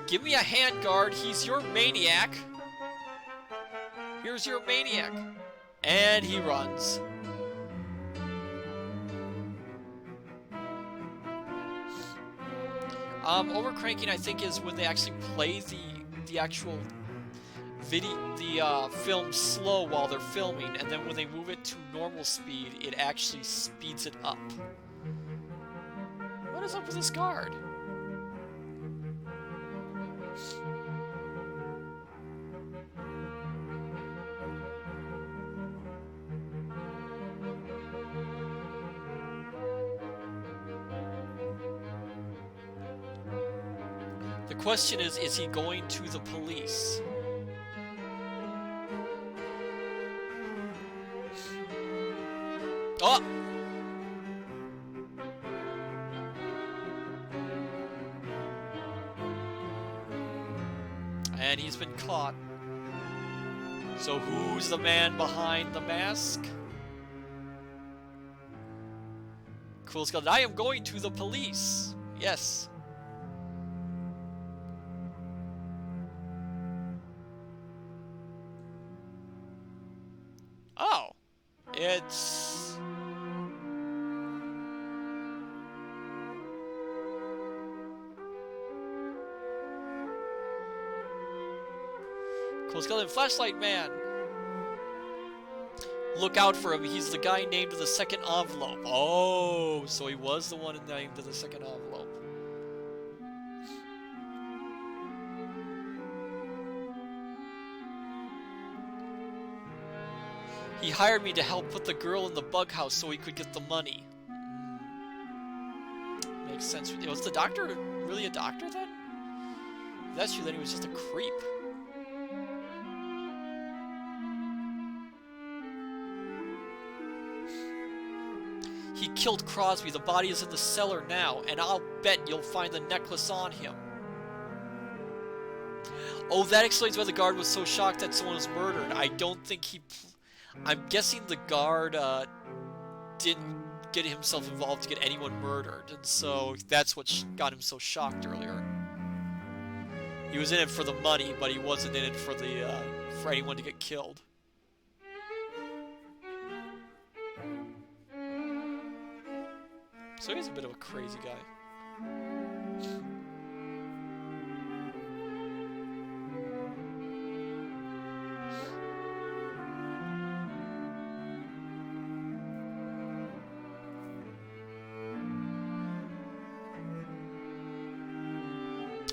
B: Give me a hand guard, he's your maniac. Here's your maniac. And he runs. Overcranking, I think, is when they actually play the actual film slow while they're filming, and then when they move it to normal speed, it actually speeds it up. What is up with this guard? The question is he going to the police? Oh! And he's been caught. So who's the man behind the mask? Cool Skeleton, I am going to the police. Yes. Oh. It's... Cool Skeleton, Flashlight Man. Look out for him. He's the guy named in the second envelope. Oh, so he was the one named in the second envelope. He hired me to help put the girl in the bug house so he could get the money. Makes sense. Was the doctor really a doctor then? If that's true, then he was just a creep. He killed Crosby. The body is in the cellar now, and I'll bet you'll find the necklace on him. Oh, that explains why the guard was so shocked that someone was murdered. I don't think he... I'm guessing the guard didn't get himself involved to get anyone murdered, and so that's what got him so shocked earlier. He was in it for the money, but he wasn't in it for the for anyone to get killed. So he's a bit of a crazy guy.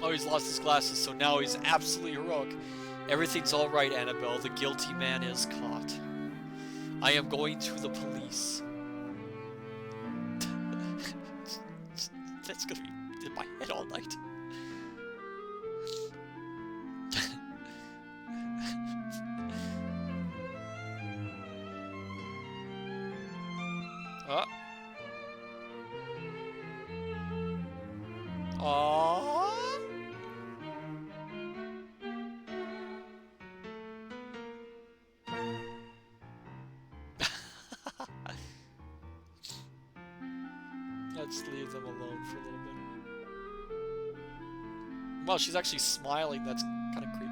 B: Oh, he's lost his glasses, so now he's absolutely heroic. Everything's all right, Annabelle. The guilty man is caught. I am going to the police. That's gonna be in my head all night. Oh. Aww. Let's leave them alone for a little bit. Well, she's actually smiling. That's kind of creepy.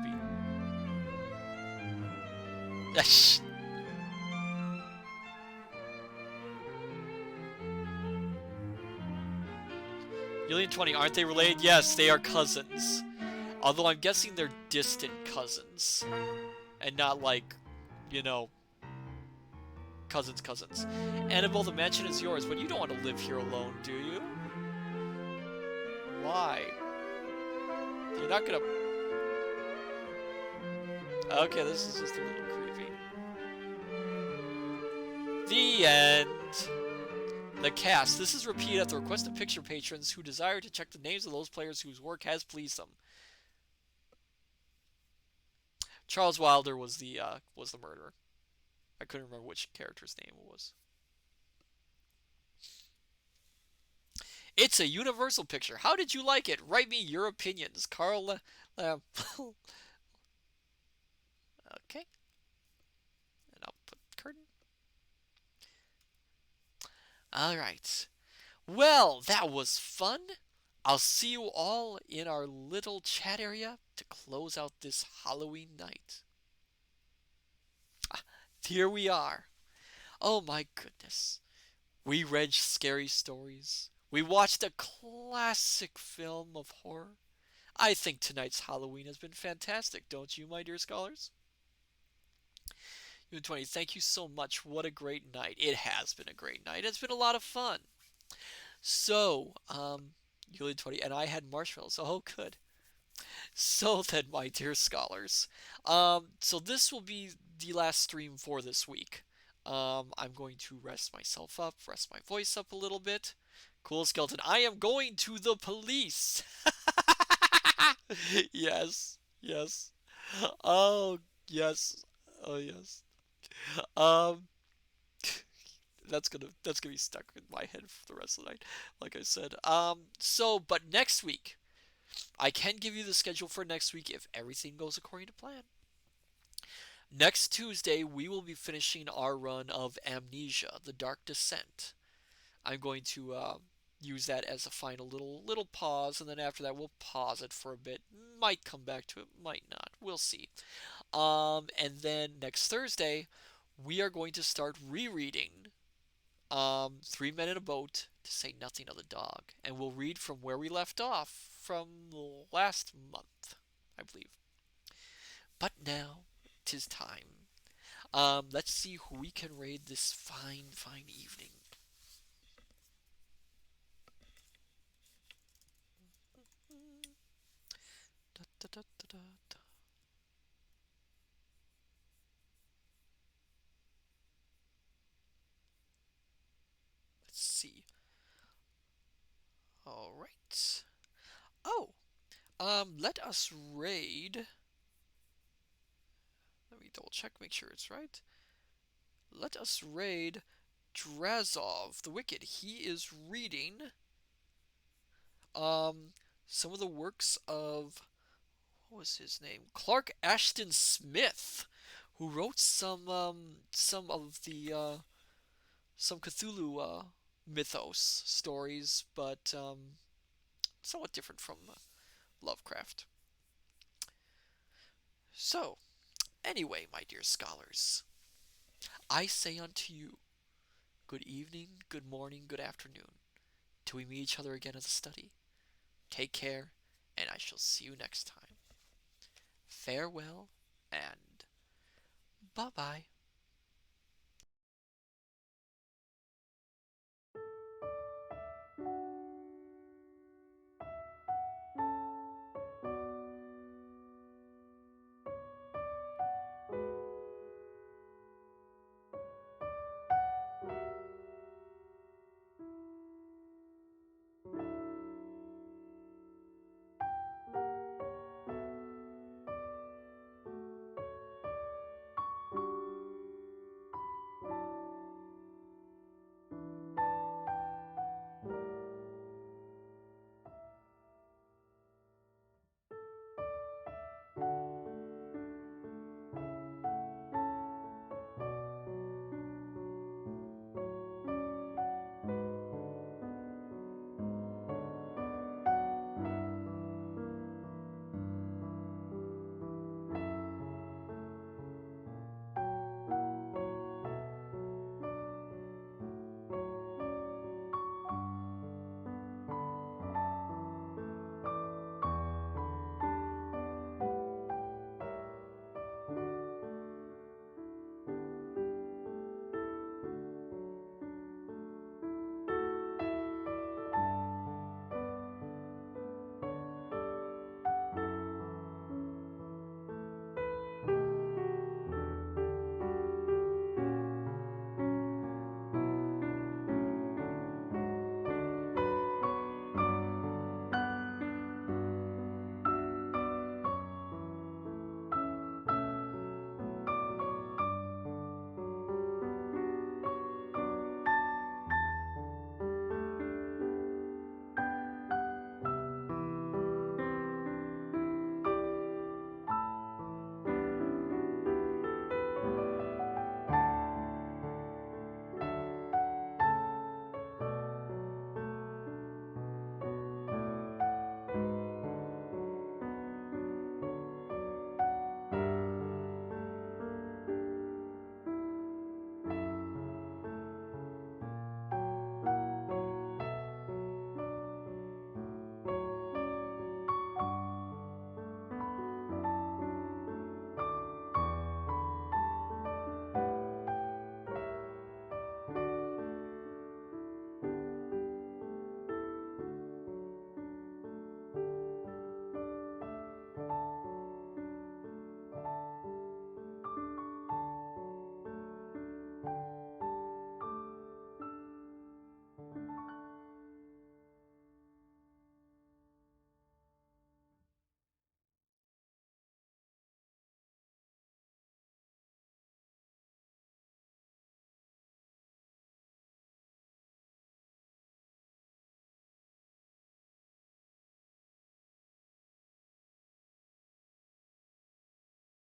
B: Yuli and 20, aren't they related? Yes, they are cousins. Although I'm guessing they're distant cousins. And not like, you know, cousins. Annabelle, the mansion is yours, but you don't want to live here alone, do you? Why? You're not gonna... Okay, this is just a little creepy. The end. The cast. This is repeated at the request of picture patrons who desire to check the names of those players whose work has pleased them. Charles Wilder was the murderer. I couldn't remember which character's name it was. It's a universal picture. How did you like it? Write me your opinions. Carl Lamb. Okay. And I'll put curtain. Alright. Well, that was fun. I'll see you all in our little chat area to close out this Halloween night. Here we are. Oh my goodness. We read scary stories. We watched a classic film of horror. I think tonight's Halloween has been fantastic, don't you, my dear scholars? U20, thank you so much. What a great night. It has been a great night. It's been a lot of fun. So, U20, and I had marshmallows. Oh, good. So then, my dear scholars, so this will be the last stream for this week. I'm going to rest myself up, rest my voice up a little bit. Cool skeleton. I am going to the police. Yes, yes. Oh, yes. Oh, yes. Um, that's gonna be stuck in my head for the rest of the night, like I said. But next week, I can give you the schedule for next week if everything goes according to plan. Next Tuesday, we will be finishing our run of Amnesia: The Dark Descent. I'm going to use that as a final little pause, and then after that, we'll pause it for a bit. Might come back to it, might not. We'll see. And then next Thursday, we are going to start rereading Three Men in a Boat, To Say Nothing of the Dog, and we'll read from where we left off from last month, I believe. But now, 'tis time. Let's see who we can raid this fine evening. Da, da, da, da, da. Let's see. All right. Oh, let us raid. Let me double check, make sure it's right. Let us raid Drazov the Wicked. He is reading some of the works of, what was his name? Clark Ashton Smith, who wrote some of the some Cthulhu mythos stories, but somewhat different from Lovecraft. So, anyway, my dear scholars, I say unto you, good evening, good morning, good afternoon, till we meet each other again at the study. Take care, and I shall see you next time. Farewell, and bye bye.